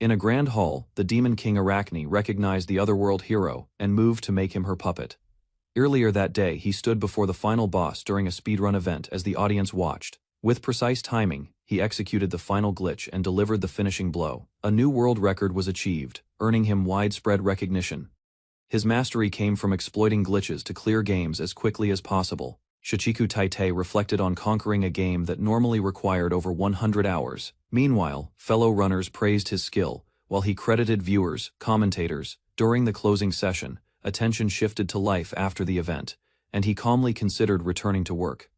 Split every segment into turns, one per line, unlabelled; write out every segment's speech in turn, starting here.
In a grand hall, the demon king Arachne recognized the otherworld hero and moved to make him her puppet. Earlier that day, he stood before the final boss during a speedrun event as the audience watched. With precise timing, he executed the final glitch and delivered the finishing blow. A new world record was achieved, earning him widespread recognition. His mastery came from exploiting glitches to clear games as quickly as possible. Isekai'd reflected on conquering a game that normally required over 100 hours. Meanwhile, fellow runners praised his skill, while he credited viewers, commentators. During the closing session, attention shifted to life after the event, and he calmly considered returning to work.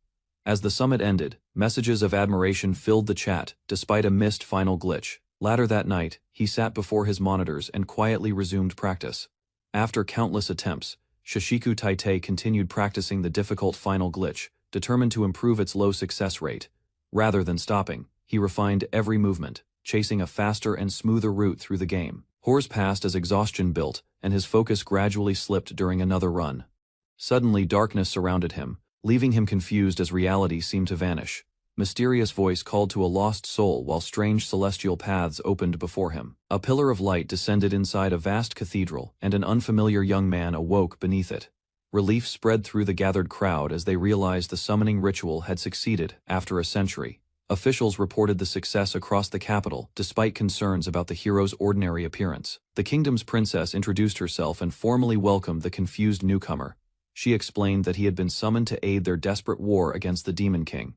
As the summit ended, messages of admiration filled the chat, despite a missed final glitch. Later that night, he sat before his monitors and quietly resumed practice. After countless attempts, Isekai'd continued practicing the difficult final glitch, determined to improve its low success rate. Rather than stopping, he refined every movement, chasing a faster and smoother route through the game. Hours passed as exhaustion built, and his focus gradually slipped during another run. Suddenly, darkness surrounded him, leaving him confused as reality seemed to vanish. Mysterious voice called to a lost soul while strange celestial paths opened before him. A pillar of light descended inside a vast cathedral, and an unfamiliar young man awoke beneath it. Relief spread through the gathered crowd as they realized the summoning ritual had succeeded after a century. Officials reported the success across the capital, despite concerns about the hero's ordinary appearance. The kingdom's princess introduced herself and formally welcomed the confused newcomer. She explained that he had been summoned to aid their desperate war against the Demon King.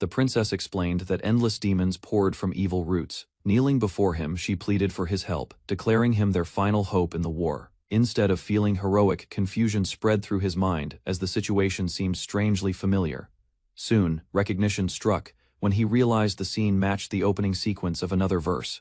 The princess explained that endless demons poured from evil roots. Kneeling before him, she pleaded for his help, declaring him their final hope in the war. Instead of feeling heroic, confusion spread through his mind as the situation seemed strangely familiar. Soon, recognition struck when he realized the scene matched the opening sequence of another verse.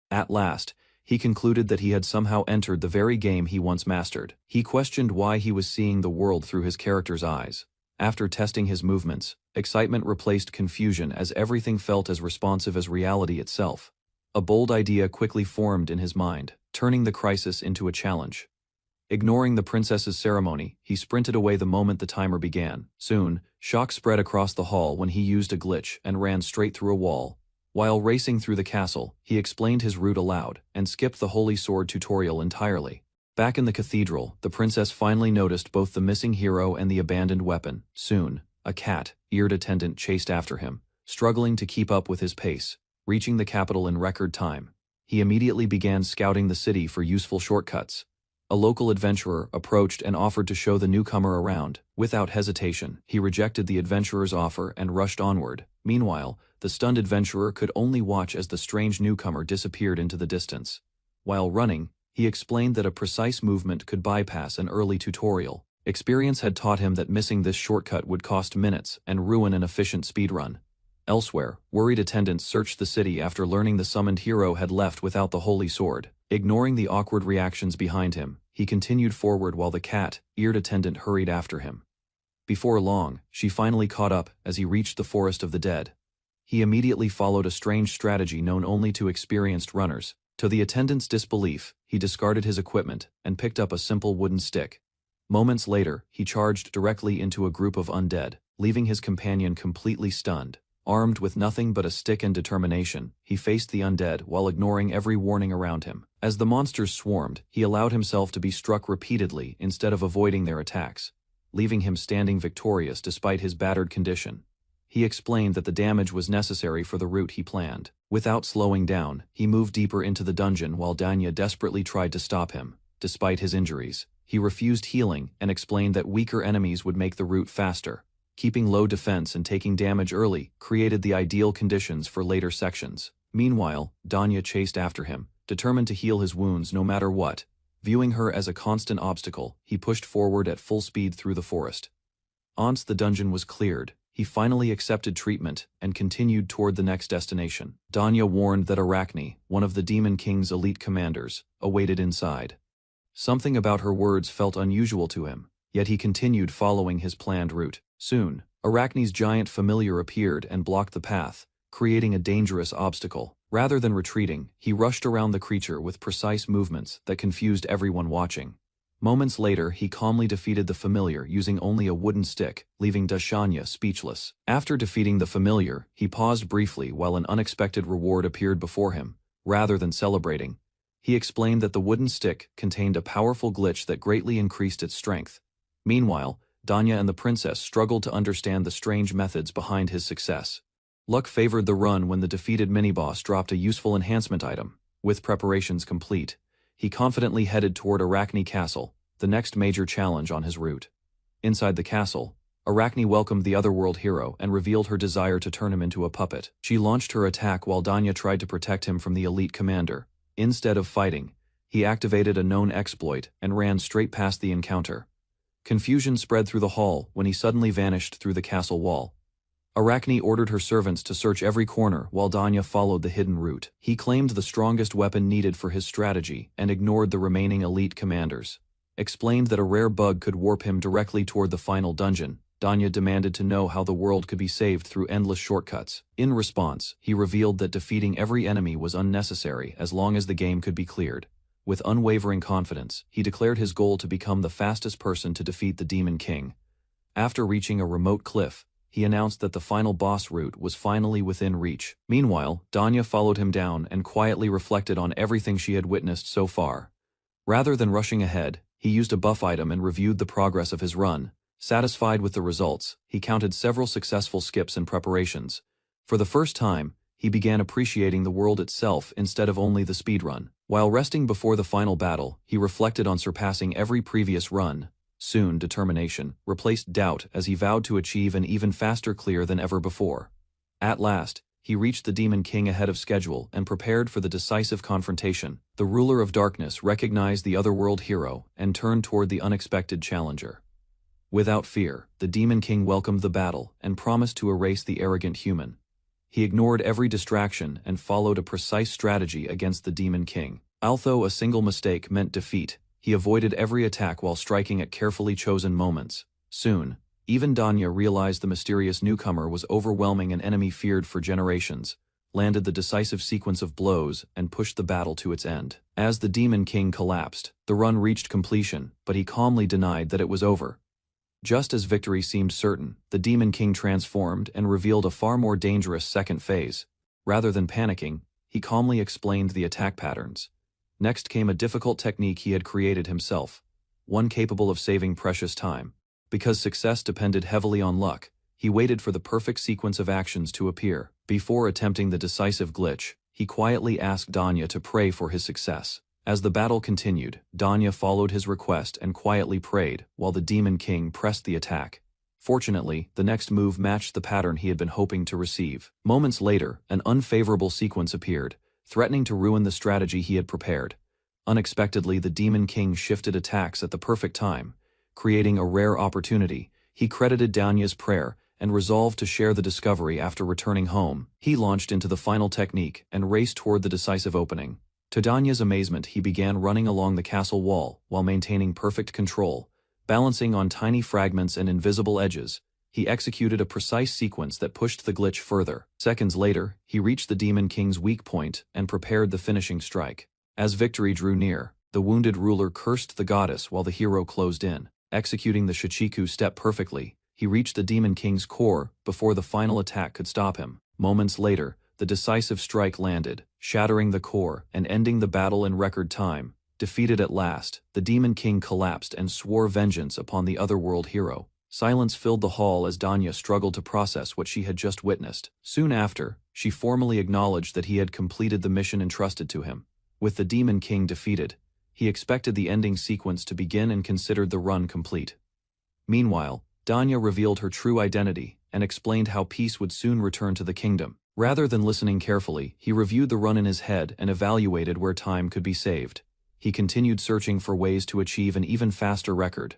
At last, he concluded that he had somehow entered the very game he once mastered. He questioned why he was seeing the world through his character's eyes. After testing his movements, excitement replaced confusion as everything felt as responsive as reality itself. A bold idea quickly formed in his mind, turning the crisis into a challenge. Ignoring the princess's ceremony, he sprinted away the moment the timer began. Soon, shock spread across the hall when he used a glitch and ran straight through a wall. While racing through the castle, he explained his route aloud and skipped the holy sword tutorial entirely. Back in the cathedral, the princess finally noticed both the missing hero and the abandoned weapon. Soon, a cat-eared attendant chased after him, struggling to keep up with his pace. Reaching the capital in record time, he immediately began scouting the city for useful shortcuts. A local adventurer approached and offered to show the newcomer around. Without hesitation, he rejected the adventurer's offer and rushed onward. Meanwhile, the stunned adventurer could only watch as the strange newcomer disappeared into the distance. While running, he explained that a precise movement could bypass an early tutorial. Experience had taught him that missing this shortcut would cost minutes and ruin an efficient speedrun. Elsewhere, worried attendants searched the city after learning the summoned hero had left without the holy sword. Ignoring the awkward reactions behind him, he continued forward while the cat-eared attendant hurried after him. Before long, she finally caught up as he reached the forest of the dead. He immediately followed a strange strategy known only to experienced runners. To the attendant's disbelief, he discarded his equipment and picked up a simple wooden stick. Moments later, he charged directly into a group of undead, leaving his companion completely stunned. Armed with nothing but a stick and determination, he faced the undead while ignoring every warning around him. As the monsters swarmed, he allowed himself to be struck repeatedly instead of avoiding their attacks, leaving him standing victorious despite his battered condition. He explained that the damage was necessary for the route he planned. Without slowing down, he moved deeper into the dungeon while Danya desperately tried to stop him. Despite his injuries, he refused healing and explained that weaker enemies would make the route faster. Keeping low defense and taking damage early created the ideal conditions for later sections. Meanwhile, Danya chased after him, determined to heal his wounds no matter what. Viewing her as a constant obstacle, he pushed forward at full speed through the forest. Once the dungeon was cleared, he finally accepted treatment and continued toward the next destination. Danya warned that Arachne, one of the Demon King's elite commanders, awaited inside. Something about her words felt unusual to him, yet he continued following his planned route. Soon, Arachne's giant familiar appeared and blocked the path, creating a dangerous obstacle. Rather than retreating, he rushed around the creature with precise movements that confused everyone watching. Moments later, he calmly defeated the familiar using only a wooden stick, leaving Dashanya speechless. After defeating the familiar, he paused briefly while an unexpected reward appeared before him. Rather than celebrating, He explained that the wooden stick contained a powerful glitch that greatly increased its strength. Meanwhile, Danya and the princess struggled to understand the strange methods behind his success. Luck favored the run when the defeated mini-boss dropped a useful enhancement item. With preparations complete, he confidently headed toward Arachne Castle, the next major challenge on his route. Inside the castle, Arachne welcomed the otherworld hero and revealed her desire to turn him into a puppet. She launched her attack while Danya tried to protect him from the elite commander. Instead of fighting, he activated a known exploit and ran straight past the encounter. Confusion spread through the hall when he suddenly vanished through the castle wall. Arachne ordered her servants to search every corner while Danya followed the hidden route. He claimed the strongest weapon needed for his strategy and ignored the remaining elite commanders. Explained that a rare bug could warp him directly toward the final dungeon. Danya demanded to know how the world could be saved through endless shortcuts. In response, he revealed that defeating every enemy was unnecessary as long as the game could be cleared. With unwavering confidence, he declared his goal to become the fastest person to defeat the Demon King. After reaching a remote cliff, he announced that the final boss route was finally within reach. Meanwhile, Danya followed him down and quietly reflected on everything she had witnessed so far. Rather than rushing ahead, he used a buff item and reviewed the progress of his run. Satisfied with the results, he counted several successful skips and preparations. For the first time, he began appreciating the world itself instead of only the speedrun. While resting before the final battle, he reflected on surpassing every previous run. Soon, determination replaced doubt as he vowed to achieve an even faster clear than ever before. At last, he reached the Demon King ahead of schedule and prepared for the decisive confrontation. The ruler of darkness recognized the otherworld hero and turned toward the unexpected challenger. Without fear, the Demon King welcomed the battle and promised to erase the arrogant human. He ignored every distraction and followed a precise strategy against the Demon King. Although a single mistake meant defeat, he avoided every attack while striking at carefully chosen moments. Soon, even Danya realized the mysterious newcomer was overwhelming an enemy feared for generations, landed the decisive sequence of blows, and pushed the battle to its end. As the Demon King collapsed, the run reached completion, but he calmly denied that it was over. Just as victory seemed certain, the Demon King transformed and revealed a far more dangerous second phase. Rather than panicking, he calmly explained the attack patterns. Next came a difficult technique he had created himself, one capable of saving precious time. Because success depended heavily on luck, he waited for the perfect sequence of actions to appear. Before attempting the decisive glitch, he quietly asked Danya to pray for his success. As the battle continued, Danya followed his request and quietly prayed, while the Demon King pressed the attack. Fortunately, the next move matched the pattern he had been hoping to receive. Moments later, an unfavorable sequence appeared, threatening to ruin the strategy he had prepared. Unexpectedly, the Demon King shifted attacks at the perfect time, creating a rare opportunity. He credited Danya's prayer and resolved to share the discovery after returning home. He launched into the final technique and raced toward the decisive opening. To Danya's amazement, he began running along the castle wall while maintaining perfect control. Balancing on tiny fragments and invisible edges, he executed a precise sequence that pushed the glitch further. Seconds later, he reached the Demon King's weak point and prepared the finishing strike. As victory drew near, the wounded ruler cursed the goddess while the hero closed in. Executing the Shichiku step perfectly, he reached the Demon King's core before the final attack could stop him. Moments later, the decisive strike landed, shattering the core and ending the battle in record time. Defeated at last, the Demon King collapsed and swore vengeance upon the otherworld hero. Silence filled the hall as Danya struggled to process what she had just witnessed. Soon after, she formally acknowledged that he had completed the mission entrusted to him. With the Demon King defeated, he expected the ending sequence to begin and considered the run complete. Meanwhile, Danya revealed her true identity and explained how peace would soon return to the kingdom. Rather than listening carefully, he reviewed the run in his head and evaluated where time could be saved. He continued searching for ways to achieve an even faster record.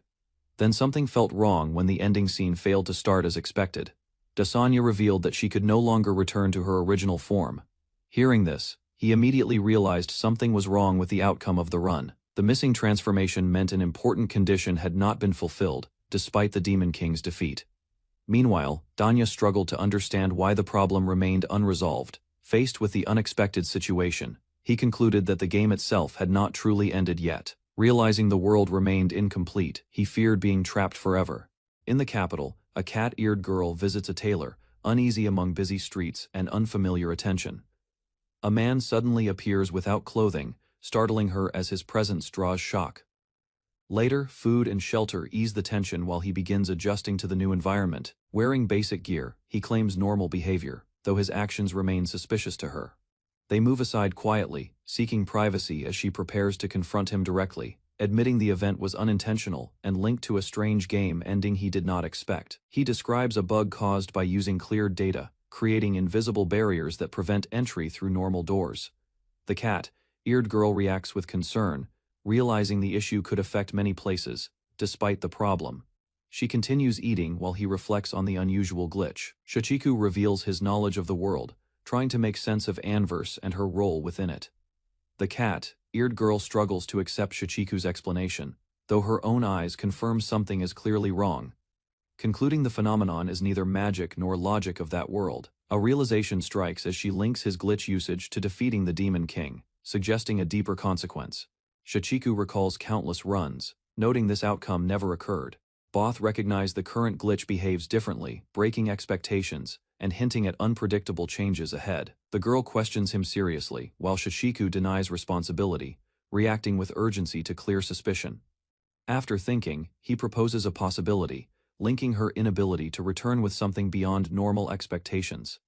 Then something felt wrong when the ending scene failed to start as expected. Dasanya revealed that she could no longer return to her original form. Hearing this, he immediately realized something was wrong with the outcome of the run. The missing transformation meant an important condition had not been fulfilled, despite the Demon King's defeat. Meanwhile, Danya struggled to understand why the problem remained unresolved. Faced with the unexpected situation, he concluded that the game itself had not truly ended yet. Realizing the world remained incomplete, he feared being trapped forever. In the capital, a cat-eared girl visits a tailor, uneasy among busy streets and unfamiliar attention. A man suddenly appears without clothing, startling her as his presence draws shock. Later, food and shelter ease the tension while he begins adjusting to the new environment. Wearing basic gear, he claims normal behavior, though his actions remain suspicious to her. They move aside quietly, seeking privacy as she prepares to confront him directly, admitting the event was unintentional and linked to a strange game ending he did not expect. He describes a bug caused by using cleared data, creating invisible barriers that prevent entry through normal doors. The cat-eared girl reacts with concern, realizing the issue could affect many places, despite the problem. She continues eating while he reflects on the unusual glitch. Shichiku reveals his knowledge of the world, trying to make sense of Anverse and her role within it. The cat-eared girl struggles to accept Shichiku's explanation, though her own eyes confirm something is clearly wrong. Concluding the phenomenon is neither magic nor logic of that world, a realization strikes as she links his glitch usage to defeating the Demon King, suggesting a deeper consequence. Shichiku recalls countless runs, noting this outcome never occurred. Both recognize the current glitch behaves differently, breaking expectations, and hinting at unpredictable changes ahead. The girl questions him seriously, while Shichiku denies responsibility, reacting with urgency to clear suspicion. After thinking, he proposes a possibility, linking her inability to return with something beyond normal expectations.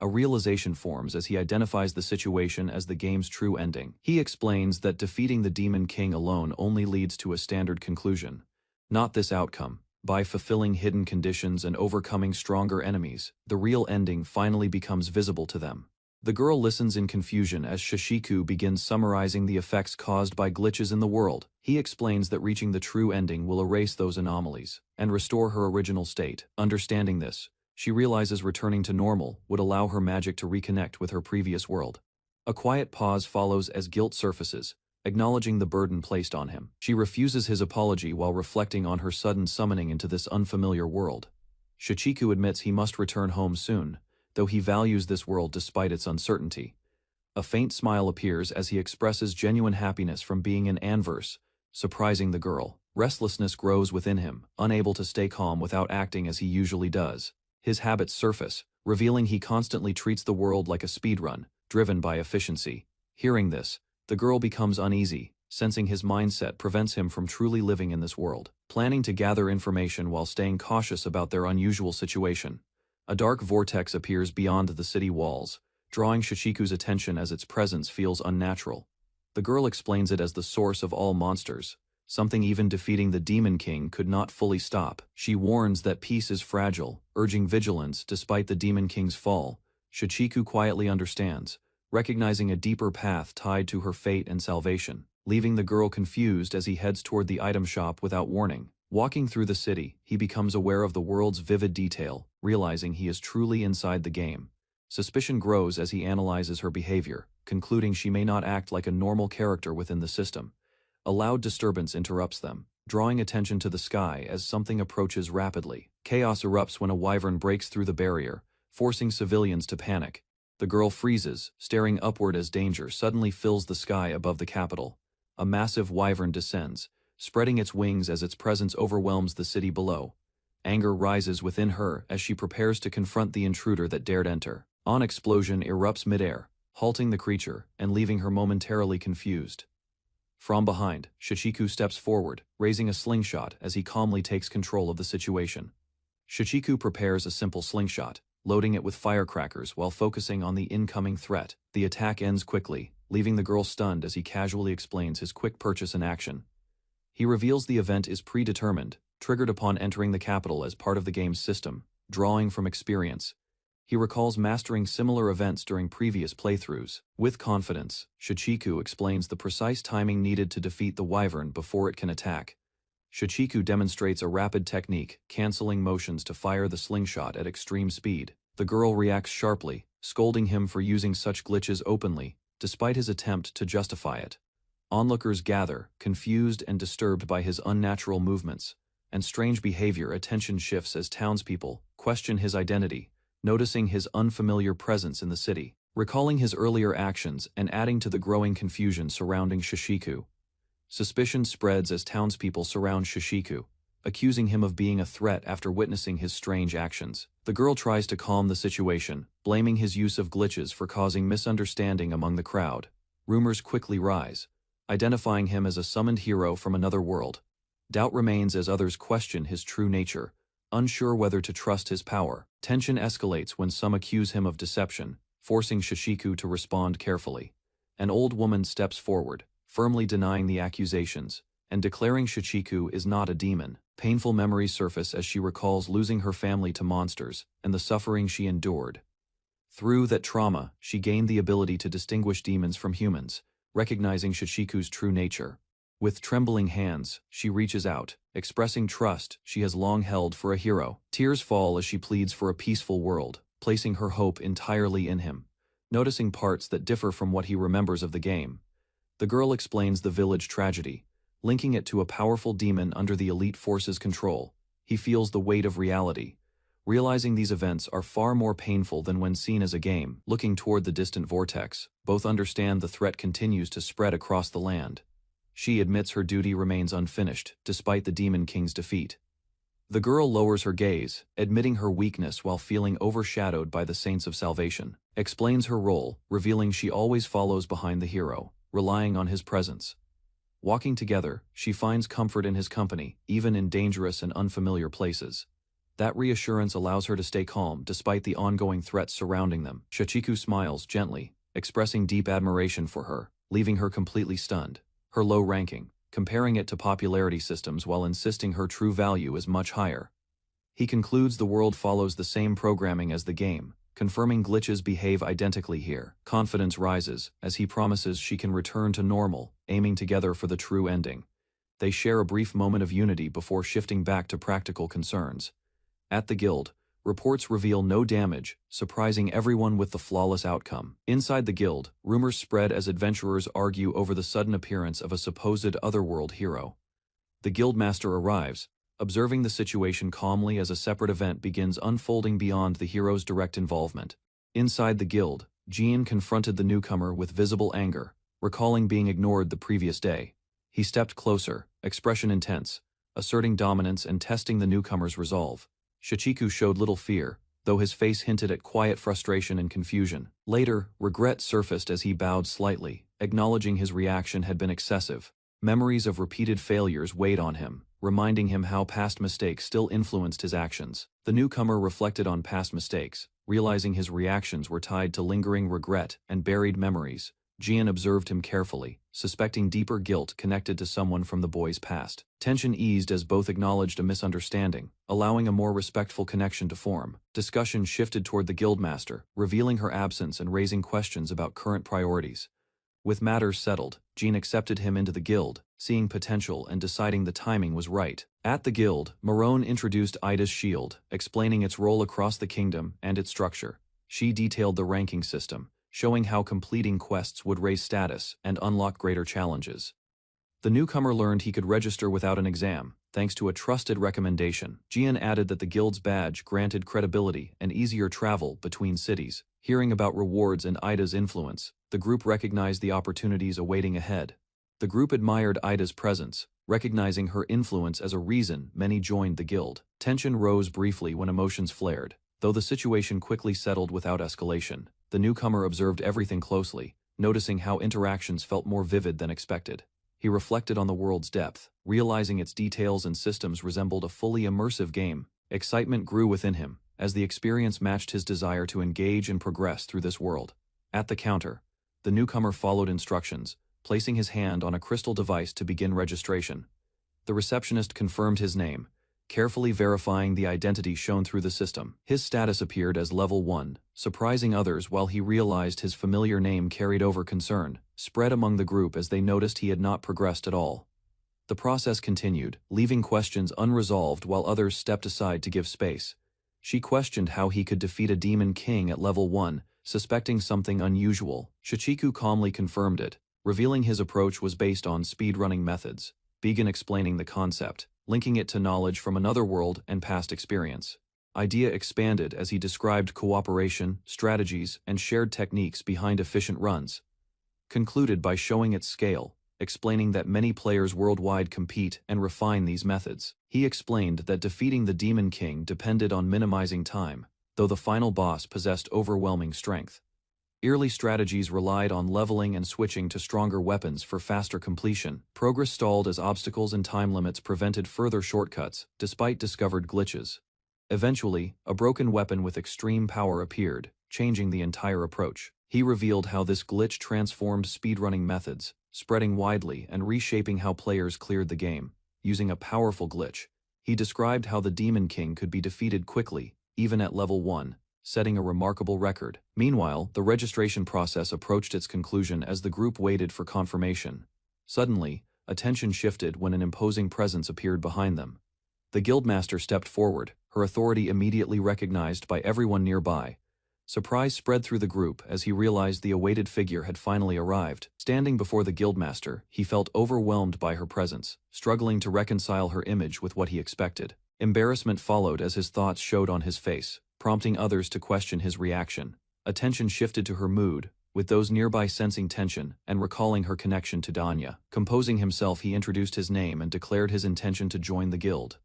A realization forms as he identifies the situation as the game's true ending. He explains that defeating the Demon King alone only leads to a standard conclusion. Not this outcome. By fulfilling hidden conditions and overcoming stronger enemies, the real ending finally becomes visible to them. The girl listens in confusion as Shichiku begins summarizing the effects caused by glitches in the world. He explains that reaching the true ending will erase those anomalies and restore her original state. Understanding this, she realizes returning to normal would allow her magic to reconnect with her previous world. A quiet pause follows as guilt surfaces, acknowledging the burden placed on him. She refuses his apology while reflecting on her sudden summoning into this unfamiliar world. Shichiku admits he must return home soon, though he values this world despite its uncertainty. A faint smile appears as he expresses genuine happiness from being in Anverse, surprising the girl. Restlessness grows within him, unable to stay calm without acting as he usually does. His habits surface, revealing he constantly treats the world like a speedrun, driven by efficiency. Hearing this, the girl becomes uneasy, sensing his mindset prevents him from truly living in this world. Planning to gather information while staying cautious about their unusual situation, a dark vortex appears beyond the city walls, drawing Shichiku's attention as its presence feels unnatural. The girl explains it as the source of all monsters, something even defeating the Demon King could not fully stop. She warns that peace is fragile, urging vigilance despite the Demon King's fall. Shichiku quietly understands, recognizing a deeper path tied to her fate and salvation, leaving the girl confused as he heads toward the item shop without warning. Walking through the city, he becomes aware of the world's vivid detail, realizing he is truly inside the game. Suspicion grows as he analyzes her behavior, concluding she may not act like a normal character within the system. A loud disturbance interrupts them, drawing attention to the sky as something approaches rapidly. Chaos erupts when a wyvern breaks through the barrier, forcing civilians to panic. The girl freezes, staring upward as danger suddenly fills the sky above the capital. A massive wyvern descends, spreading its wings as its presence overwhelms the city below. Anger rises within her as she prepares to confront the intruder that dared enter. An explosion erupts midair, halting the creature and leaving her momentarily confused. From behind, Shichiku steps forward, raising a slingshot as he calmly takes control of the situation. Shichiku prepares a simple slingshot, loading it with firecrackers while focusing on the incoming threat. The attack ends quickly, leaving the girl stunned as he casually explains his quick purchase in action. He reveals the event is predetermined, triggered upon entering the capital as part of the game's system, drawing from experience. He recalls mastering similar events during previous playthroughs. With confidence, Shichiku explains the precise timing needed to defeat the wyvern before it can attack. Shichiku demonstrates a rapid technique, canceling motions to fire the slingshot at extreme speed. The girl reacts sharply, scolding him for using such glitches openly, despite his attempt to justify it. Onlookers gather, confused and disturbed by his unnatural movements and strange behavior. Attention shifts as townspeople question his identity, noticing his unfamiliar presence in the city, recalling his earlier actions and adding to the growing confusion surrounding Shichiku. Suspicion spreads as townspeople surround Shichiku, accusing him of being a threat after witnessing his strange actions. The girl tries to calm the situation, blaming his use of glitches for causing misunderstanding among the crowd. Rumors quickly rise, identifying him as a summoned hero from another world. Doubt remains as others question his true nature, unsure whether to trust his power. Tension escalates when some accuse him of deception, forcing Shishiku to respond carefully. An old woman steps forward, firmly denying the accusations, and declaring Shishiku is not a demon. Painful memories surface as she recalls losing her family to monsters and the suffering she endured. Through that trauma, she gained the ability to distinguish demons from humans, recognizing Shishiku's true nature. With trembling hands, she reaches out, expressing trust she has long held for a hero. Tears fall as she pleads for a peaceful world, placing her hope entirely in him. Noticing parts that differ from what he remembers of the game, the girl explains the village tragedy, linking it to a powerful demon under the elite force's control. He feels the weight of reality, realizing these events are far more painful than when seen as a game. Looking toward the distant vortex, both understand the threat continues to spread across the land. She admits her duty remains unfinished, despite the Demon King's defeat. The girl lowers her gaze, admitting her weakness while feeling overshadowed by the Saints of Salvation. Explains her role, revealing she always follows behind the hero, relying on his presence. Walking together, she finds comfort in his company, even in dangerous and unfamiliar places. That reassurance allows her to stay calm despite the ongoing threats surrounding them. Shishiku smiles gently, expressing deep admiration for her, leaving her completely stunned. Her low ranking, comparing it to popularity systems while insisting her true value is much higher. He concludes the world follows the same programming as the game, confirming glitches behave identically here. Confidence rises as he promises she can return to normal, aiming together for the true ending. They share a brief moment of unity before shifting back to practical concerns. At the guild, reports reveal no damage, surprising everyone with the flawless outcome. Inside the guild, rumors spread as adventurers argue over the sudden appearance of a supposed otherworld hero. The guildmaster arrives, observing the situation calmly as a separate event begins unfolding beyond the hero's direct involvement. Inside the guild, Jean confronted the newcomer with visible anger, recalling being ignored the previous day. He stepped closer, expression intense, asserting dominance and testing the newcomer's resolve. Shishiku showed little fear, though his face hinted at quiet frustration and confusion. Later, regret surfaced as he bowed slightly, acknowledging his reaction had been excessive. Memories of repeated failures weighed on him, reminding him how past mistakes still influenced his actions. The newcomer reflected on past mistakes, realizing his reactions were tied to lingering regret and buried memories. Jian observed him carefully, suspecting deeper guilt connected to someone from the boy's past. Tension eased as both acknowledged a misunderstanding, allowing a more respectful connection to form. Discussion shifted toward the guildmaster, revealing her absence and raising questions about current priorities. With matters settled, Jean accepted him into the guild, seeing potential and deciding the timing was right. At the guild, Marone introduced Ida's shield, explaining its role across the kingdom and its structure. She detailed the ranking system, showing how completing quests would raise status and unlock greater challenges. The newcomer learned he could register without an exam, thanks to a trusted recommendation. Jian added that the guild's badge granted credibility and easier travel between cities. Hearing about rewards and Ida's influence, the group recognized the opportunities awaiting ahead. The group admired Ida's presence, recognizing her influence as a reason many joined the guild. Tension rose briefly when emotions flared, though the situation quickly settled without escalation. The newcomer observed everything closely, noticing how interactions felt more vivid than expected. He reflected on the world's depth, realizing its details and systems resembled a fully immersive game. Excitement grew within him, as the experience matched his desire to engage and progress through this world. At the counter, the newcomer followed instructions, placing his hand on a crystal device to begin registration. The receptionist confirmed his name, carefully verifying the identity shown through the system. His status appeared as level 1, surprising others while he realized his familiar name carried over concern, spread among the group as they noticed he had not progressed at all. The process continued, leaving questions unresolved while others stepped aside to give space. She questioned how he could defeat a demon king at level 1, suspecting something unusual. Shishiku calmly confirmed it, revealing his approach was based on speedrunning methods. Began explaining the concept, linking it to knowledge from another world and past experience. Idea expanded as he described cooperation, strategies, and shared techniques behind efficient runs. Concluded by showing its scale, explaining that many players worldwide compete and refine these methods. He explained that defeating the Demon King depended on minimizing time, though the final boss possessed overwhelming strength. Early strategies relied on leveling and switching to stronger weapons for faster completion. Progress stalled as obstacles and time limits prevented further shortcuts, despite discovered glitches. Eventually, a broken weapon with extreme power appeared, changing the entire approach. He revealed how this glitch transformed speedrunning methods, spreading widely and reshaping how players cleared the game. Using a powerful glitch, he described how the Demon King could be defeated quickly, even at level 1, setting a remarkable record. Meanwhile, the registration process approached its conclusion as the group waited for confirmation. Suddenly, attention shifted when an imposing presence appeared behind them. The guildmaster stepped forward, her authority immediately recognized by everyone nearby. Surprise spread through the group as he realized the awaited figure had finally arrived. Standing before the guildmaster, he felt overwhelmed by her presence, struggling to reconcile her image with what he expected. Embarrassment followed as his thoughts showed on his face, prompting others to question his reaction. Attention shifted to her mood, with those nearby sensing tension and recalling her connection to Danya. Composing himself, he introduced his name and declared his intention to join the guild.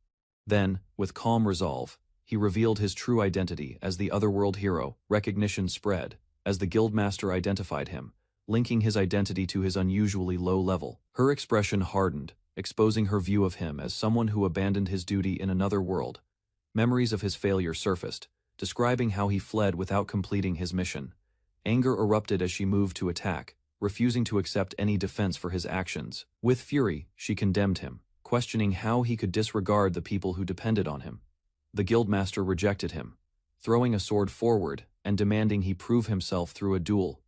Then, with calm resolve, he revealed his true identity as the Otherworld hero. Recognition spread, as the guildmaster identified him, linking his identity to his unusually low level. Her expression hardened, exposing her view of him as someone who abandoned his duty in another world. Memories of his failure surfaced, describing how he fled without completing his mission. Anger erupted as she moved to attack, refusing to accept any defense for his actions. With fury, she condemned him, questioning how he could disregard the people who depended on him. The guildmaster rejected him, throwing a sword forward and demanding he prove himself through a duel.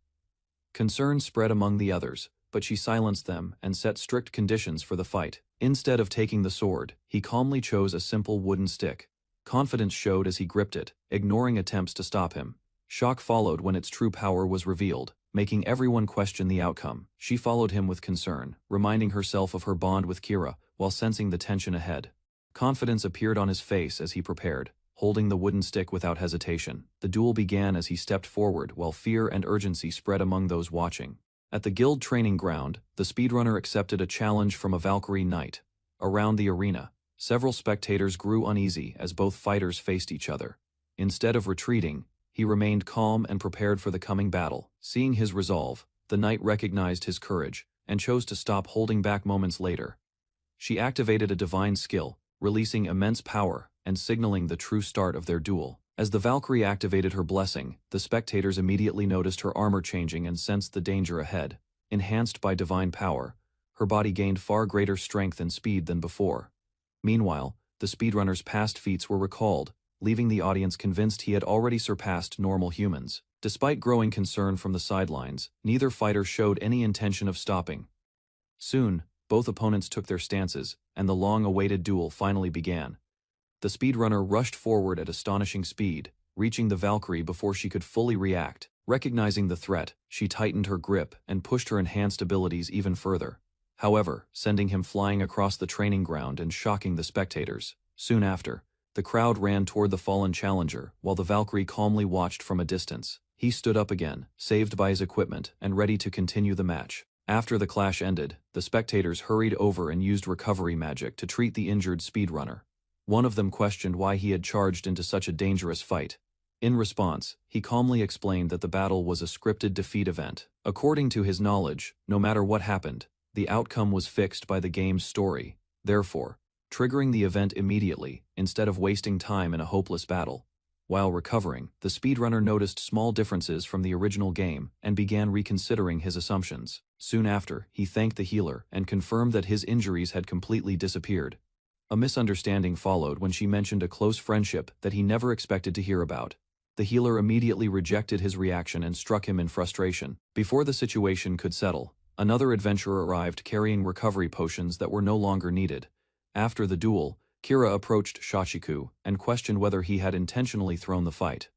Concern spread among the others, but she silenced them and set strict conditions for the fight. Instead of taking the sword, he calmly chose a simple wooden stick. Confidence showed as he gripped it, ignoring attempts to stop him. Shock followed when its true power was revealed, making everyone question the outcome. She followed him with concern, reminding herself of her bond with Kira, while sensing the tension ahead. Confidence appeared on his face as he prepared, holding the wooden stick without hesitation. The duel began as he stepped forward, while fear and urgency spread among those watching. At the guild training ground, the speedrunner accepted a challenge from a Valkyrie knight. Around the arena, several spectators grew uneasy as both fighters faced each other. Instead of retreating, he remained calm and prepared for the coming battle. Seeing his resolve, the knight recognized his courage and chose to stop holding back moments later. She activated a divine skill, releasing immense power and signaling the true start of their duel. As the Valkyrie activated her blessing, the spectators immediately noticed her armor changing and sensed the danger ahead. Enhanced by divine power, her body gained far greater strength and speed than before. Meanwhile, the speedrunner's past feats were recalled, leaving the audience convinced he had already surpassed normal humans. Despite growing concern from the sidelines, neither fighter showed any intention of stopping. Soon, both opponents took their stances, and the long-awaited duel finally began. The speedrunner rushed forward at astonishing speed, reaching the Valkyrie before she could fully react. Recognizing the threat, she tightened her grip and pushed her enhanced abilities even further. However, sending him flying across the training ground and shocking the spectators. Soon after, the crowd ran toward the fallen challenger, while the Valkyrie calmly watched from a distance. He stood up again, saved by his equipment, and ready to continue the match. After the clash ended, the spectators hurried over and used recovery magic to treat the injured speedrunner. One of them questioned why he had charged into such a dangerous fight. In response, he calmly explained that the battle was a scripted defeat event. According to his knowledge, no matter what happened, the outcome was fixed by the game's story, therefore, triggering the event immediately, instead of wasting time in a hopeless battle. While recovering, the speedrunner noticed small differences from the original game and began reconsidering his assumptions. Soon after, he thanked the healer and confirmed that his injuries had completely disappeared. A misunderstanding followed when she mentioned a close friendship that he never expected to hear about. The healer immediately rejected his reaction and struck him in frustration. Before the situation could settle, another adventurer arrived carrying recovery potions that were no longer needed. After the duel, Kira approached Shachiku and questioned whether he had intentionally thrown the fight.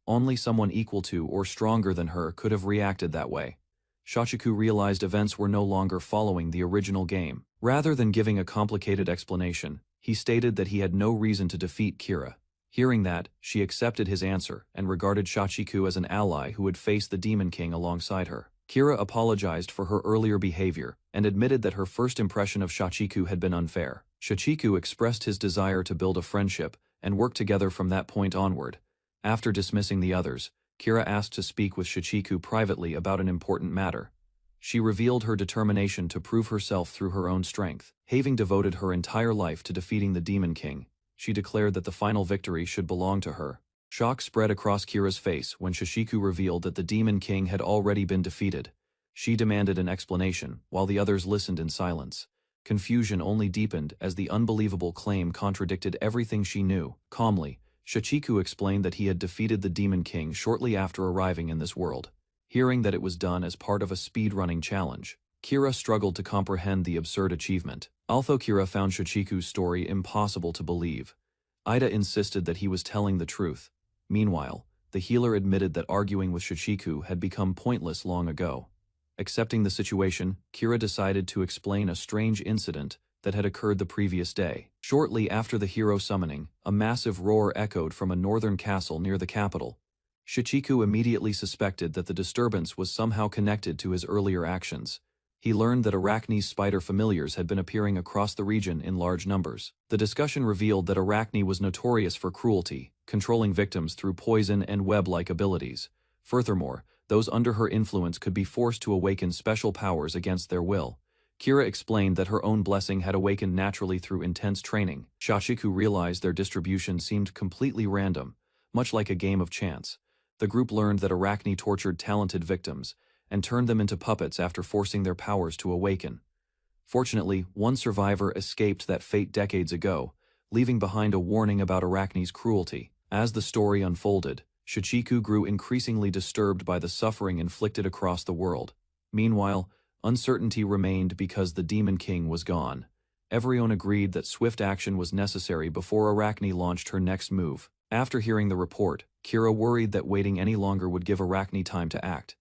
Only someone equal to or stronger than her could have reacted that way. Shachiku realized events were no longer following the original game. Rather than giving a complicated explanation, he stated that he had no reason to defeat Kira. Hearing that, she accepted his answer and regarded Shachiku as an ally who would face the Demon King alongside her. Kira apologized for her earlier behavior and admitted that her first impression of Shachiku had been unfair. Shachiku expressed his desire to build a friendship and work together from that point onward. After dismissing the others, Kira asked to speak with Shichiku privately about an important matter. She revealed her determination to prove herself through her own strength. Having devoted her entire life to defeating the Demon King, she declared that the final victory should belong to her. Shock spread across Kira's face when Shichiku revealed that the Demon King had already been defeated. She demanded an explanation, while the others listened in silence. Confusion only deepened as the unbelievable claim contradicted everything she knew. Calmly, Shichiku explained that he had defeated the Demon King shortly after arriving in this world. Hearing that it was done as part of a speedrunning challenge, Kira struggled to comprehend the absurd achievement. Although Kira found Shichiku's story impossible to believe, Ida insisted that he was telling the truth. Meanwhile, the healer admitted that arguing with Shichiku had become pointless long ago. Accepting the situation, Kira decided to explain a strange incident that had occurred the previous day. Shortly after the hero summoning, a massive roar echoed from a northern castle near the capital. Shichiku immediately suspected that the disturbance was somehow connected to his earlier actions. He learned that Arachne's spider familiars had been appearing across the region in large numbers. The discussion revealed that Arachne was notorious for cruelty, controlling victims through poison and web-like abilities. Furthermore, those under her influence could be forced to awaken special powers against their will. Kira explained that her own blessing had awakened naturally through intense training. Shichiku realized their distribution seemed completely random, much like a game of chance. The group learned that Arachne tortured talented victims and turned them into puppets after forcing their powers to awaken. Fortunately, one survivor escaped that fate decades ago, leaving behind a warning about Arachne's cruelty. As the story unfolded, Shichiku grew increasingly disturbed by the suffering inflicted across the world. Meanwhile, uncertainty remained because the Demon King was gone. Everyone agreed that swift action was necessary before Arachne launched her next move. After hearing the report, Kira worried that waiting any longer would give Arachne time to act.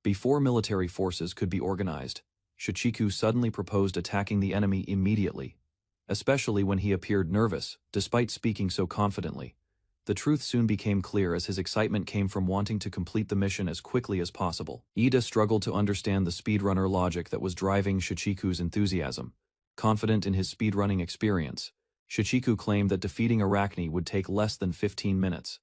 Before military forces could be organized, Shichiku suddenly proposed attacking the enemy immediately, especially when he appeared nervous, despite speaking so confidently. The truth soon became clear as his excitement came from wanting to complete the mission as quickly as possible. Ida struggled to understand the speedrunner logic that was driving Shichiku's enthusiasm. Confident in his speedrunning experience, Shichiku claimed that defeating Arachne would take less than 15 minutes.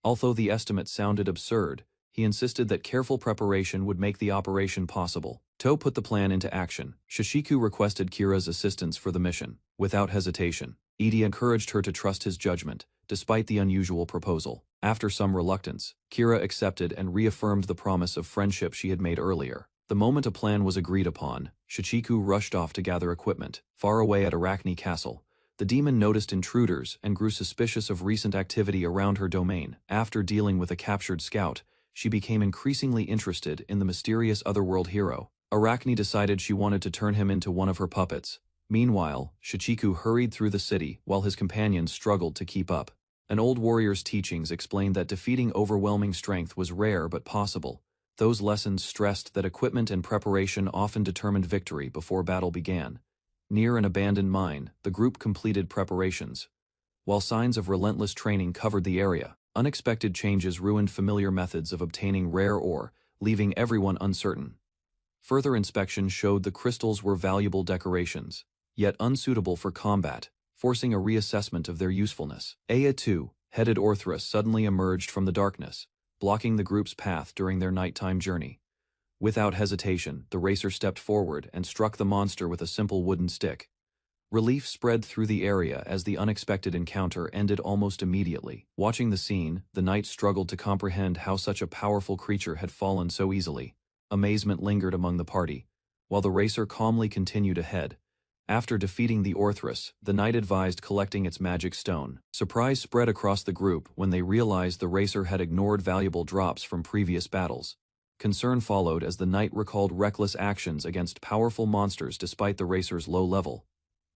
Although the estimate sounded absurd, he insisted that careful preparation would make the operation possible. To put the plan into action, Shichiku requested Kira's assistance for the mission. Without hesitation, Ida encouraged her to trust his judgment, despite the unusual proposal. After some reluctance, Kira accepted and reaffirmed the promise of friendship she had made earlier. The moment a plan was agreed upon, Shichiku rushed off to gather equipment. Far away at Arachne Castle, the demon noticed intruders and grew suspicious of recent activity around her domain. After dealing with a captured scout, she became increasingly interested in the mysterious otherworld hero. Arachne decided she wanted to turn him into one of her puppets. Meanwhile, Shichiku hurried through the city while his companions struggled to keep up. An old warrior's teachings explained that defeating overwhelming strength was rare but possible. Those lessons stressed that equipment and preparation often determined victory before battle began. Near an abandoned mine, the group completed preparations. While signs of relentless training covered the area, unexpected changes ruined familiar methods of obtaining rare ore, leaving everyone uncertain. Further inspection showed the crystals were valuable decorations, yet unsuitable for combat, forcing a reassessment of their usefulness. Aya 2, headed Orthrus suddenly emerged from the darkness, blocking the group's path during their nighttime journey. Without hesitation, the racer stepped forward and struck the monster with a simple wooden stick. Relief spread through the area as the unexpected encounter ended almost immediately. Watching the scene, the knight struggled to comprehend how such a powerful creature had fallen so easily. Amazement lingered among the party, while the racer calmly continued ahead. After defeating the Orthrus, the knight advised collecting its magic stone. Surprise spread across the group when they realized the racer had ignored valuable drops from previous battles. Concern followed as the knight recalled reckless actions against powerful monsters despite the racer's low level.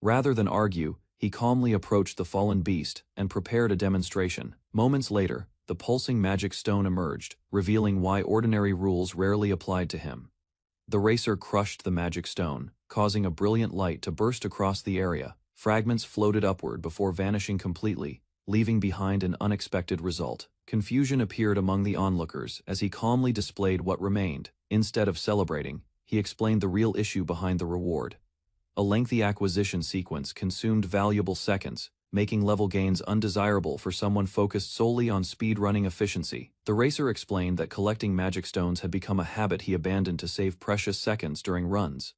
Rather than argue, he calmly approached the fallen beast and prepared a demonstration. Moments later, the pulsing magic stone emerged, revealing why ordinary rules rarely applied to him. The racer crushed the magic stone, causing a brilliant light to burst across the area. Fragments floated upward before vanishing completely, leaving behind an unexpected result. Confusion appeared among the onlookers as he calmly displayed what remained. Instead of celebrating, he explained the real issue behind the reward. A lengthy acquisition sequence consumed valuable seconds, making level gains undesirable for someone focused solely on speedrunning efficiency. The racer explained that collecting magic stones had become a habit he abandoned to save precious seconds during runs.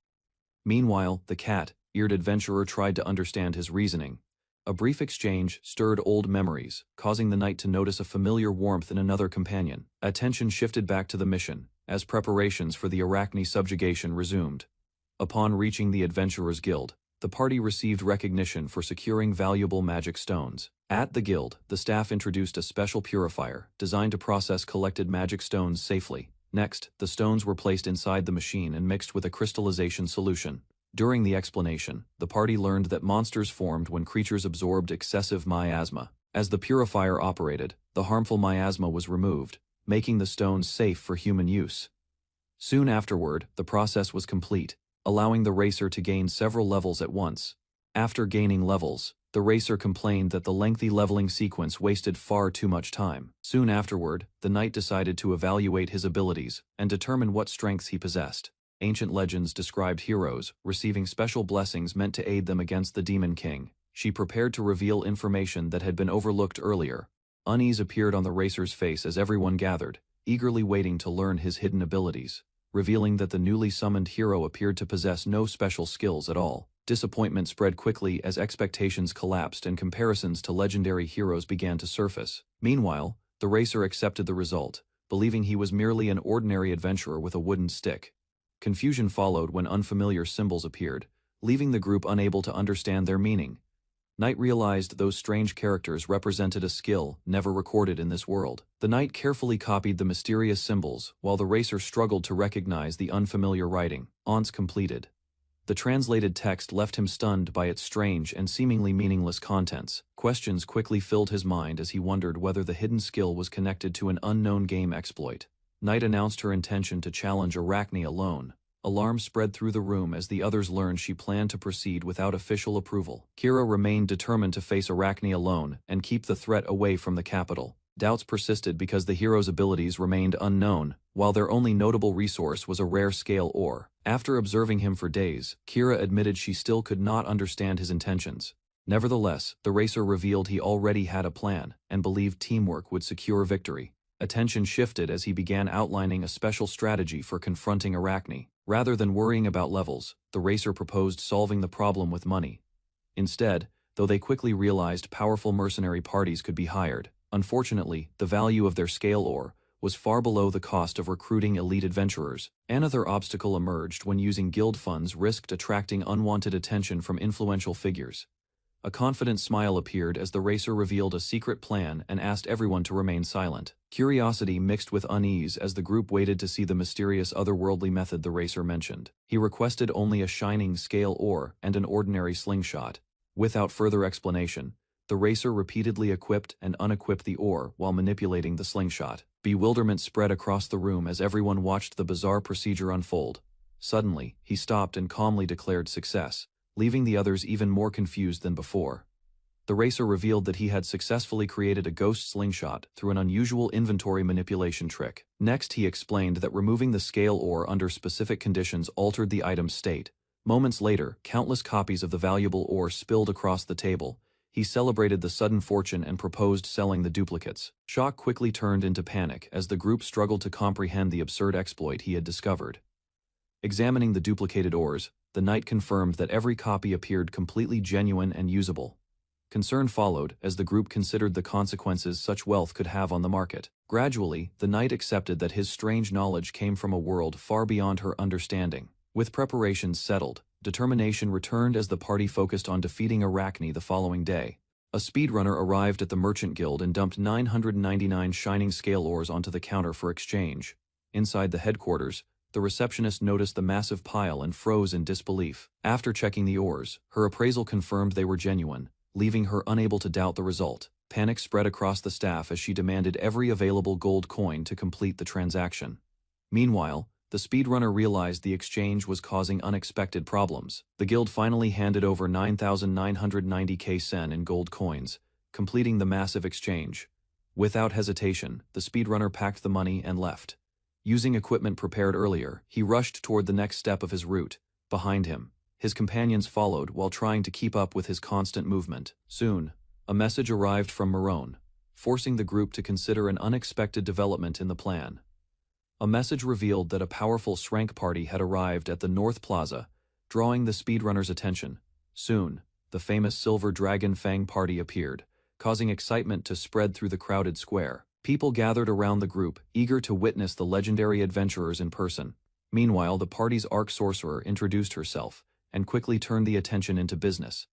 Meanwhile, the cat-eared adventurer tried to understand his reasoning. A brief exchange stirred old memories, causing the knight to notice a familiar warmth in another companion. Attention shifted back to the mission, as preparations for the Arachne subjugation resumed. Upon reaching the Adventurers Guild, the party received recognition for securing valuable magic stones. At the guild, the staff introduced a special purifier, designed to process collected magic stones safely. Next, the stones were placed inside the machine and mixed with a crystallization solution. During the explanation, the party learned that monsters formed when creatures absorbed excessive miasma. As the purifier operated, the harmful miasma was removed, making the stones safe for human use. Soon afterward, the process was complete, allowing the racer to gain several levels at once. After gaining levels, the racer complained that the lengthy leveling sequence wasted far too much time. Soon afterward, the knight decided to evaluate his abilities and determine what strengths he possessed. Ancient legends described heroes receiving special blessings meant to aid them against the Demon King. She prepared to reveal information that had been overlooked earlier. Unease appeared on the racer's face as everyone gathered, eagerly waiting to learn his hidden abilities, revealing that the newly summoned hero appeared to possess no special skills at all. Disappointment spread quickly as expectations collapsed and comparisons to legendary heroes began to surface. Meanwhile, the racer accepted the result, believing he was merely an ordinary adventurer with a wooden stick. Confusion followed when unfamiliar symbols appeared, leaving the group unable to understand their meaning. Knight realized those strange characters represented a skill never recorded in this world. The knight carefully copied the mysterious symbols, while the racer struggled to recognize the unfamiliar writing. Once completed, the translated text left him stunned by its strange and seemingly meaningless contents. Questions quickly filled his mind as he wondered whether the hidden skill was connected to an unknown game exploit. Knight announced her intention to challenge Arachne alone. Alarm spread through the room as the others learned she planned to proceed without official approval. Kira remained determined to face Arachne alone and keep the threat away from the capital. Doubts persisted because the hero's abilities remained unknown, while their only notable resource was a rare scale ore. After observing him for days, Kira admitted she still could not understand his intentions. Nevertheless, the racer revealed he already had a plan and believed teamwork would secure victory. Attention shifted as he began outlining a special strategy for confronting Arachne. Rather than worrying about levels, the racer proposed solving the problem with money. Instead, though they quickly realized powerful mercenary parties could be hired, unfortunately, the value of their scale ore was far below the cost of recruiting elite adventurers. Another obstacle emerged when using guild funds risked attracting unwanted attention from influential figures. A confident smile appeared as the racer revealed a secret plan and asked everyone to remain silent. Curiosity mixed with unease as the group waited to see the mysterious otherworldly method the racer mentioned. He requested only a shining scale ore and an ordinary slingshot. Without further explanation, the racer repeatedly equipped and unequipped the ore while manipulating the slingshot. Bewilderment spread across the room as everyone watched the bizarre procedure unfold. Suddenly, he stopped and calmly declared success, leaving the others even more confused than before. The racer revealed that he had successfully created a ghost slingshot through an unusual inventory manipulation trick. Next, he explained that removing the scale ore under specific conditions altered the item's state. Moments later, countless copies of the valuable ore spilled across the table. He celebrated the sudden fortune and proposed selling the duplicates. Shock quickly turned into panic as the group struggled to comprehend the absurd exploit he had discovered. Examining the duplicated ores, the knight confirmed that every copy appeared completely genuine and usable. Concern followed as the group considered the consequences such wealth could have on the market. Gradually, the knight accepted that his strange knowledge came from a world far beyond her understanding. With preparations settled, determination returned as the party focused on defeating Arachne the following day. A speedrunner arrived at the Merchant Guild and dumped 999 shining scale ores onto the counter for exchange. Inside the headquarters, the receptionist noticed the massive pile and froze in disbelief. After checking the ores, her appraisal confirmed they were genuine, leaving her unable to doubt the result. Panic spread across the staff as she demanded every available gold coin to complete the transaction. Meanwhile, the speedrunner realized the exchange was causing unexpected problems. The guild finally handed over 9,990 sen in gold coins, completing the massive exchange. Without hesitation, the speedrunner packed the money and left. Using equipment prepared earlier, he rushed toward the next step of his route. Behind him, his companions followed while trying to keep up with his constant movement. Soon, a message arrived from Marone, forcing the group to consider an unexpected development in the plan. A message revealed that a powerful rank party had arrived at the North Plaza, drawing the speedrunners' attention. Soon, the famous Silver Dragon Fang party appeared, causing excitement to spread through the crowded square. People gathered around the group, eager to witness the legendary adventurers in person. Meanwhile, the party's arch sorcerer introduced herself, and quickly turned the attention into business.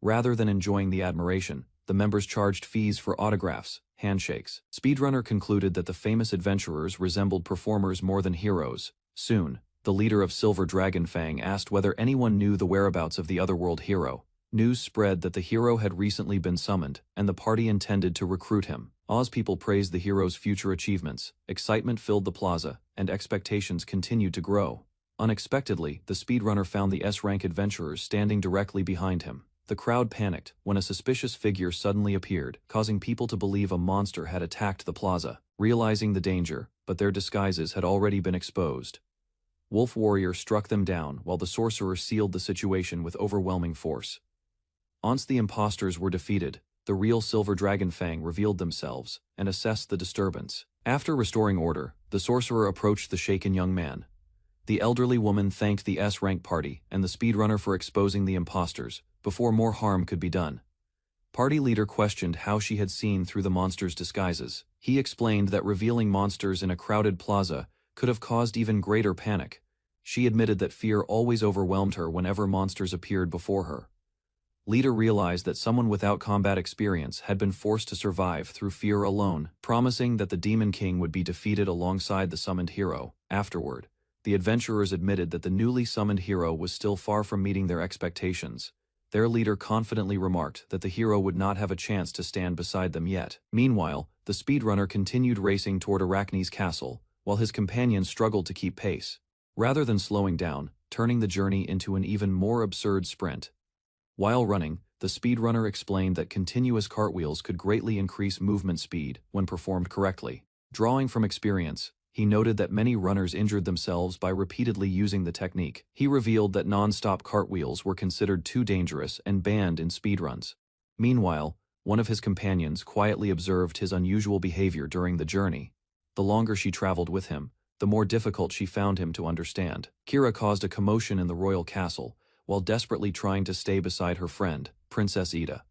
Rather than enjoying the admiration, the members charged fees for autographs, handshakes. Speedrunner concluded that the famous adventurers resembled performers more than heroes. Soon, the leader of Silver Dragon Fang asked whether anyone knew the whereabouts of the otherworld hero. News spread that the hero had recently been summoned, and the party intended to recruit him. Oz people praised the hero's future achievements, excitement filled the plaza, and expectations continued to grow. Unexpectedly, the speedrunner found the S-rank adventurers standing directly behind him. The crowd panicked when a suspicious figure suddenly appeared, causing people to believe a monster had attacked the plaza. Realizing the danger, but their disguises had already been exposed. Wolf Warrior struck them down while the sorcerer sealed the situation with overwhelming force. Once the imposters were defeated, the real Silver Dragon Fang revealed themselves and assessed the disturbance. After restoring order, the sorcerer approached the shaken young man. The elderly woman thanked the S-rank party and the speedrunner for exposing the imposters before more harm could be done. Party leader questioned how she had seen through the monsters' disguises. He explained that revealing monsters in a crowded plaza could have caused even greater panic. She admitted that fear always overwhelmed her whenever monsters appeared before her. Leader realized that someone without combat experience had been forced to survive through fear alone, promising that the Demon King would be defeated alongside the summoned hero. Afterward, the adventurers admitted that the newly summoned hero was still far from meeting their expectations. Their leader confidently remarked that the hero would not have a chance to stand beside them yet. Meanwhile, the speedrunner continued racing toward Arachne's castle, while his companions struggled to keep pace. Rather than slowing down, turning the journey into an even more absurd sprint. While running, the speedrunner explained that continuous cartwheels could greatly increase movement speed when performed correctly. Drawing from experience, he noted that many runners injured themselves by repeatedly using the technique. He revealed that non-stop cartwheels were considered too dangerous and banned in speedruns. Meanwhile, one of his companions quietly observed his unusual behavior during the journey. The longer she traveled with him, the more difficult she found him to understand. Kira caused a commotion in the royal castle, while desperately trying to stay beside her friend, Princess Ida.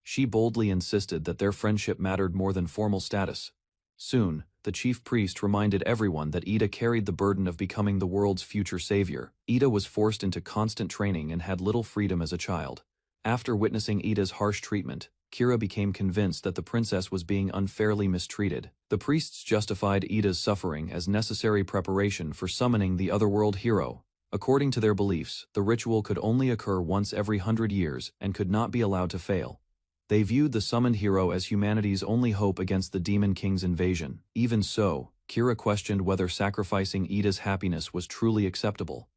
She boldly insisted that their friendship mattered more than formal status. Soon, the chief priest reminded everyone that Ida carried the burden of becoming the world's future savior. Ida was forced into constant training and had little freedom as a child. After witnessing Ida's harsh treatment, Kira became convinced that the princess was being unfairly mistreated. The priests justified Ida's suffering as necessary preparation for summoning the otherworld hero. According to their beliefs, the ritual could only occur once every 100 years and could not be allowed to fail. They viewed the summoned hero as humanity's only hope against the Demon King's invasion. Even so, Kira questioned whether sacrificing Ida's happiness was truly acceptable.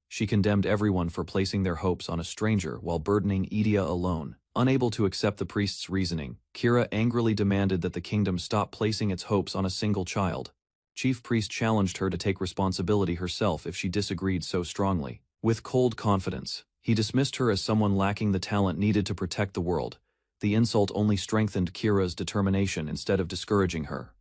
She condemned everyone for placing their hopes on a stranger while burdening Ida alone. Unable to accept the priest's reasoning, Kira angrily demanded that the kingdom stop placing its hopes on a single child. Chief Priest challenged her to take responsibility herself if she disagreed so strongly. With cold confidence, he dismissed her as someone lacking the talent needed to protect the world. The insult only strengthened Kira's determination instead of discouraging her.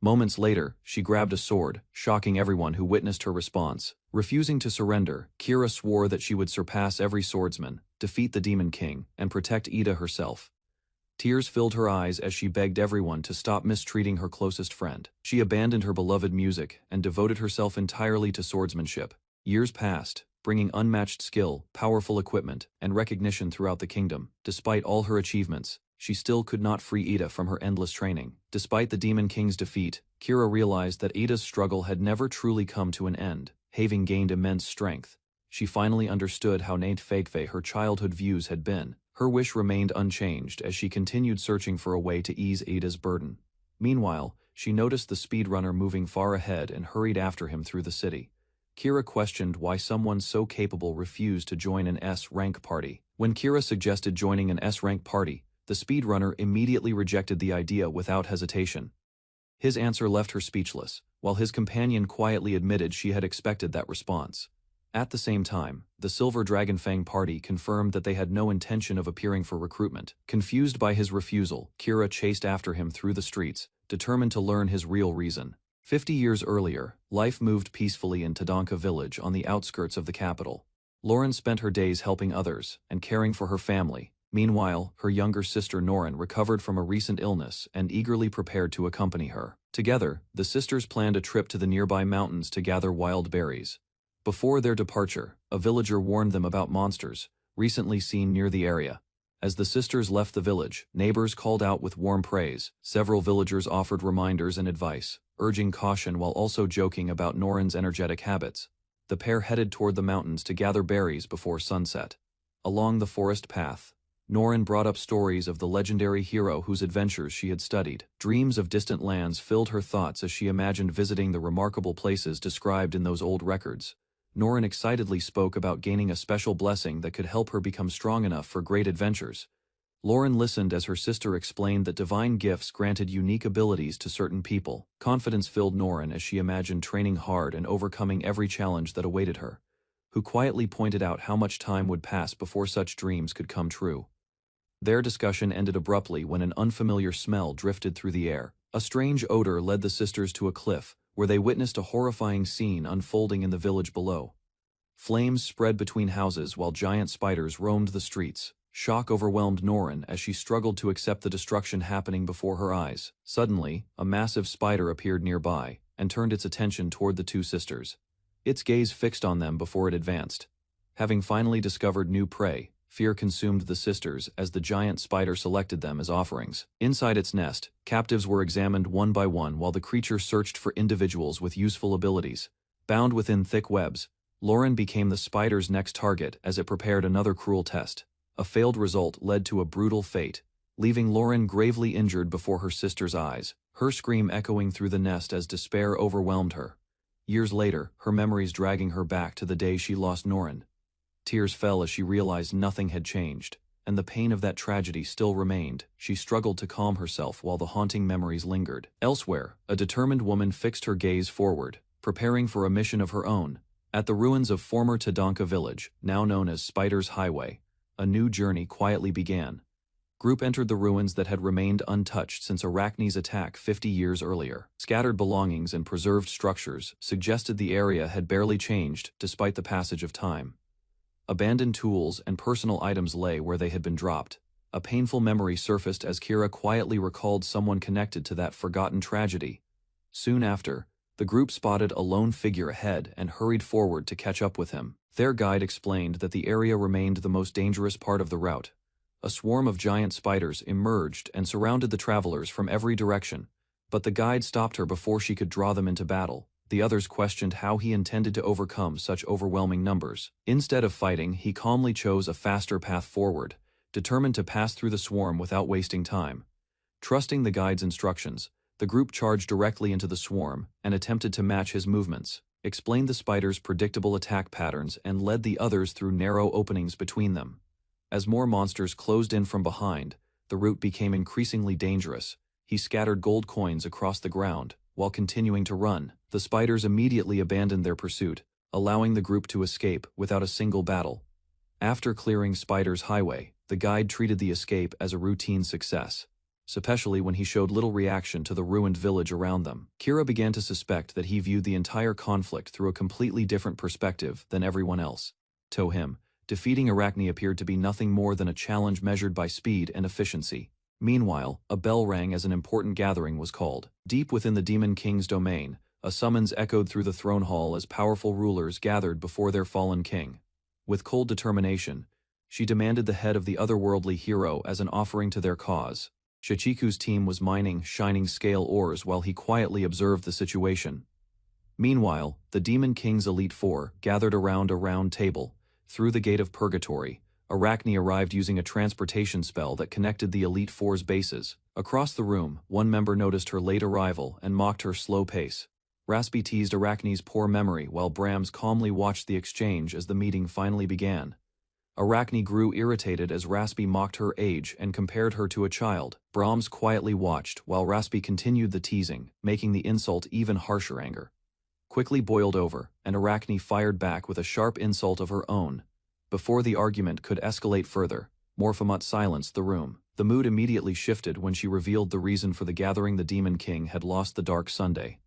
Moments later, she grabbed a sword, shocking everyone who witnessed her response. Refusing to surrender, Kira swore that she would surpass every swordsman, defeat the Demon King, and protect Ida herself. Tears filled her eyes as she begged everyone to stop mistreating her closest friend. She abandoned her beloved music and devoted herself entirely to swordsmanship. Years passed, bringing unmatched skill, powerful equipment, and recognition throughout the kingdom. Despite all her achievements, she still could not free Ida from her endless training. Despite the Demon King's defeat, Kira realized that Ida's struggle had never truly come to an end. Having gained immense strength, she finally understood how naïve her childhood views had been. Her wish remained unchanged as she continued searching for a way to ease Ida's burden. Meanwhile, she noticed the speedrunner moving far ahead and hurried after him through the city. Kira questioned why someone so capable refused to join an S-rank party. When Kira suggested joining an S-rank party, the speedrunner immediately rejected the idea without hesitation. His answer left her speechless, while his companion quietly admitted she had expected that response. At the same time, the Silver Dragonfang party confirmed that they had no intention of appearing for recruitment. Confused by his refusal, Kira chased after him through the streets, determined to learn his real reason. 50 years earlier, life moved peacefully in Tadanka village on the outskirts of the capital. Lauren spent her days helping others and caring for her family. Meanwhile, her younger sister Norin recovered from a recent illness and eagerly prepared to accompany her. Together, the sisters planned a trip to the nearby mountains to gather wild berries. Before their departure, a villager warned them about monsters recently seen near the area. As the sisters left the village, neighbors called out with warm praise. Several villagers offered reminders and advice, urging caution while also joking about Norin's energetic habits. The pair headed toward the mountains to gather berries before sunset. Along the forest path, Norin brought up stories of the legendary hero whose adventures she had studied. Dreams of distant lands filled her thoughts as she imagined visiting the remarkable places described in those old records. Norin excitedly spoke about gaining a special blessing that could help her become strong enough for great adventures. Lauren listened as her sister explained that divine gifts granted unique abilities to certain people. Confidence filled Norin as she imagined training hard and overcoming every challenge that awaited her, who quietly pointed out how much time would pass before such dreams could come true. Their discussion ended abruptly when an unfamiliar smell drifted through the air. A strange odor led the sisters to a cliff, where they witnessed a horrifying scene unfolding in the village below. Flames spread between houses while giant spiders roamed the streets. Shock overwhelmed Norin as she struggled to accept the destruction happening before her eyes. Suddenly, a massive spider appeared nearby and turned its attention toward the two sisters. Its gaze fixed on them before it advanced. Having finally discovered new prey, fear consumed the sisters as the giant spider selected them as offerings. Inside its nest, captives were examined one by one while the creature searched for individuals with useful abilities. Bound within thick webs, Lauren became the spider's next target as it prepared another cruel test. A failed result led to a brutal fate, leaving Lauren gravely injured before her sister's eyes, her scream echoing through the nest as despair overwhelmed her. Years later, her memories dragging her back to the day she lost Norin. Tears fell as she realized nothing had changed, and the pain of that tragedy still remained. She struggled to calm herself while the haunting memories lingered. Elsewhere, a determined woman fixed her gaze forward, preparing for a mission of her own. At the ruins of former Tadanka village, now known as Spider's Highway, a new journey quietly began. Group entered the ruins that had remained untouched since Arachne's attack 50 years earlier. Scattered belongings and preserved structures suggested the area had barely changed despite the passage of time. Abandoned tools and personal items lay where they had been dropped. A painful memory surfaced as Kira quietly recalled someone connected to that forgotten tragedy. Soon after, the group spotted a lone figure ahead and hurried forward to catch up with him. Their guide explained that the area remained the most dangerous part of the route. A swarm of giant spiders emerged and surrounded the travelers from every direction, but the guide stopped her before she could draw them into battle. The others questioned how he intended to overcome such overwhelming numbers. Instead of fighting, he calmly chose a faster path forward, determined to pass through the swarm without wasting time. Trusting the guide's instructions, the group charged directly into the swarm and attempted to match his movements, explained the spider's predictable attack patterns and led the others through narrow openings between them. As more monsters closed in from behind, the route became increasingly dangerous. He scattered gold coins across the ground, while continuing to run. The spiders immediately abandoned their pursuit, allowing the group to escape without a single battle. After clearing Spider's Highway, the guide treated the escape as a routine success, especially when he showed little reaction to the ruined village around them. Kira began to suspect that he viewed the entire conflict through a completely different perspective than everyone else. To him, defeating Arachne appeared to be nothing more than a challenge measured by speed and efficiency. Meanwhile, a bell rang as an important gathering was called. Deep within the Demon King's domain, a summons echoed through the throne hall as powerful rulers gathered before their fallen king. With cold determination, she demanded the head of the otherworldly hero as an offering to their cause. Shichiku's team was mining shining scale ores while he quietly observed the situation. Meanwhile, the Demon King's Elite Four gathered around a round table. Through the Gate of Purgatory, Arachne arrived using a transportation spell that connected the Elite Four's bases. Across the room, one member noticed her late arrival and mocked her slow pace. Raspy teased Arachne's poor memory while Brahms calmly watched the exchange as the meeting finally began. Arachne grew irritated as Raspy mocked her age and compared her to a child. Brahms quietly watched while Raspy continued the teasing, making the insult even harsher anger. quickly boiled over, and Arachne fired back with a sharp insult of her own. Before the argument could escalate further, Morphamut silenced the room. The mood immediately shifted when she revealed the reason for the gathering. The Demon King had lost the Dark Sunday.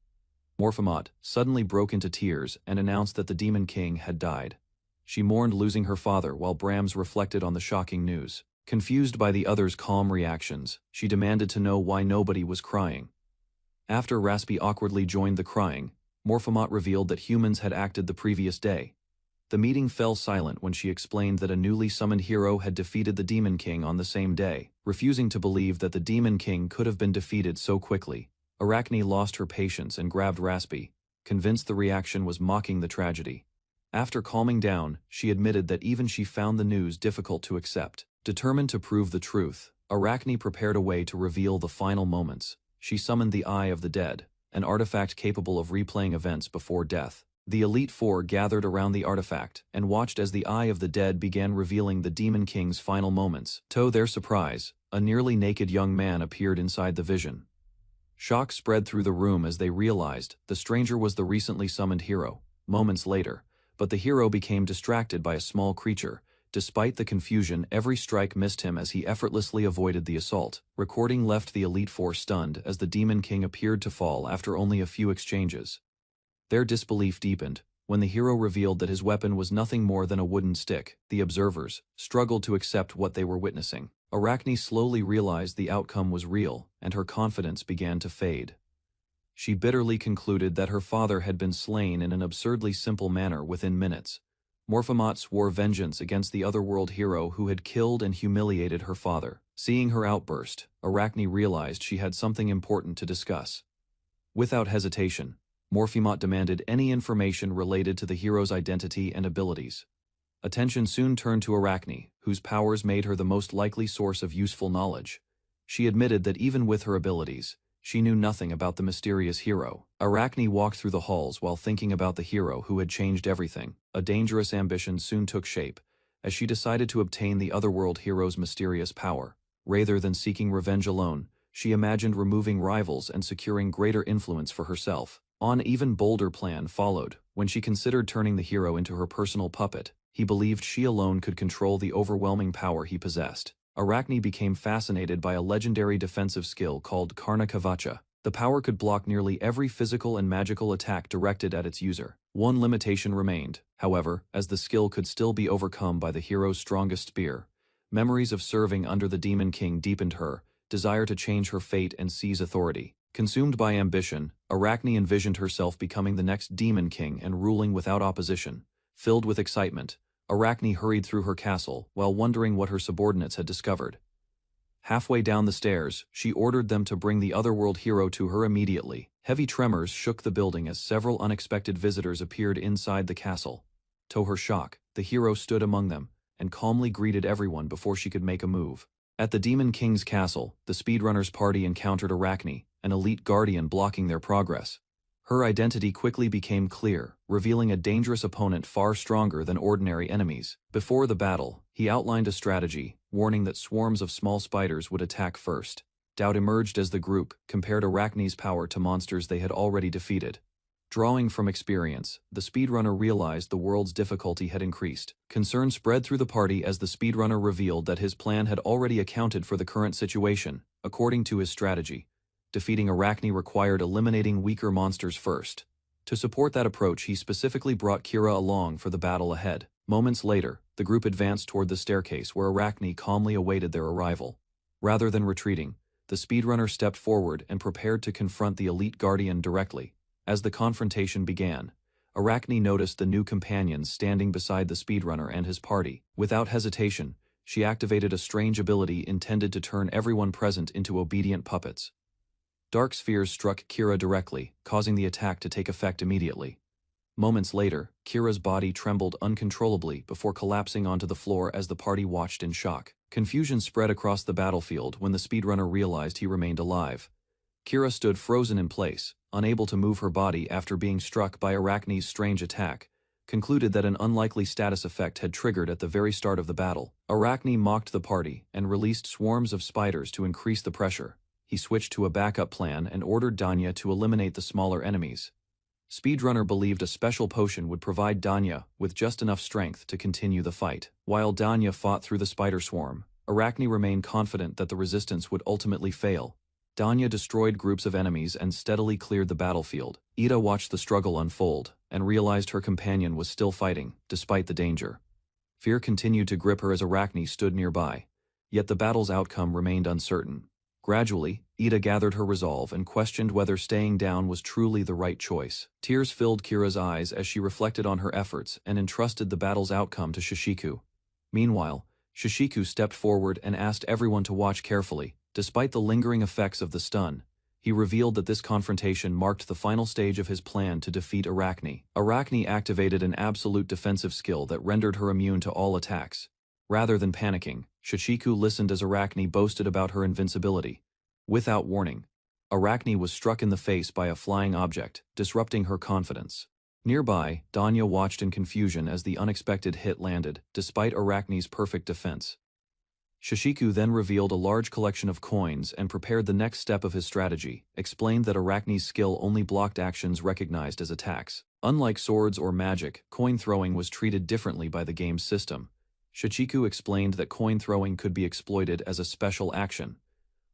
Morphamut suddenly broke into tears and announced that the Demon King had died. She mourned losing her father while Brahms reflected on the shocking news. Confused by the others' calm reactions, she demanded to know why nobody was crying. After Raspi awkwardly joined the crying, Morphamut revealed that humans had acted the previous day. The meeting fell silent when she explained that a newly summoned hero had defeated the Demon King on the same day. Refusing to believe that the Demon King could have been defeated so quickly, Arachne lost her patience and grabbed Raspi, convinced the reaction was mocking the tragedy. After calming down, she admitted that even she found the news difficult to accept. Determined to prove the truth, Arachne prepared a way to reveal the final moments. She summoned the Eye of the Dead, an artifact capable of replaying events before death. The Elite Four gathered around the artifact and watched as the Eye of the Dead began revealing the Demon King's final moments. To their surprise, a nearly naked young man appeared inside the vision. Shock spread through the room as they realized the stranger was the recently summoned hero. Moments later, but the hero became distracted by a small creature. Despite the confusion, every strike missed him as he effortlessly avoided the assault. Recording left the Elite Four stunned as the Demon King appeared to fall after only a few exchanges. Their disbelief deepened when the hero revealed that his weapon was nothing more than a wooden stick. The observers struggled to accept what they were witnessing. Arachne slowly realized the outcome was real, and her confidence began to fade. She bitterly concluded that her father had been slain in an absurdly simple manner within minutes. Morphamut swore vengeance against the otherworld hero who had killed and humiliated her father. Seeing her outburst, Arachne realized she had something important to discuss. Without hesitation, Morphamut demanded any information related to the hero's identity and abilities. Attention soon turned to Arachne, whose powers made her the most likely source of useful knowledge. She admitted that even with her abilities, she knew nothing about the mysterious hero. Arachne walked through the halls while thinking about the hero who had changed everything. A dangerous ambition soon took shape, as she decided to obtain the otherworld hero's mysterious power. Rather than seeking revenge alone, she imagined removing rivals and securing greater influence for herself. An even bolder plan followed when she considered turning the hero into her personal puppet. He believed she alone could control the overwhelming power he possessed. Arachne became fascinated by a legendary defensive skill called Karna Kavacha. The power could block nearly every physical and magical attack directed at its user. One limitation remained, however, as the skill could still be overcome by the hero's strongest spear. Memories of serving under the Demon King deepened her desire to change her fate and seize authority. Consumed by ambition, Arachne envisioned herself becoming the next Demon King and ruling without opposition. Filled with excitement, Arachne hurried through her castle while wondering what her subordinates had discovered. Halfway down the stairs, she ordered them to bring the otherworld hero to her immediately. Heavy tremors shook the building as several unexpected visitors appeared inside the castle. To her shock, the hero stood among them and calmly greeted everyone before she could make a move. At the Demon King's castle, the speedrunners' party encountered Arachne, an elite guardian blocking their progress. Her identity quickly became clear, revealing a dangerous opponent far stronger than ordinary enemies. Before the battle, he outlined a strategy, warning that swarms of small spiders would attack first. Doubt emerged as the group compared Arachne's power to monsters they had already defeated. Drawing from experience, the speedrunner realized the world's difficulty had increased. Concern spread through the party as the speedrunner revealed that his plan had already accounted for the current situation. According to his strategy, defeating Arachne required eliminating weaker monsters first. To support that approach, he specifically brought Kira along for the battle ahead. Moments later, the group advanced toward the staircase where Arachne calmly awaited their arrival. Rather than retreating, the speedrunner stepped forward and prepared to confront the elite guardian directly. As the confrontation began, Arachne noticed the new companions standing beside the speedrunner and his party. Without hesitation, she activated a strange ability intended to turn everyone present into obedient puppets. Dark spheres struck Kira directly, causing the attack to take effect immediately. Moments later, Kira's body trembled uncontrollably before collapsing onto the floor as the party watched in shock. Confusion spread across the battlefield when the speedrunner realized he remained alive. Kira stood frozen in place, unable to move her body after being struck by Arachne's strange attack, concluded that an unlikely status effect had triggered at the very start of the battle. Arachne mocked the party and released swarms of spiders to increase the pressure. He switched to a backup plan and ordered Danya to eliminate the smaller enemies. Speedrunner believed a special potion would provide Danya with just enough strength to continue the fight. While Danya fought through the spider swarm, Arachne remained confident that the resistance would ultimately fail. Danya destroyed groups of enemies and steadily cleared the battlefield. Ida watched the struggle unfold and realized her companion was still fighting, despite the danger. Fear continued to grip her as Arachne stood nearby. Yet the battle's outcome remained uncertain. Gradually, Ida gathered her resolve and questioned whether staying down was truly the right choice. Tears filled Kira's eyes as she reflected on her efforts and entrusted the battle's outcome to Shishiku. Meanwhile, Shishiku stepped forward and asked everyone to watch carefully. Despite the lingering effects of the stun, he revealed that this confrontation marked the final stage of his plan to defeat Arachne. Arachne activated an absolute defensive skill that rendered her immune to all attacks. Rather than panicking, Shishiku listened as Arachne boasted about her invincibility. Without warning, Arachne was struck in the face by a flying object, disrupting her confidence. Nearby, Danya watched in confusion as the unexpected hit landed, despite Arachne's perfect defense. Shishiku then revealed a large collection of coins and prepared the next step of his strategy, explained that Arachne's skill only blocked actions recognized as attacks. Unlike swords or magic, coin throwing was treated differently by the game's system. Shishiku explained that coin throwing could be exploited as a special action.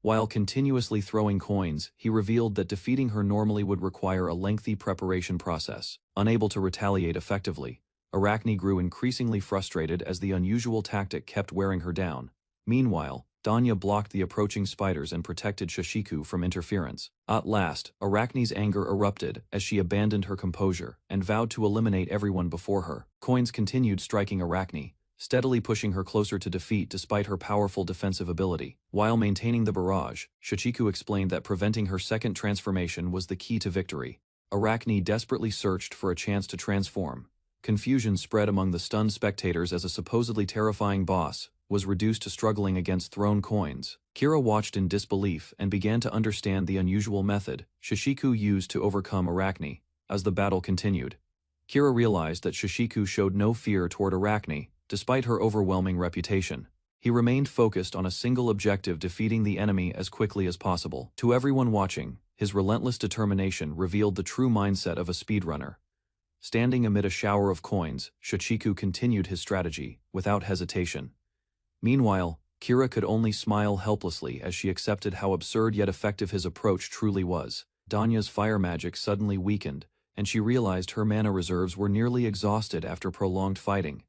While continuously throwing coins, he revealed that defeating her normally would require a lengthy preparation process. Unable to retaliate effectively, Arachne grew increasingly frustrated as the unusual tactic kept wearing her down. Meanwhile, Danya blocked the approaching spiders and protected Shishiku from interference. At last, Arachne's anger erupted as she abandoned her composure and vowed to eliminate everyone before her. Coins continued striking Arachne, steadily pushing her closer to defeat despite her powerful defensive ability. While maintaining the barrage, Shishiku explained that preventing her second transformation was the key to victory. Arachne desperately searched for a chance to transform. Confusion spread among the stunned spectators as a supposedly terrifying boss was reduced to struggling against thrown coins. Kira watched in disbelief and began to understand the unusual method Shishiku used to overcome Arachne. As the battle continued, Kira realized that Shishiku showed no fear toward Arachne, despite her overwhelming reputation. He remained focused on a single objective: defeating the enemy as quickly as possible. To everyone watching, his relentless determination revealed the true mindset of a speedrunner. Standing amid a shower of coins, Shishiku continued his strategy, without hesitation. Meanwhile, Kira could only smile helplessly as she accepted how absurd yet effective his approach truly was. Danya's fire magic suddenly weakened, and she realized her mana reserves were nearly exhausted after prolonged fighting.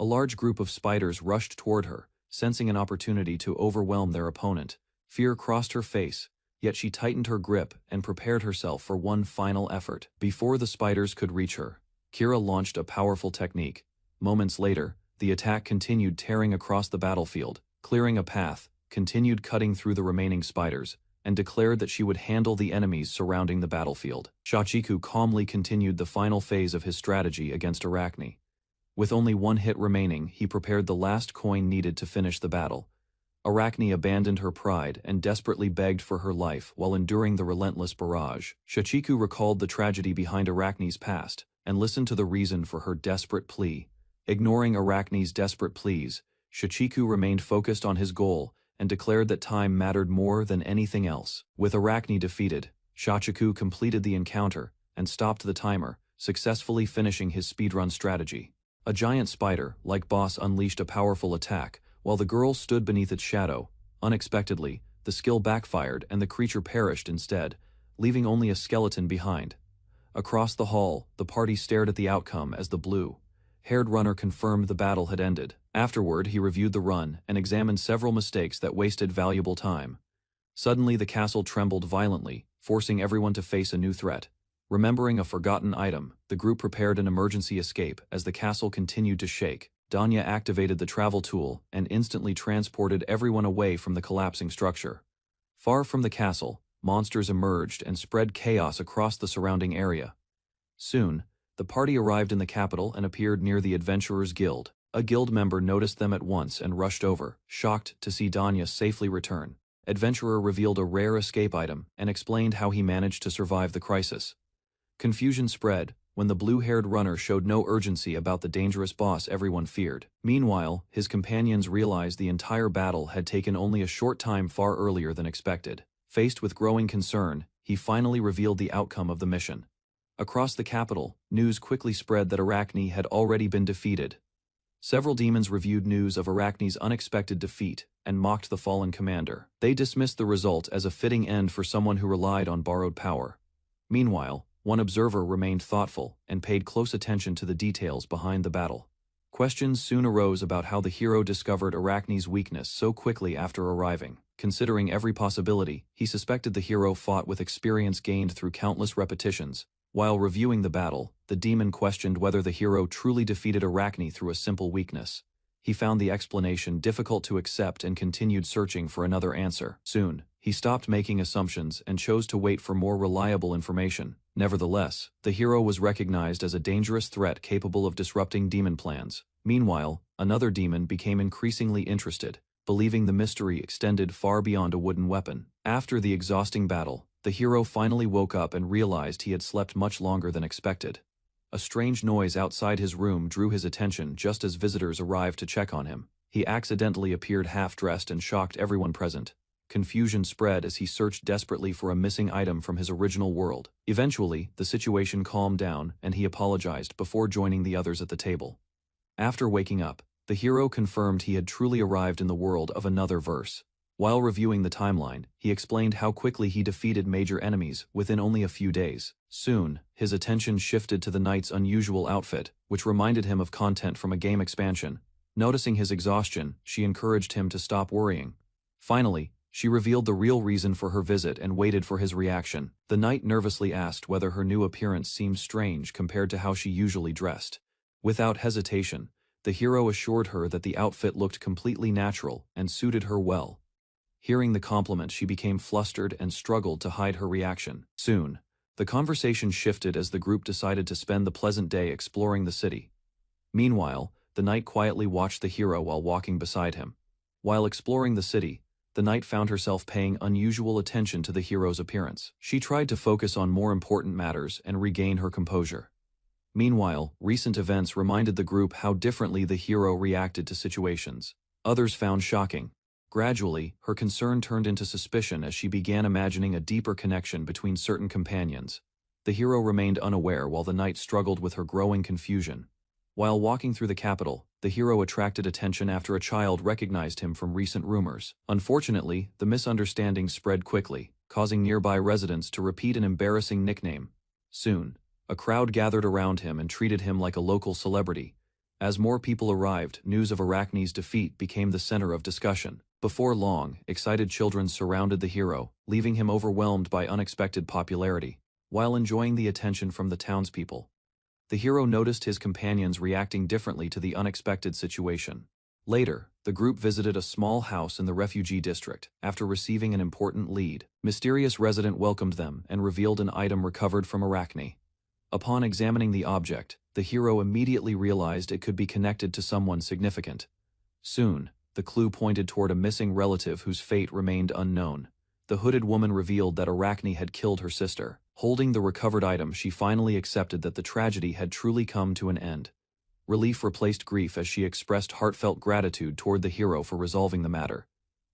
A large group of spiders rushed toward her, sensing an opportunity to overwhelm their opponent. Fear crossed her face, yet she tightened her grip and prepared herself for one final effort. Before the spiders could reach her, Kira launched a powerful technique. Moments later, the attack continued, tearing across the battlefield, clearing a path, continued cutting through the remaining spiders, and declared that she would handle the enemies surrounding the battlefield. Shishiku calmly continued the final phase of his strategy against Arachne. With only one hit remaining, he prepared the last coin needed to finish the battle. Arachne abandoned her pride and desperately begged for her life while enduring the relentless barrage. Shishiku recalled the tragedy behind Arachne's past and listened to the reason for her desperate plea. Ignoring Arachne's desperate pleas, Shishiku remained focused on his goal and declared that time mattered more than anything else. With Arachne defeated, Shishiku completed the encounter and stopped the timer, successfully finishing his speedrun strategy. A giant spider, like boss, unleashed a powerful attack, while the girl stood beneath its shadow. Unexpectedly, the skill backfired and the creature perished instead, leaving only a skeleton behind. Across the hall, the party stared at the outcome as the blue-haired runner confirmed the battle had ended. Afterward, he reviewed the run and examined several mistakes that wasted valuable time. Suddenly, the castle trembled violently, forcing everyone to face a new threat. Remembering a forgotten item, the group prepared an emergency escape as the castle continued to shake. Danya activated the travel tool and instantly transported everyone away from the collapsing structure. Far from the castle, monsters emerged and spread chaos across the surrounding area. Soon, the party arrived in the capital and appeared near the Adventurers Guild. A guild member noticed them at once and rushed over, shocked to see Danya safely return. Adventurer revealed a rare escape item and explained how he managed to survive the crisis. Confusion spread when the blue-haired runner showed no urgency about the dangerous boss everyone feared. Meanwhile, his companions realized the entire battle had taken only a short time, far earlier than expected. Faced with growing concern, he finally revealed the outcome of the mission. Across the capital, news quickly spread that Arachne had already been defeated. Several demons reviewed news of Arachne's unexpected defeat and mocked the fallen commander. They dismissed the result as a fitting end for someone who relied on borrowed power. Meanwhile, one observer remained thoughtful and paid close attention to the details behind the battle. Questions soon arose about how the hero discovered Arachne's weakness so quickly after arriving. Considering every possibility, he suspected the hero fought with experience gained through countless repetitions. While reviewing the battle, the demon questioned whether the hero truly defeated Arachne through a simple weakness. He found the explanation difficult to accept and continued searching for another answer. Soon, he stopped making assumptions and chose to wait for more reliable information. Nevertheless, the hero was recognized as a dangerous threat capable of disrupting demon plans. Meanwhile, another demon became increasingly interested, believing the mystery extended far beyond a wooden weapon. After the exhausting battle, the hero finally woke up and realized he had slept much longer than expected. A strange noise outside his room drew his attention just as visitors arrived to check on him. He accidentally appeared half-dressed and shocked everyone present. Confusion spread as he searched desperately for a missing item from his original world. Eventually, the situation calmed down and he apologized before joining the others at the table. After waking up, the hero confirmed he had truly arrived in the world of another verse. While reviewing the timeline, he explained how quickly he defeated major enemies within only a few days. Soon, his attention shifted to the knight's unusual outfit, which reminded him of content from a game expansion. Noticing his exhaustion, she encouraged him to stop worrying. Finally, she revealed the real reason for her visit and waited for his reaction. The knight nervously asked whether her new appearance seemed strange compared to how she usually dressed. Without hesitation, the hero assured her that the outfit looked completely natural and suited her well. Hearing the compliment, she became flustered and struggled to hide her reaction. Soon, the conversation shifted as the group decided to spend the pleasant day exploring the city. Meanwhile, the knight quietly watched the hero while walking beside him. While exploring the city, the knight found herself paying unusual attention to the hero's appearance. She tried to focus on more important matters and regain her composure. Meanwhile, recent events reminded the group how differently the hero reacted to situations. Others found shocking. Gradually, her concern turned into suspicion as she began imagining a deeper connection between certain companions. The hero remained unaware while the knight struggled with her growing confusion. While walking through the capital, the hero attracted attention after a child recognized him from recent rumors. Unfortunately, the misunderstanding spread quickly, causing nearby residents to repeat an embarrassing nickname. Soon, a crowd gathered around him and treated him like a local celebrity. As more people arrived, news of Arachne's defeat became the center of discussion. Before long, excited children surrounded the hero, leaving him overwhelmed by unexpected popularity. While enjoying the attention from the townspeople, the hero noticed his companions reacting differently to the unexpected situation. Later, the group visited a small house in the refugee district. After receiving an important lead, mysterious resident welcomed them and revealed an item recovered from Arachne. Upon examining the object, the hero immediately realized it could be connected to someone significant. Soon, the clue pointed toward a missing relative whose fate remained unknown. The hooded woman revealed that Arachne had killed her sister. Holding the recovered item, she finally accepted that the tragedy had truly come to an end. Relief replaced grief as she expressed heartfelt gratitude toward the hero for resolving the matter.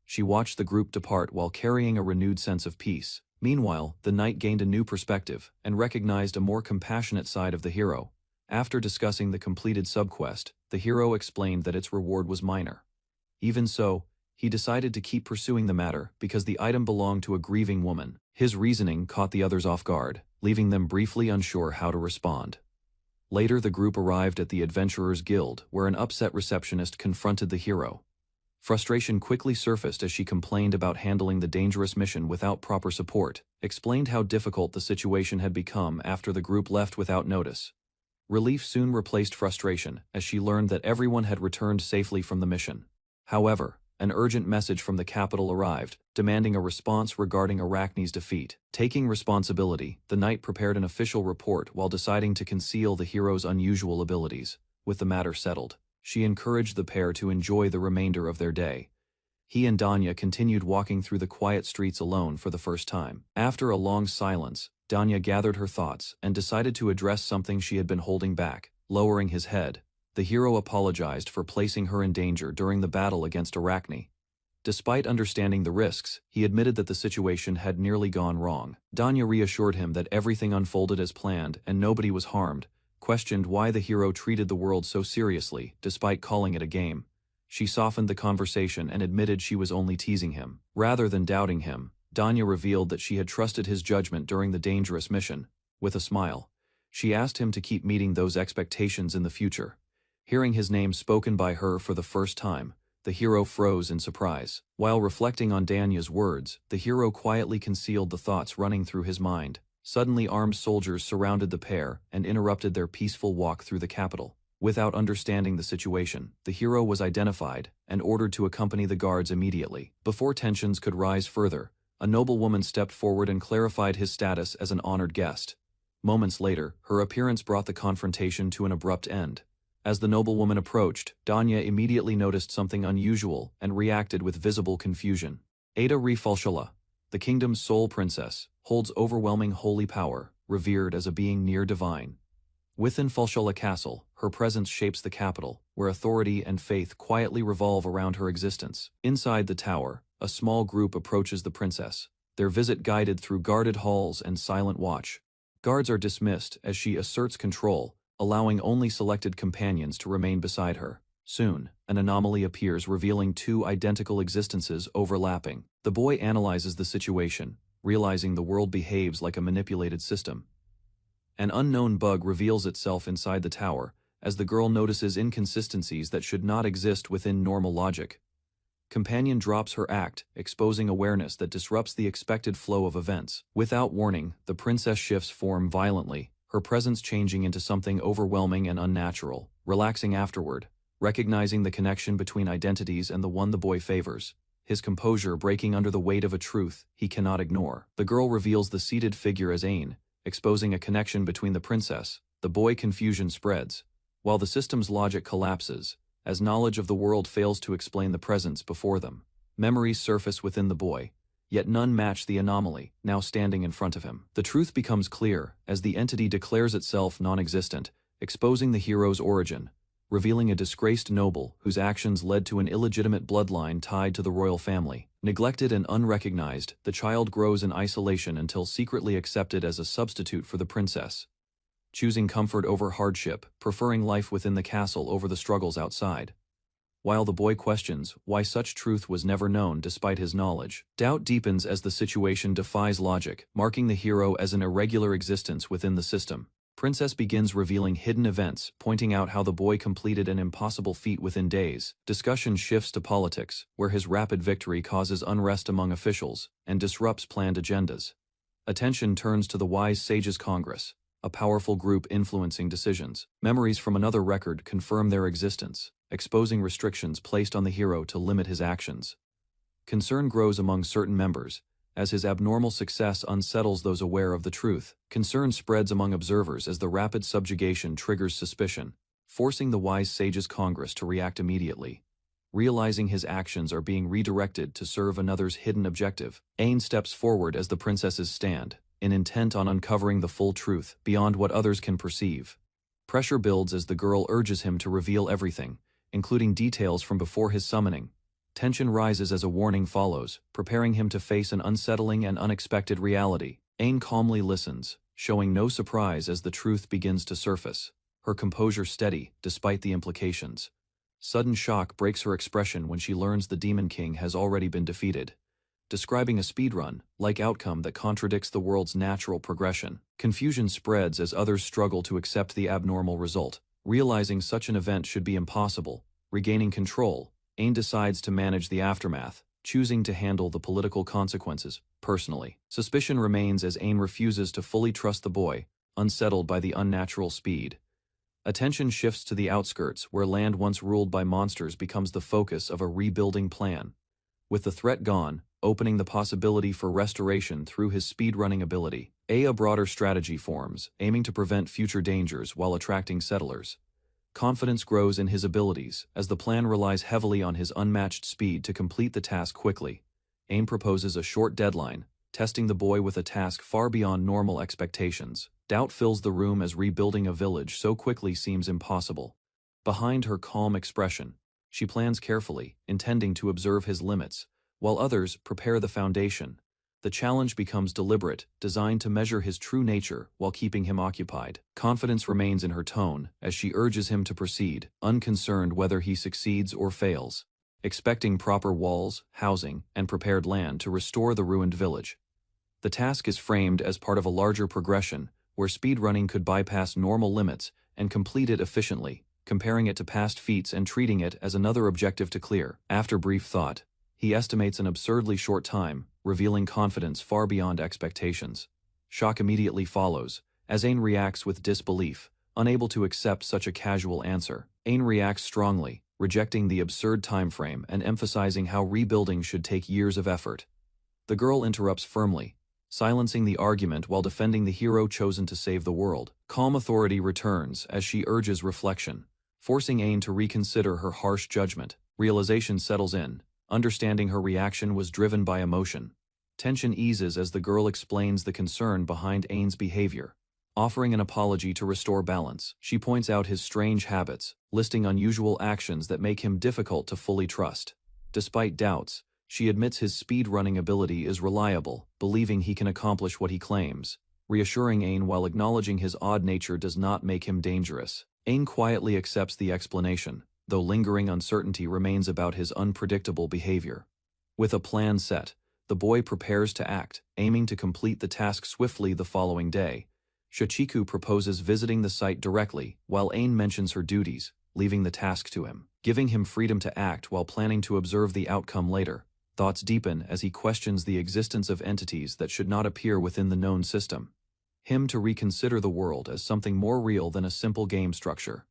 She watched the group depart while carrying a renewed sense of peace. Meanwhile, the knight gained a new perspective and recognized a more compassionate side of the hero. After discussing the completed subquest, the hero explained that its reward was minor. Even so, he decided to keep pursuing the matter because the item belonged to a grieving woman. His reasoning caught the others off guard, leaving them briefly unsure how to respond. Later, the group arrived at the Adventurers Guild, where an upset receptionist confronted the hero. Frustration quickly surfaced as she complained about handling the dangerous mission without proper support, explained how difficult the situation had become after the group left without notice. Relief soon replaced frustration as she learned that everyone had returned safely from the mission. However, an urgent message from the capital arrived, demanding a response regarding Arachne's defeat. Taking responsibility, the knight prepared an official report while deciding to conceal the hero's unusual abilities. With the matter settled, she encouraged the pair to enjoy the remainder of their day. He and Danya continued walking through the quiet streets alone for the first time. After a long silence, Danya gathered her thoughts and decided to address something she had been holding back. Lowering his head, the hero apologized for placing her in danger during the battle against Arachne. Despite understanding the risks, he admitted that the situation had nearly gone wrong. Danya reassured him that everything unfolded as planned and nobody was harmed, questioned why the hero treated the world so seriously, despite calling it a game. She softened the conversation and admitted she was only teasing him. Rather than doubting him, Danya revealed that she had trusted his judgment during the dangerous mission. With a smile, she asked him to keep meeting those expectations in the future. Hearing his name spoken by her for the first time, the hero froze in surprise. While reflecting on Danya's words, the hero quietly concealed the thoughts running through his mind. Suddenly armed soldiers surrounded the pair and interrupted their peaceful walk through the capital. Without understanding the situation, the hero was identified and ordered to accompany the guards immediately. Before tensions could rise further, a noblewoman stepped forward and clarified his status as an honored guest. Moments later, her appearance brought the confrontation to an abrupt end. As the noblewoman approached, Danya immediately noticed something unusual and reacted with visible confusion. Ada Falshula, the kingdom's sole princess, holds overwhelming holy power, revered as a being near divine. Within Falshula Castle, her presence shapes the capital, where authority and faith quietly revolve around her existence. Inside the tower, a small group approaches the princess, their visit guided through guarded halls and silent watch. Guards are dismissed as she asserts control, allowing only selected companions to remain beside her. Soon, an anomaly appears revealing two identical existences overlapping. The boy analyzes the situation, realizing the world behaves like a manipulated system. An unknown bug reveals itself inside the tower, as the girl notices inconsistencies that should not exist within normal logic. Companion drops her act, exposing awareness that disrupts the expected flow of events. Without warning, the princess shifts form violently, her presence changing into something overwhelming and unnatural. Relaxing afterward, recognizing the connection between identities and the one the boy favors, his composure breaking under the weight of a truth he cannot ignore. The girl reveals the seated figure as Ain, exposing a connection between the princess. The boy confusion spreads, while the system's logic collapses, as knowledge of the world fails to explain the presence before them. Memories surface within the boy, yet none match the anomaly, now standing in front of him. The truth becomes clear, as the entity declares itself non-existent, exposing the hero's origin, revealing a disgraced noble whose actions led to an illegitimate bloodline tied to the royal family. Neglected and unrecognized, the child grows in isolation until secretly accepted as a substitute for the princess, choosing comfort over hardship, preferring life within the castle over the struggles outside. While the boy questions why such truth was never known despite his knowledge, doubt deepens as the situation defies logic, marking the hero as an irregular existence within the system. Princess begins revealing hidden events, pointing out how the boy completed an impossible feat within days. Discussion shifts to politics, where his rapid victory causes unrest among officials and disrupts planned agendas. Attention turns to the Wise Sages Congress, a powerful group influencing decisions. Memories from another record confirm their existence, exposing restrictions placed on the hero to limit his actions. Concern grows among certain members, as his abnormal success unsettles those aware of the truth. Concern spreads among observers as the rapid subjugation triggers suspicion, forcing the Wise Sages Congress to react immediately. Realizing his actions are being redirected to serve another's hidden objective, Ain steps forward as the princesses stand, intent on uncovering the full truth beyond what others can perceive. Pressure builds as the girl urges him to reveal everything, including details from before his summoning. Tension rises as a warning follows, preparing him to face an unsettling and unexpected reality. Ain calmly listens, showing no surprise as the truth begins to surface, her composure steady despite the implications. Sudden shock breaks her expression when she learns the Demon King has already been defeated, describing a speedrun-like outcome that contradicts the world's natural progression. Confusion spreads as others struggle to accept the abnormal result. Realizing such an event should be impossible, regaining control, Ain decides to manage the aftermath, choosing to handle the political consequences personally. Suspicion remains as Ain refuses to fully trust the boy, unsettled by the unnatural speed. Attention shifts to the outskirts, where land once ruled by monsters becomes the focus of a rebuilding plan. With the threat gone, opening the possibility for restoration through his speedrunning ability, a broader strategy forms, aiming to prevent future dangers while attracting settlers. Confidence grows in his abilities, as the plan relies heavily on his unmatched speed to complete the task quickly. Ain proposes a short deadline, testing the boy with a task far beyond normal expectations. Doubt fills the room as rebuilding a village so quickly seems impossible. Behind her calm expression, she plans carefully, intending to observe his limits, while others prepare the foundation. The challenge becomes deliberate, designed to measure his true nature while keeping him occupied. Confidence remains in her tone as she urges him to proceed, unconcerned whether he succeeds or fails, expecting proper walls, housing, and prepared land to restore the ruined village. The task is framed as part of a larger progression, where speedrunning could bypass normal limits and complete it efficiently, comparing it to past feats and treating it as another objective to clear. After brief thought, he estimates an absurdly short time, revealing confidence far beyond expectations. Shock immediately follows, as Ain reacts with disbelief, unable to accept such a casual answer. Ain reacts strongly, rejecting the absurd timeframe and emphasizing how rebuilding should take years of effort. The girl interrupts firmly, silencing the argument while defending the hero chosen to save the world. Calm authority returns as she urges reflection, forcing Ain to reconsider her harsh judgment. Realization settles in, understanding her reaction was driven by emotion. Tension eases as the girl explains the concern behind Ain's behavior, offering an apology to restore balance. She points out his strange habits, listing unusual actions that make him difficult to fully trust. Despite doubts, she admits his speed-running ability is reliable, believing he can accomplish what he claims, reassuring Ain while acknowledging his odd nature does not make him dangerous. Ain quietly accepts the explanation, though lingering uncertainty remains about his unpredictable behavior. With a plan set, the boy prepares to act, aiming to complete the task swiftly the following day. Shichiku proposes visiting the site directly, while Ain mentions her duties, leaving the task to him, giving him freedom to act while planning to observe the outcome later. Thoughts deepen as he questions the existence of entities that should not appear within the known system. Him to reconsider the world as something more real than a simple game structure.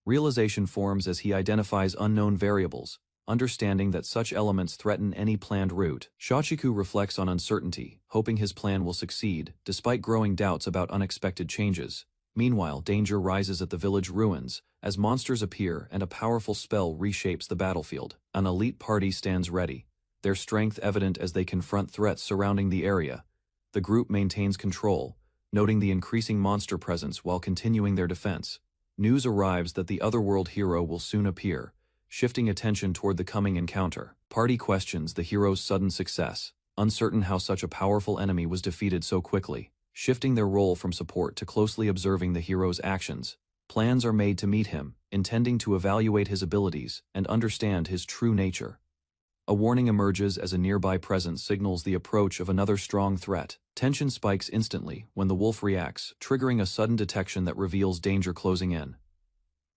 Realization forms as he identifies unknown variables, understanding that such elements threaten any planned route. Shichiku reflects on uncertainty, hoping his plan will succeed, despite growing doubts about unexpected changes. Meanwhile, danger rises at the village ruins, as monsters appear and a powerful spell reshapes the battlefield. An elite party stands ready, their strength evident as they confront threats surrounding the area. The group maintains control, noting the increasing monster presence while continuing their defense. News arrives that the otherworld hero will soon appear, shifting attention toward the coming encounter. Party questions the hero's sudden success, uncertain how such a powerful enemy was defeated so quickly. Shifting their role from support to closely observing the hero's actions, plans are made to meet him, intending to evaluate his abilities and understand his true nature. A warning emerges as a nearby presence signals the approach of another strong threat. Tension spikes instantly when the wolf reacts, triggering a sudden detection that reveals danger closing in.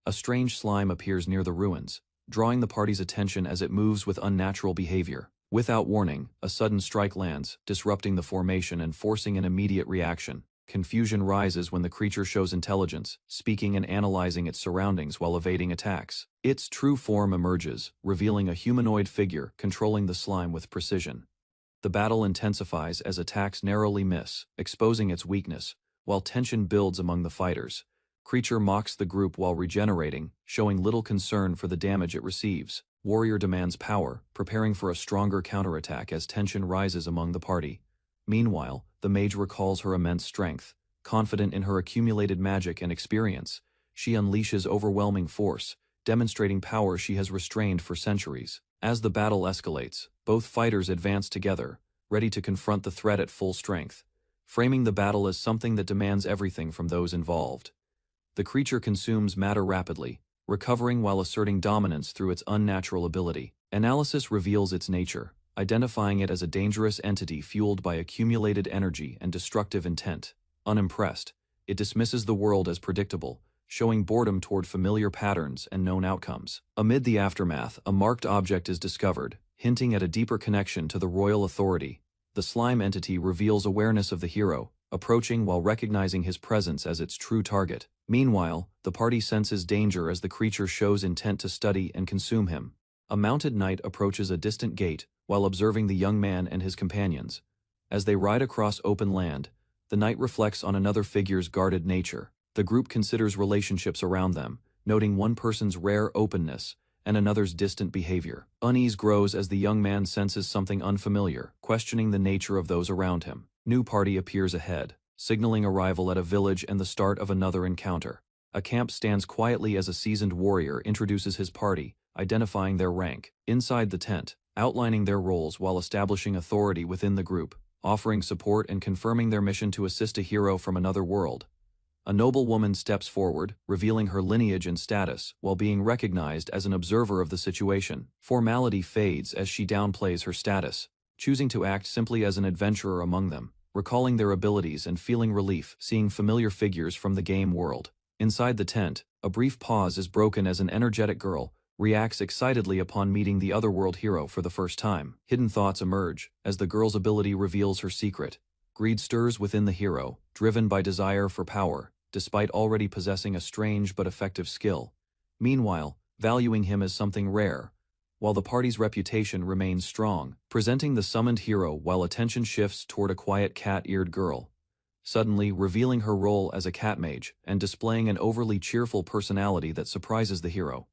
A strange slime appears near the ruins, drawing the party's attention as it moves with unnatural behavior. Without warning, a sudden strike lands, disrupting the formation and forcing an immediate reaction. Confusion rises when the creature shows intelligence, speaking and analyzing its surroundings while evading attacks. Its true form emerges, revealing a humanoid figure controlling the slime with precision. The battle intensifies as attacks narrowly miss, exposing its weakness, while tension builds among the fighters. Creature mocks the group while regenerating, showing little concern for the damage it receives. Warrior demands power, preparing for a stronger counterattack as tension rises among the party. Meanwhile, the mage recalls her immense strength. Confident in her accumulated magic and experience, she unleashes overwhelming force, demonstrating power she has restrained for centuries. As the battle escalates, both fighters advance together, ready to confront the threat at full strength, framing the battle as something that demands everything from those involved. The creature consumes matter rapidly, recovering while asserting dominance through its unnatural ability. Analysis reveals its nature, identifying it as a dangerous entity fueled by accumulated energy and destructive intent. Unimpressed, it dismisses the world as predictable, showing boredom toward familiar patterns and known outcomes. Amid the aftermath, a marked object is discovered, hinting at a deeper connection to the royal authority. The slime entity reveals awareness of the hero, approaching while recognizing his presence as its true target. Meanwhile, the party senses danger as the creature shows intent to study and consume him. A mounted knight approaches a distant gate while observing the young man and his companions. As they ride across open land, the knight reflects on another figure's guarded nature. The group considers relationships around them, noting one person's rare openness and another's distant behavior. Unease grows as the young man senses something unfamiliar, questioning the nature of those around him. New party appears ahead, signaling arrival at a village and the start of another encounter. A camp stands quietly as a seasoned warrior introduces his party, identifying their rank. Inside the tent, outlining their roles while establishing authority within the group, offering support and confirming their mission to assist a hero from another world. A noble woman steps forward, revealing her lineage and status, while being recognized as an observer of the situation. Formality fades as she downplays her status, choosing to act simply as an adventurer among them, recalling their abilities and feeling relief seeing familiar figures from the game world. Inside the tent, a brief pause is broken as an energetic girl reacts excitedly upon meeting the otherworld hero for the first time. Hidden thoughts emerge as the girl's ability reveals her secret. Greed stirs within the hero, driven by desire for power, despite already possessing a strange but effective skill. Meanwhile, valuing him as something rare, while the party's reputation remains strong, presenting the summoned hero while attention shifts toward a quiet cat-eared girl, suddenly revealing her role as a cat mage and displaying an overly cheerful personality that surprises the hero.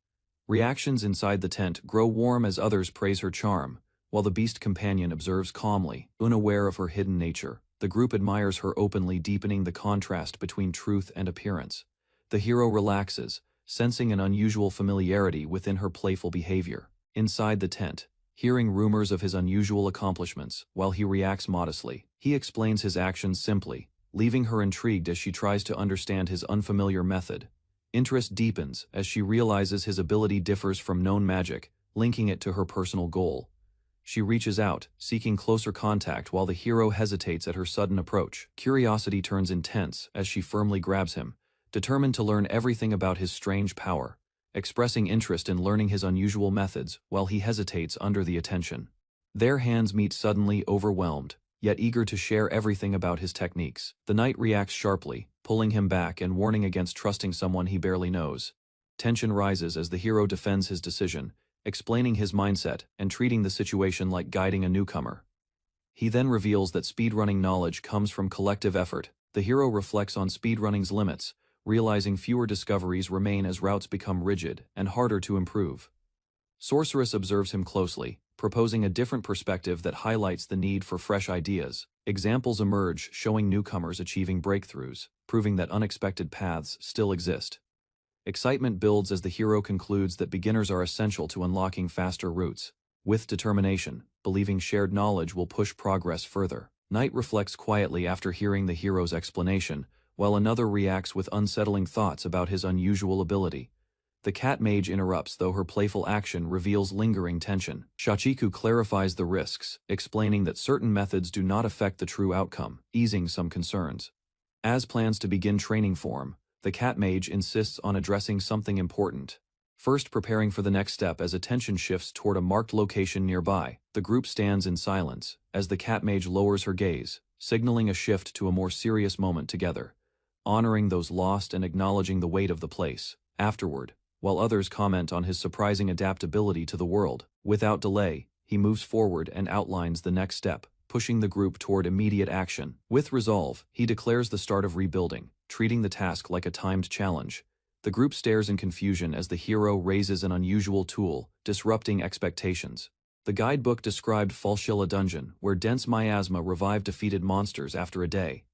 Reactions inside the tent grow warm as others praise her charm, while the beast companion observes calmly, unaware of her hidden nature. The group admires her openly, deepening the contrast between truth and appearance. The hero relaxes, sensing an unusual familiarity within her playful behavior. Inside the tent, hearing rumors of his unusual accomplishments, while he reacts modestly, he explains his actions simply, leaving her intrigued as she tries to understand his unfamiliar method. Interest deepens as she realizes his ability differs from known magic, linking it to her personal goal. She reaches out, seeking closer contact while the hero hesitates at her sudden approach. Curiosity turns intense as she firmly grabs him, determined to learn everything about his strange power, expressing interest in learning his unusual methods while he hesitates under the attention. Their hands meet suddenly, overwhelmed, yet eager to share everything about his techniques. The knight reacts sharply, pulling him back and warning against trusting someone he barely knows. Tension rises as the hero defends his decision, explaining his mindset and treating the situation like guiding a newcomer. He then reveals that speedrunning knowledge comes from collective effort. The hero reflects on speedrunning's limits, realizing fewer discoveries remain as routes become rigid and harder to improve. Sorceress observes him closely, proposing a different perspective that highlights the need for fresh ideas. Examples emerge showing newcomers achieving breakthroughs, proving that unexpected paths still exist. Excitement builds as the hero concludes that beginners are essential to unlocking faster routes. With determination, believing shared knowledge will push progress further. Knight reflects quietly after hearing the hero's explanation, while another reacts with unsettling thoughts about his unusual ability. The cat mage interrupts, though her playful action reveals lingering tension. Shachiku clarifies the risks, explaining that certain methods do not affect the true outcome, easing some concerns. As plans to begin training form, the cat mage insists on addressing something important. First, preparing for the next step as attention shifts toward a marked location nearby. The group stands in silence as the cat mage lowers her gaze, signaling a shift to a more serious moment together, honoring those lost and acknowledging the weight of the place. Afterward, while others comment on his surprising adaptability to the world, without delay, he moves forward and outlines the next step, pushing the group toward immediate action. With resolve, he declares the start of rebuilding, treating the task like a timed challenge. The group stares in confusion as the hero raises an unusual tool, disrupting expectations. The guidebook described Falshilla Dungeon, where dense miasma revived defeated monsters after a day.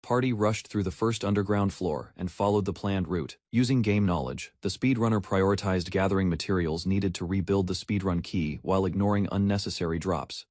Party rushed through the first underground floor and followed the planned route. Using game knowledge, the speedrunner prioritized gathering materials needed to rebuild the speedrun key while ignoring unnecessary drops.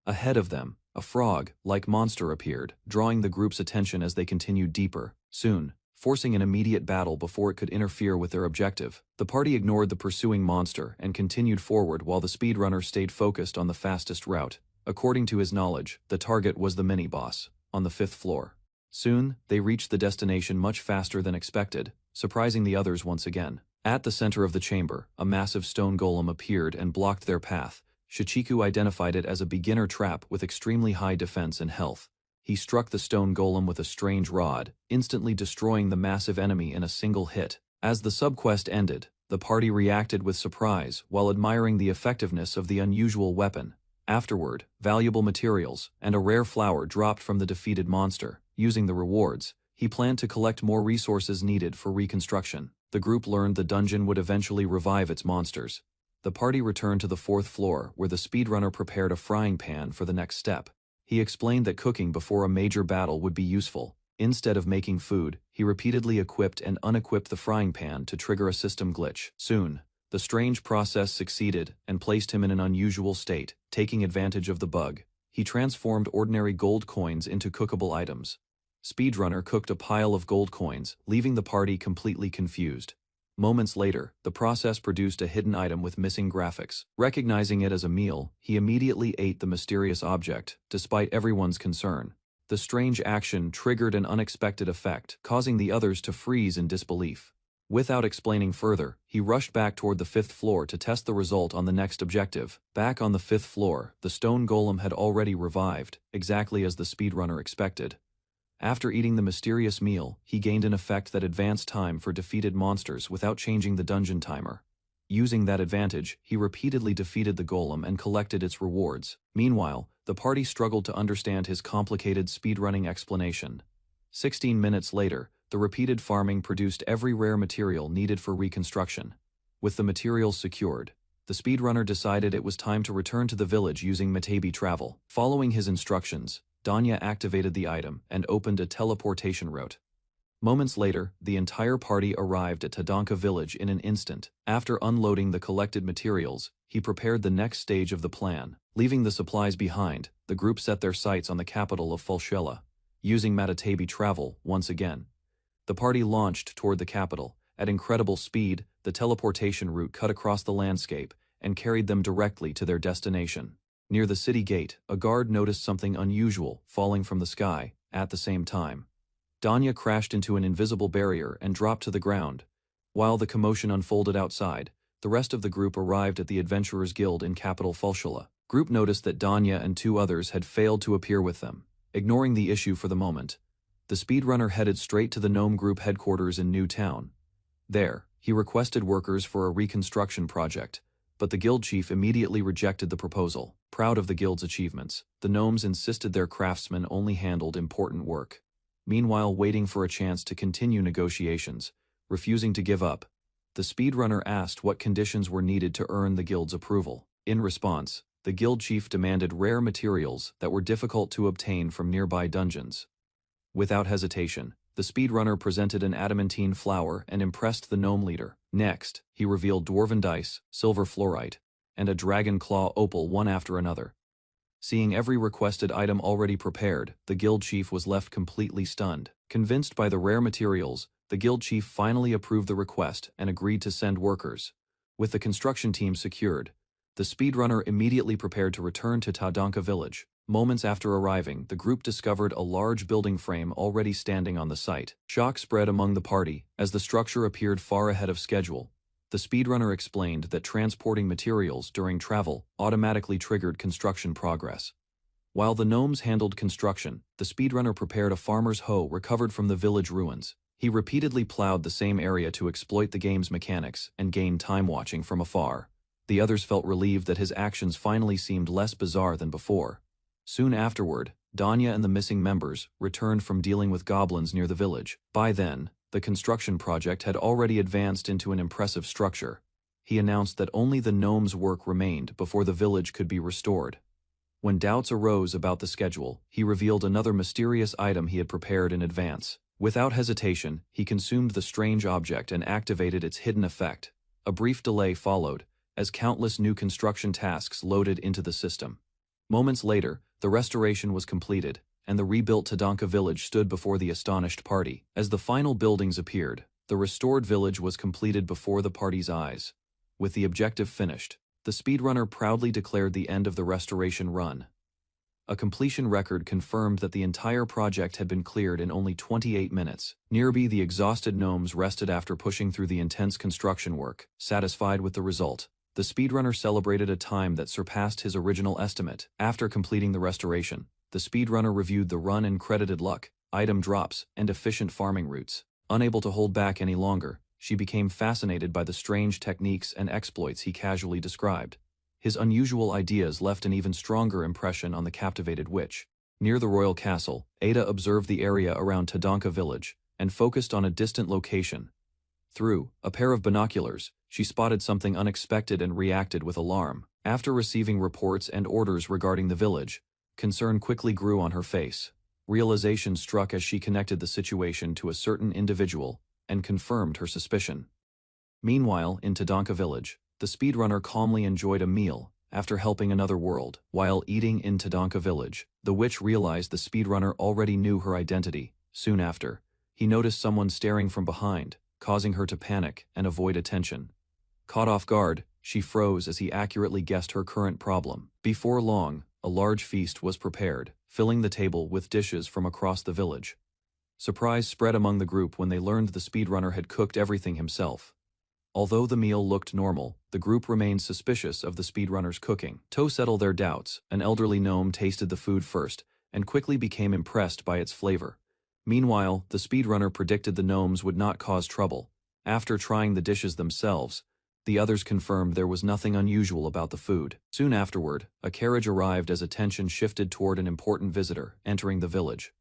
Ahead of them, a frog-like monster appeared, drawing the group's attention as they continued deeper. Soon, forcing an immediate battle before it could interfere with their objective. The party ignored the pursuing monster and continued forward while the speedrunner stayed focused on the fastest route. According to his knowledge, the target was the mini-boss, on the 5th floor. Soon, they reached the destination much faster than expected, surprising the others once again. At the center of the chamber, a massive stone golem appeared and blocked their path. Shichiku identified it as a beginner trap with extremely high defense and health. He struck the stone golem with a strange rod, instantly destroying the massive enemy in a single hit. As the subquest ended, the party reacted with surprise while admiring the effectiveness of the unusual weapon. Afterward, valuable materials and a rare flower dropped from the defeated monster. Using the rewards, he planned to collect more resources needed for reconstruction. The group learned the dungeon would eventually revive its monsters. The party returned to the 4th floor where the speedrunner prepared a frying pan for the next step. He explained that cooking before a major battle would be useful. Instead of making food, he repeatedly equipped and unequipped the frying pan to trigger a system glitch. Soon, The strange process succeeded and placed him in an unusual state. Taking advantage of the bug, he transformed ordinary gold coins into cookable items. Speedrunner cooked a pile of gold coins, leaving the party completely confused. Moments later, the process produced a hidden item with missing graphics. Recognizing it as a meal, he immediately ate the mysterious object, despite everyone's concern. The strange action triggered an unexpected effect, causing the others to freeze in disbelief. Without explaining further, he rushed back toward the 5th floor to test the result on the next objective. Back on the 5th floor, the stone golem had already revived, exactly as the speedrunner expected. After eating the mysterious meal, he gained an effect that advanced time for defeated monsters without changing the dungeon timer. Using that advantage, he repeatedly defeated the golem and collected its rewards. Meanwhile, the party struggled to understand his complicated speedrunning explanation. 16 minutes later, the repeated farming produced every rare material needed for reconstruction. With the materials secured, the speedrunner decided it was time to return to the village using Metabi travel. Following his instructions, Danya activated the item and opened a teleportation route. Moments later, the entire party arrived at Tadanka village in an instant. After unloading the collected materials, he prepared the next stage of the plan. Leaving the supplies behind, the group set their sights on the capital of Fulshela. Using Metabi travel, once again, the party launched toward the capital. At incredible speed, the teleportation route cut across the landscape and carried them directly to their destination. Near the city gate, a guard noticed something unusual falling from the sky. At the same time, Danya crashed into an invisible barrier and dropped to the ground. While the commotion unfolded outside, the rest of the group arrived at the Adventurers Guild in capital Fulshela. Group noticed that Danya and 2 others had failed to appear with them. Ignoring the issue for the moment, the speedrunner headed straight to the Gnome Group headquarters in New Town. There, he requested workers for a reconstruction project, but the guild chief immediately rejected the proposal. Proud of the guild's achievements, the gnomes insisted their craftsmen only handled important work. Meanwhile, waiting for a chance to continue negotiations, refusing to give up, the speedrunner asked what conditions were needed to earn the guild's approval. In response, the guild chief demanded rare materials that were difficult to obtain from nearby dungeons. Without hesitation, the speedrunner presented an adamantine flower and impressed the gnome leader. Next, he revealed dwarven dice, silver fluorite, and a dragon claw opal one after another. Seeing every requested item already prepared, the guild chief was left completely stunned. Convinced by the rare materials, the guild chief finally approved the request and agreed to send workers. With the construction team secured, the speedrunner immediately prepared to return to Tadanka village. Moments after arriving, the group discovered a large building frame already standing on the site. Shock spread among the party as the structure appeared far ahead of schedule. The speedrunner explained that transporting materials during travel automatically triggered construction progress. While the gnomes handled construction, the speedrunner prepared a farmer's hoe recovered from the village ruins. He repeatedly plowed the same area to exploit the game's mechanics and gain time watching from afar. The others felt relieved that his actions finally seemed less bizarre than before. Soon afterward, Danya and the missing members returned from dealing with goblins near the village. By then, the construction project had already advanced into an impressive structure. He announced that only the gnomes' work remained before the village could be restored. When doubts arose about the schedule, he revealed another mysterious item he had prepared in advance. Without hesitation, he consumed the strange object and activated its hidden effect. A brief delay followed, as countless new construction tasks loaded into the system. Moments later, the restoration was completed, and the rebuilt Tadanka village stood before the astonished party. As the final buildings appeared, the restored village was completed before the party's eyes. With the objective finished, the speedrunner proudly declared the end of the restoration run. A completion record confirmed that the entire project had been cleared in only 28 minutes. Nearby, the exhausted gnomes rested after pushing through the intense construction work. Satisfied with the result, the speedrunner celebrated a time that surpassed his original estimate. After completing the restoration, the speedrunner reviewed the run and credited luck, item drops, and efficient farming routes. Unable to hold back any longer, she became fascinated by the strange techniques and exploits he casually described. His unusual ideas left an even stronger impression on the captivated witch. Near the royal castle, Ada observed the area around Tadanka village and focused on a distant location. Through a pair of binoculars, she spotted something unexpected and reacted with alarm. After receiving reports and orders regarding the village, concern quickly grew on her face. Realization struck as she connected the situation to a certain individual and confirmed her suspicion. Meanwhile, in Tadanka village, the speedrunner calmly enjoyed a meal after helping another world. While eating in Tadanka village, the witch realized the speedrunner already knew her identity. Soon after, he noticed someone staring from behind, causing her to panic and avoid attention. Caught off guard, she froze as he accurately guessed her current problem. Before long, a large feast was prepared, filling the table with dishes from across the village. Surprise spread among the group when they learned the speedrunner had cooked everything himself. Although the meal looked normal, the group remained suspicious of the speedrunner's cooking. To settle their doubts, an elderly gnome tasted the food first and quickly became impressed by its flavor. Meanwhile, the speedrunner predicted the gnomes would not cause trouble. After trying the dishes themselves, the others confirmed there was nothing unusual about the food. Soon afterward, a carriage arrived as attention shifted toward an important visitor entering the village.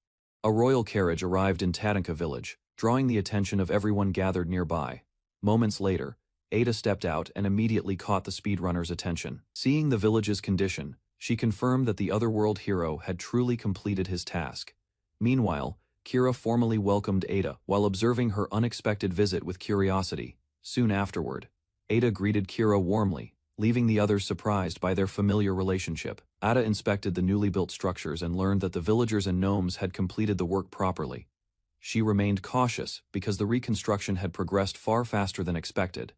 A royal carriage arrived in Tadanka village, drawing the attention of everyone gathered nearby. Moments later, Ada stepped out and immediately caught the speedrunner's attention. Seeing the village's condition, she confirmed that the otherworld hero had truly completed his task. Meanwhile, Kira formally welcomed Ada while observing her unexpected visit with curiosity. Soon afterward, Ada greeted Kira warmly, leaving the others surprised by their familiar relationship. Ada inspected the newly built structures and learned that the villagers and gnomes had completed the work properly. She remained cautious because the reconstruction had progressed far faster than expected.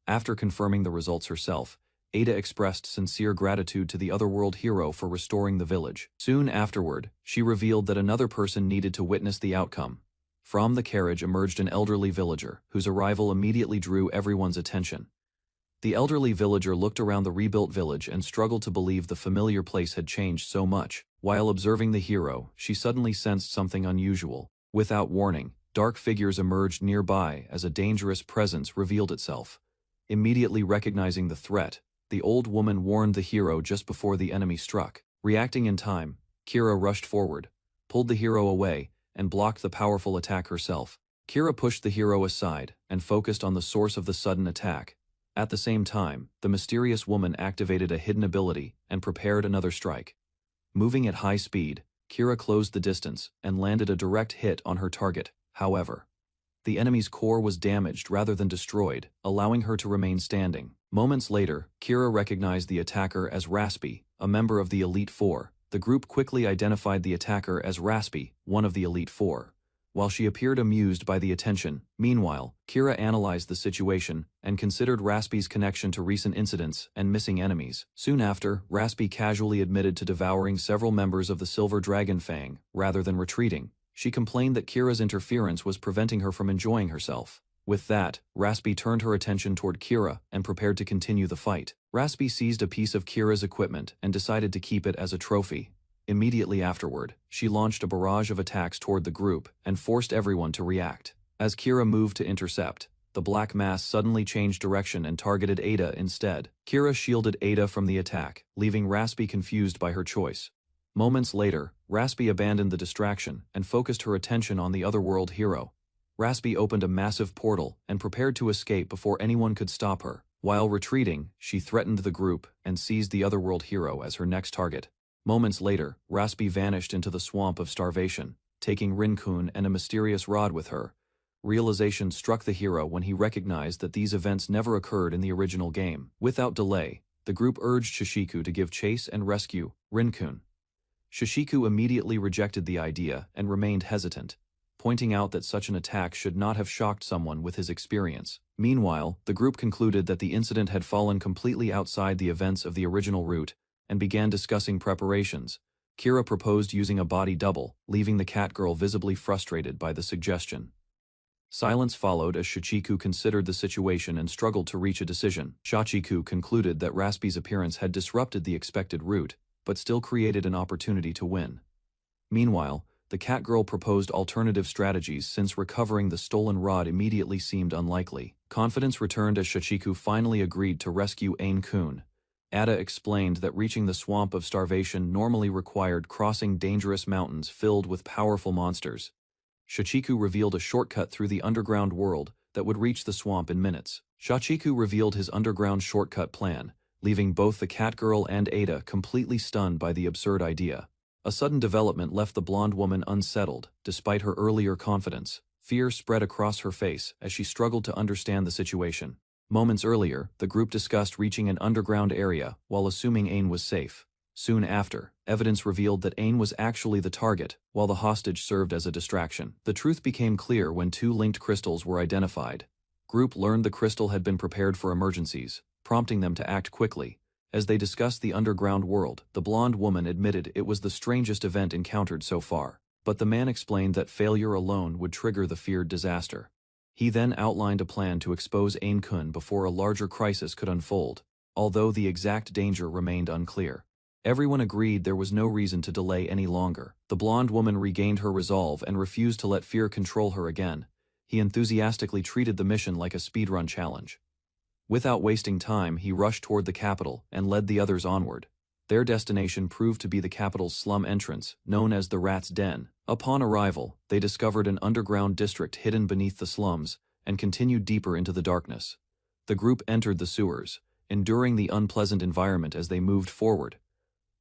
After confirming the results herself, Ada expressed sincere gratitude to the otherworld hero for restoring the village. Soon afterward, she revealed that another person needed to witness the outcome. From the carriage emerged an elderly villager, whose arrival immediately drew everyone's attention. The elderly villager looked around the rebuilt village and struggled to believe the familiar place had changed so much. While observing the hero, she suddenly sensed something unusual. Without warning, dark figures emerged nearby as a dangerous presence revealed itself. Immediately recognizing the threat, the old woman warned the hero just before the enemy struck. Reacting in time, Kira rushed forward, pulled the hero away, and blocked the powerful attack herself. Kira pushed the hero aside and focused on the source of the sudden attack. At the same time, the mysterious woman activated a hidden ability and prepared another strike. Moving at high speed, Kira closed the distance and landed a direct hit on her target. However, the enemy's core was damaged rather than destroyed, allowing her to remain standing. Moments later, Kira recognized the attacker as Raspy, a member of the Elite Four. The group quickly identified the attacker as Raspy, one of the Elite Four. While she appeared amused by the attention, meanwhile, Kira analyzed the situation and considered Raspy's connection to recent incidents and missing enemies. Soon after, Raspy casually admitted to devouring several members of the Silver Dragon Fang, rather than retreating. She complained that Kira's interference was preventing her from enjoying herself. With that, Raspy turned her attention toward Kira and prepared to continue the fight. Raspy seized a piece of Kira's equipment and decided to keep it as a trophy. Immediately afterward, she launched a barrage of attacks toward the group and forced everyone to react. As Kira moved to intercept, the black mass suddenly changed direction and targeted Ada instead. Kira shielded Ada from the attack, leaving Raspy confused by her choice. Moments later, Raspy abandoned the distraction and focused her attention on the otherworld hero. Raspy opened a massive portal and prepared to escape before anyone could stop her. While retreating, she threatened the group and seized the otherworld hero as her next target. Moments later, Raspy vanished into the swamp of starvation, taking Rinkun and a mysterious rod with her. Realization struck the hero when he recognized that these events never occurred in the original game. Without delay, the group urged Shishiku to give chase and rescue Rinkun. Shishiku immediately rejected the idea and remained hesitant, pointing out that such an attack should not have shocked someone with his experience. Meanwhile, the group concluded that the incident had fallen completely outside the events of the original route and began discussing preparations. Kira proposed using a body double, leaving the cat girl visibly frustrated by the suggestion. Silence followed as Shichiku considered the situation and struggled to reach a decision. Shachiku concluded that Raspy's appearance had disrupted the expected route, but still created an opportunity to win. Meanwhile, the cat girl proposed alternative strategies since recovering the stolen rod immediately seemed unlikely. Confidence returned as Shichiku finally agreed to rescue Ain-kun. Ada explained that reaching the swamp of starvation normally required crossing dangerous mountains filled with powerful monsters. Shichiku revealed a shortcut through the underground world that would reach the swamp in minutes. Shachiku revealed his underground shortcut plan, leaving both the cat girl and Ada completely stunned by the absurd idea. A sudden development left the blonde woman unsettled, despite her earlier confidence. Fear spread across her face as she struggled to understand the situation. Moments earlier, the group discussed reaching an underground area while assuming Ain was safe. Soon after, evidence revealed that Ain was actually the target, while the hostage served as a distraction. The truth became clear when two linked crystals were identified. Group learned the crystal had been prepared for emergencies, prompting them to act quickly. As they discussed the underground world, the blonde woman admitted it was the strangest event encountered so far. But the man explained that failure alone would trigger the feared disaster. He then outlined a plan to expose Ain-kun before a larger crisis could unfold, although the exact danger remained unclear. Everyone agreed there was no reason to delay any longer. The blonde woman regained her resolve and refused to let fear control her again. He enthusiastically treated the mission like a speedrun challenge. Without wasting time, he rushed toward the capital and led the others onward. Their destination proved to be the capital's slum entrance, known as the Rat's Den. Upon arrival, they discovered an underground district hidden beneath the slums and continued deeper into the darkness. The group entered the sewers, enduring the unpleasant environment as they moved forward.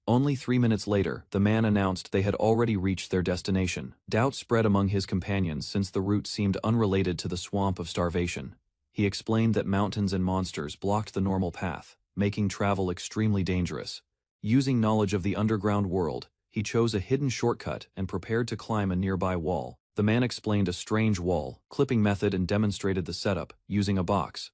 Only 3 minutes later, the man announced they had already reached their destination. Doubt spread among his companions since the route seemed unrelated to the swamp of starvation. He explained that mountains and monsters blocked the normal path, making travel extremely dangerous. Using knowledge of the underground world, he chose a hidden shortcut and prepared to climb a nearby wall. The man explained a strange wall clipping method and demonstrated the setup using a box.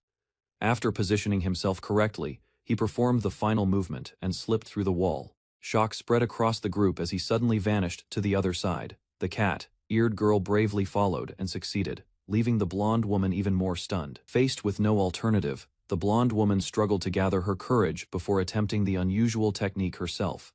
After positioning himself correctly, he performed the final movement and slipped through the wall. Shock spread across the group as he suddenly vanished to the other side. The cat-eared girl bravely followed and succeeded, leaving the blonde woman even more stunned. Faced with no alternative, the blonde woman struggled to gather her courage before attempting the unusual technique herself.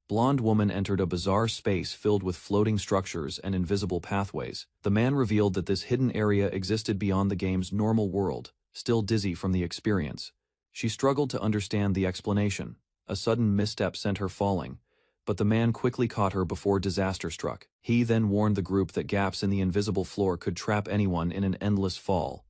Blonde woman entered a bizarre space filled with floating structures and invisible pathways. The man revealed that this hidden area existed beyond the game's normal world, still dizzy from the experience. She struggled to understand the explanation. A sudden misstep sent her falling, but the man quickly caught her before disaster struck. He then warned the group that gaps in the invisible floor could trap anyone in an endless fall.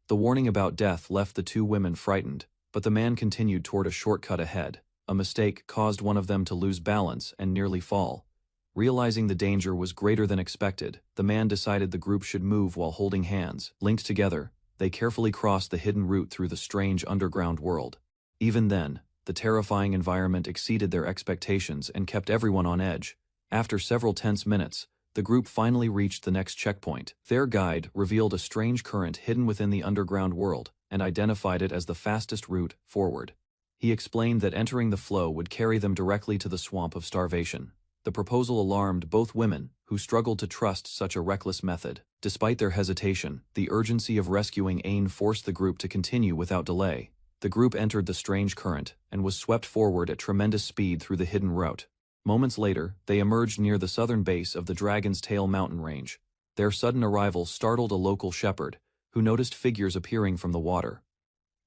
The warning about death left the two women frightened, but the man continued toward a shortcut ahead. A mistake caused one of them to lose balance and nearly fall. Realizing the danger was greater than expected, the man decided the group should move while holding hands. Linked together, they carefully crossed the hidden route through the strange underground world. Even then, the terrifying environment exceeded their expectations and kept everyone on edge. After several tense minutes, the group finally reached the next checkpoint. Their guide revealed a strange current hidden within the underground world and identified it as the fastest route forward. He explained that entering the flow would carry them directly to the swamp of starvation. The proposal alarmed both women, who struggled to trust such a reckless method. Despite their hesitation, the urgency of rescuing Ain forced the group to continue without delay. The group entered the strange current and was swept forward at tremendous speed through the hidden route. Moments later, they emerged near the southern base of the Dragon's Tail mountain range. Their sudden arrival startled a local shepherd, who noticed figures appearing from the water.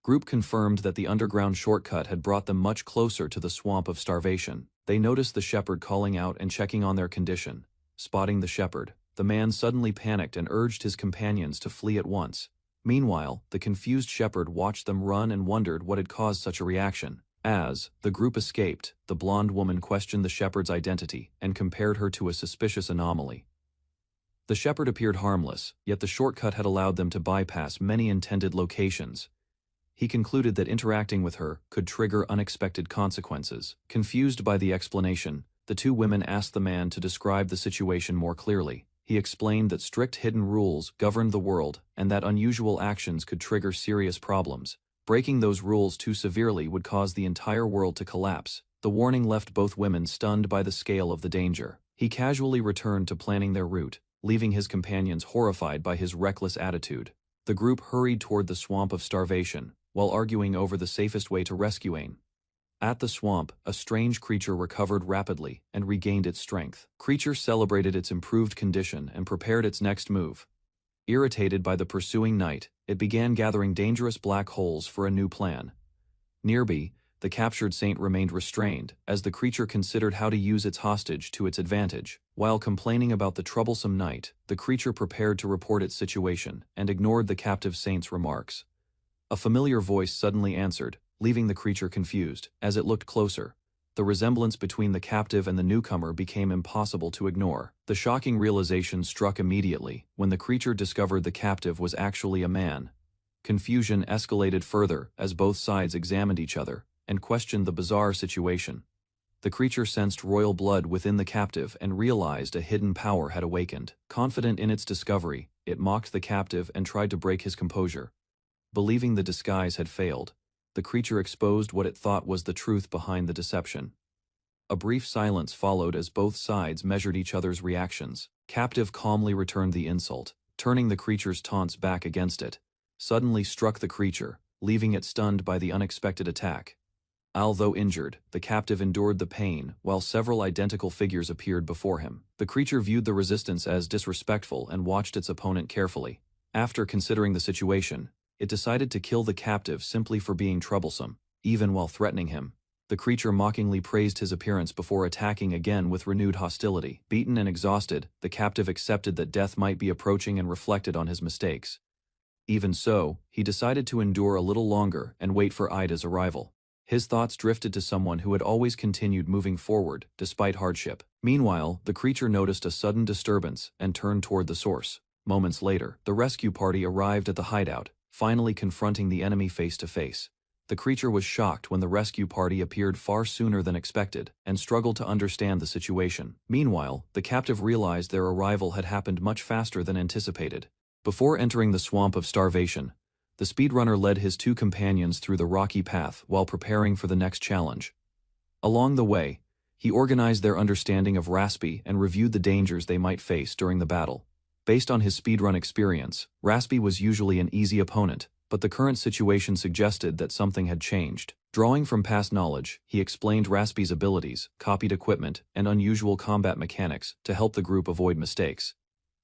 Group confirmed that the underground shortcut had brought them much closer to the swamp of starvation. They noticed the shepherd calling out and checking on their condition. Spotting the shepherd, the man suddenly panicked and urged his companions to flee at once. Meanwhile, the confused shepherd watched them run and wondered what had caused such a reaction. As the group escaped, the blonde woman questioned the shepherd's identity and compared her to a suspicious anomaly. The shepherd appeared harmless, yet the shortcut had allowed them to bypass many intended locations. He concluded that interacting with her could trigger unexpected consequences. Confused by the explanation, the two women asked the man to describe the situation more clearly. He explained that strict hidden rules governed the world and that unusual actions could trigger serious problems. Breaking those rules too severely would cause the entire world to collapse. The warning left both women stunned by the scale of the danger. He casually returned to planning their route, leaving his companions horrified by his reckless attitude. The group hurried toward the swamp of starvation, while arguing over the safest way to rescue Ain. At the swamp, a strange creature recovered rapidly and regained its strength. Creature celebrated its improved condition and prepared its next move. Irritated by the pursuing night, it began gathering dangerous black holes for a new plan. Nearby, the captured saint remained restrained, as the creature considered how to use its hostage to its advantage. While complaining about the troublesome night, the creature prepared to report its situation and ignored the captive saint's remarks. A familiar voice suddenly answered, leaving the creature confused. As it looked closer, the resemblance between the captive and the newcomer became impossible to ignore. The shocking realization struck immediately when the creature discovered the captive was actually a man. Confusion escalated further as both sides examined each other and questioned the bizarre situation. The creature sensed royal blood within the captive and realized a hidden power had awakened. Confident in its discovery, it mocked the captive and tried to break his composure. Believing the disguise had failed, the creature exposed what it thought was the truth behind the deception. A brief silence followed as both sides measured each other's reactions. Captive calmly returned the insult, turning the creature's taunts back against it. Suddenly struck the creature, leaving it stunned by the unexpected attack. Although injured, the captive endured the pain while several identical figures appeared before him. The creature viewed the resistance as disrespectful and watched its opponent carefully. After considering the situation, it decided to kill the captive simply for being troublesome, even while threatening him. The creature mockingly praised his appearance before attacking again with renewed hostility. Beaten and exhausted, the captive accepted that death might be approaching and reflected on his mistakes. Even so, he decided to endure a little longer and wait for Ida's arrival. His thoughts drifted to someone who had always continued moving forward, despite hardship. Meanwhile, the creature noticed a sudden disturbance and turned toward the source. Moments later, the rescue party arrived at the hideout, finally confronting the enemy face to face. The creature was shocked when the rescue party appeared far sooner than expected, and struggled to understand the situation. Meanwhile, the captive realized their arrival had happened much faster than anticipated. Before entering the swamp of starvation, the speedrunner led his two companions through the rocky path while preparing for the next challenge. Along the way, he organized their understanding of Raspy and reviewed the dangers they might face during the battle. Based on his speedrun experience, Raspy was usually an easy opponent, but the current situation suggested that something had changed. Drawing from past knowledge, he explained Raspy's abilities, copied equipment, and unusual combat mechanics to help the group avoid mistakes.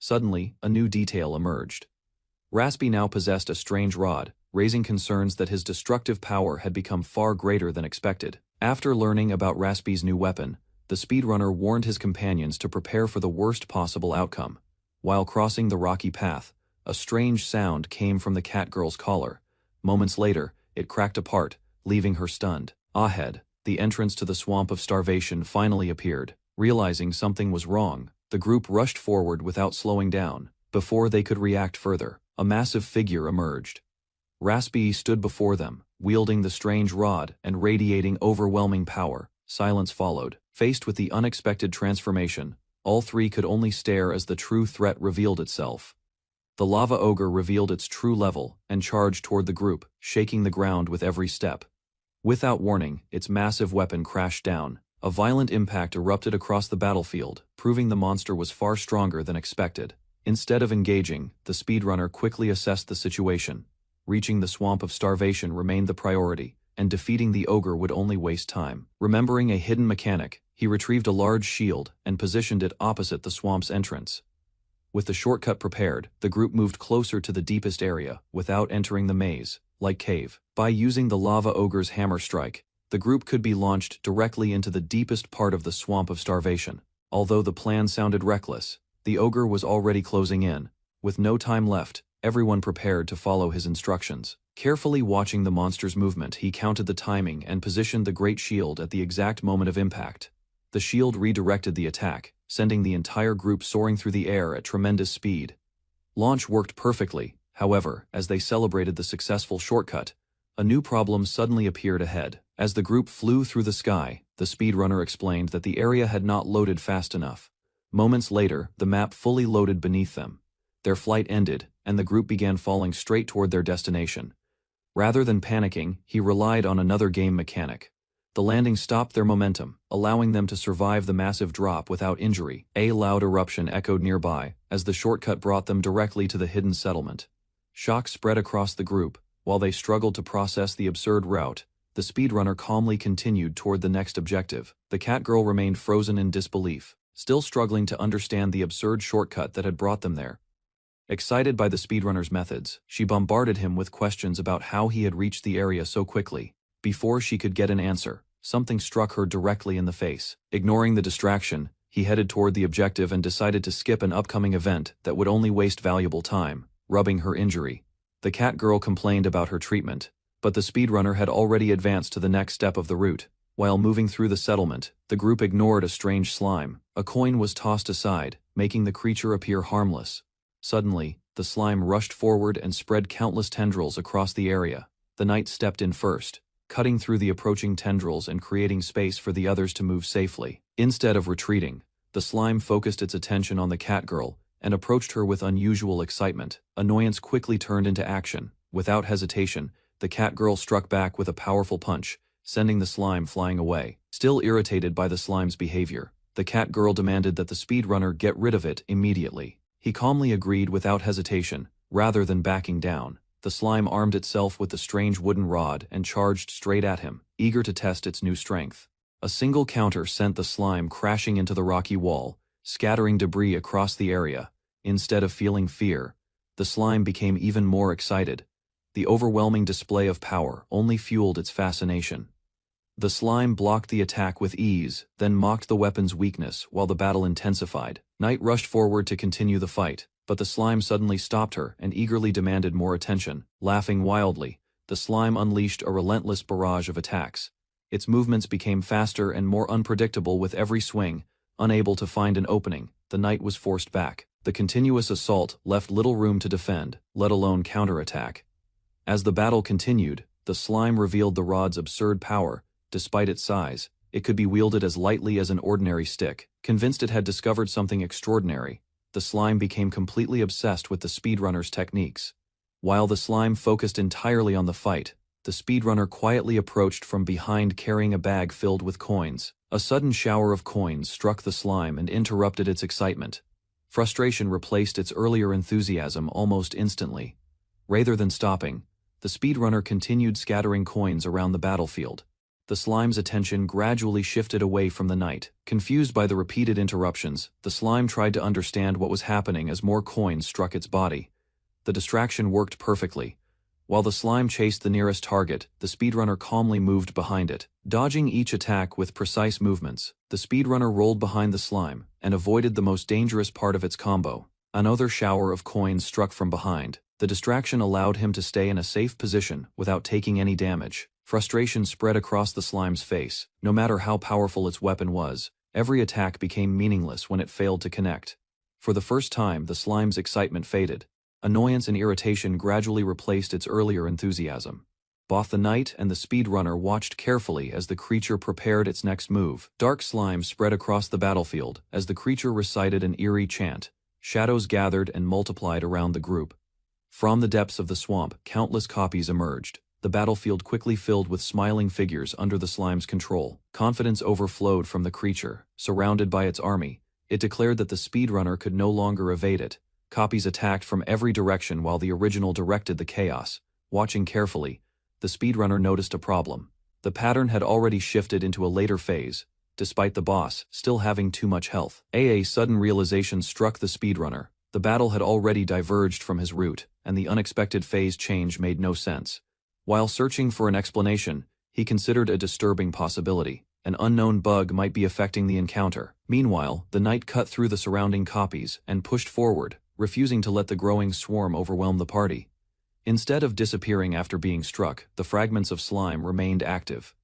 Suddenly, a new detail emerged. Raspy now possessed a strange rod, raising concerns that his destructive power had become far greater than expected. After learning about Raspy's new weapon, the speedrunner warned his companions to prepare for the worst possible outcome. While crossing the rocky path, a strange sound came from the cat girl's collar. Moments later, it cracked apart, leaving her stunned. Ahead, the entrance to the swamp of starvation finally appeared. Realizing something was wrong, the group rushed forward without slowing down. Before they could react further, a massive figure emerged. Raspy stood before them, wielding the strange rod and radiating overwhelming power. Silence followed. Faced with the unexpected transformation, all three could only stare as the true threat revealed itself. The lava ogre revealed its true level and charged toward the group, shaking the ground with every step. Without warning, its massive weapon crashed down. A violent impact erupted across the battlefield, proving the monster was far stronger than expected. Instead of engaging, the speedrunner quickly assessed the situation. Reaching the swamp of starvation remained the priority, and defeating the ogre would only waste time. Remembering a hidden mechanic, he retrieved a large shield and positioned it opposite the swamp's entrance. With the shortcut prepared, the group moved closer to the deepest area, without entering the maze-like cave. By using the lava ogre's hammer strike, the group could be launched directly into the deepest part of the swamp of starvation. Although the plan sounded reckless, the ogre was already closing in. With no time left, everyone prepared to follow his instructions. Carefully watching the monster's movement, he counted the timing and positioned the great shield at the exact moment of impact. The shield redirected the attack, sending the entire group soaring through the air at tremendous speed. Launch worked perfectly, however, as they celebrated the successful shortcut, a new problem suddenly appeared ahead. As the group flew through the sky, the speedrunner explained that the area had not loaded fast enough. Moments later, the map fully loaded beneath them. Their flight ended, and the group began falling straight toward their destination. Rather than panicking, he relied on another game mechanic. The landing stopped their momentum, allowing them to survive the massive drop without injury. A loud eruption echoed nearby, as the shortcut brought them directly to the hidden settlement. Shock spread across the group. While they struggled to process the absurd route, the speedrunner calmly continued toward the next objective. The cat girl remained frozen in disbelief, still struggling to understand the absurd shortcut that had brought them there. Excited by the speedrunner's methods, she bombarded him with questions about how he had reached the area so quickly. Before she could get an answer, something struck her directly in the face. Ignoring the distraction, he headed toward the objective and decided to skip an upcoming event that would only waste valuable time, rubbing her injury. The cat girl complained about her treatment, but the speedrunner had already advanced to the next step of the route. While moving through the settlement, the group ignored a strange slime. A coin was tossed aside, making the creature appear harmless. Suddenly, the slime rushed forward and spread countless tendrils across the area. The knight stepped in first, cutting through the approaching tendrils and creating space for the others to move safely. Instead of retreating, the slime focused its attention on the cat girl and approached her with unusual excitement. Annoyance quickly turned into action. Without hesitation, the cat girl struck back with a powerful punch, sending the slime flying away. Still irritated by the slime's behavior, the cat girl demanded that the speedrunner get rid of it immediately. He calmly agreed without hesitation, rather than backing down. The slime armed itself with the strange wooden rod and charged straight at him, eager to test its new strength. A single counter sent the slime crashing into the rocky wall, scattering debris across the area. Instead of feeling fear, the slime became even more excited. The overwhelming display of power only fueled its fascination. The slime blocked the attack with ease, then mocked the weapon's weakness while the battle intensified. Knight rushed forward to continue the fight, but the slime suddenly stopped her and eagerly demanded more attention. Laughing wildly, the slime unleashed a relentless barrage of attacks. Its movements became faster and more unpredictable with every swing. Unable to find an opening, the knight was forced back. The continuous assault left little room to defend, let alone counterattack. As the battle continued, the slime revealed the rod's absurd power. Despite its size, it could be wielded as lightly as an ordinary stick. Convinced it had discovered something extraordinary, the slime became completely obsessed with the speedrunner's techniques. While the slime focused entirely on the fight, the speedrunner quietly approached from behind carrying a bag filled with coins. A sudden shower of coins struck the slime and interrupted its excitement. Frustration replaced its earlier enthusiasm almost instantly. Rather than stopping, the speedrunner continued scattering coins around the battlefield. The slime's attention gradually shifted away from the knight. Confused by the repeated interruptions, the slime tried to understand what was happening as more coins struck its body. The distraction worked perfectly. While the slime chased the nearest target, the speedrunner calmly moved behind it. Dodging each attack with precise movements, the speedrunner rolled behind the slime and avoided the most dangerous part of its combo. Another shower of coins struck from behind. The distraction allowed him to stay in a safe position without taking any damage. Frustration spread across the slime's face. No matter how powerful its weapon was, every attack became meaningless when it failed to connect. For the first time, the slime's excitement faded. Annoyance and irritation gradually replaced its earlier enthusiasm. Both the knight and the speedrunner watched carefully as the creature prepared its next move. Dark slime spread across the battlefield as the creature recited an eerie chant. Shadows gathered and multiplied around the group. From the depths of the swamp, countless copies emerged. The battlefield quickly filled with smiling figures under the slime's control. Confidence overflowed from the creature. Surrounded by its army, it declared that the speedrunner could no longer evade it. Copies attacked from every direction while the original directed the chaos. Watching carefully, the speedrunner noticed a problem. The pattern had already shifted into a later phase, despite the boss still having too much health. A sudden realization struck the speedrunner. The battle had already diverged from his route, and the unexpected phase change made no sense. While searching for an explanation, he considered a disturbing possibility. An unknown bug might be affecting the encounter. Meanwhile, the knight cut through the surrounding copies and pushed forward, refusing to let the growing swarm overwhelm the party. Instead of disappearing after being struck, the fragments of slime remained active.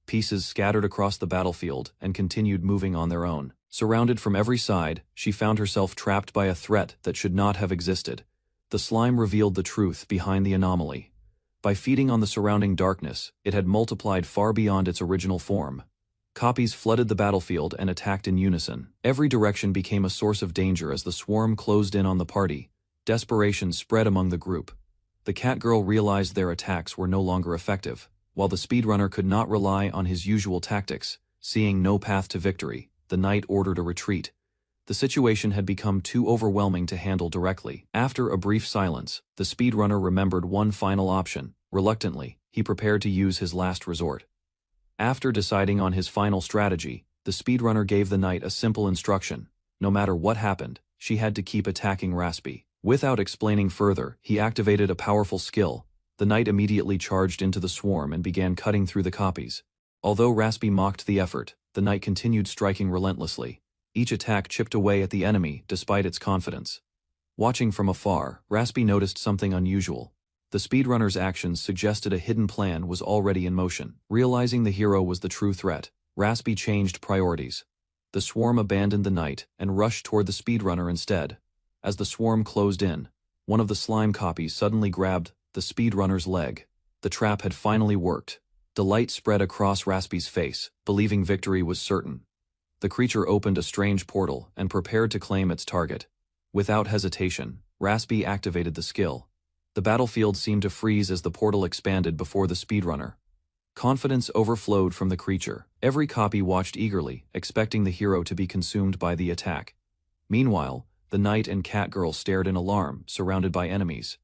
Pieces scattered across the battlefield and continued moving on their own. Surrounded from every side, she found herself trapped by a threat that should not have existed. The slime revealed the truth behind the anomaly. By feeding on the surrounding darkness, it had multiplied far beyond its original form. Copies flooded the battlefield and attacked in unison. Every direction became a source of danger as the swarm closed in on the party. Desperation spread among the group. The cat girl realized their attacks were no longer effective. While the speedrunner could not rely on his usual tactics, seeing no path to victory, the knight ordered a retreat. The situation had become too overwhelming to handle directly. After a brief silence, the speedrunner remembered one final option. Reluctantly, he prepared to use his last resort. After deciding on his final strategy, the speedrunner gave the knight a simple instruction. No matter what happened, she had to keep attacking Raspy. Without explaining further, he activated a powerful skill. The knight immediately charged into the swarm and began cutting through the copies. Although Raspy mocked the effort, the knight continued striking relentlessly. Each attack chipped away at the enemy despite its confidence. Watching from afar, Raspy noticed something unusual. The speedrunner's actions suggested a hidden plan was already in motion. Realizing the hero was the true threat, Raspy changed priorities. The swarm abandoned the knight and rushed toward the speedrunner instead. As the swarm closed in, one of the slime copies suddenly grabbed the speedrunner's leg. The trap had finally worked. Delight spread across Raspi's face, believing victory was certain. The creature opened a strange portal and prepared to claim its target. Without hesitation, Raspi activated the skill. The battlefield seemed to freeze as the portal expanded before the speedrunner. Confidence overflowed from the creature. Every copy watched eagerly, expecting the hero to be consumed by the attack. Meanwhile, the knight and cat girl stared in alarm, surrounded by enemies.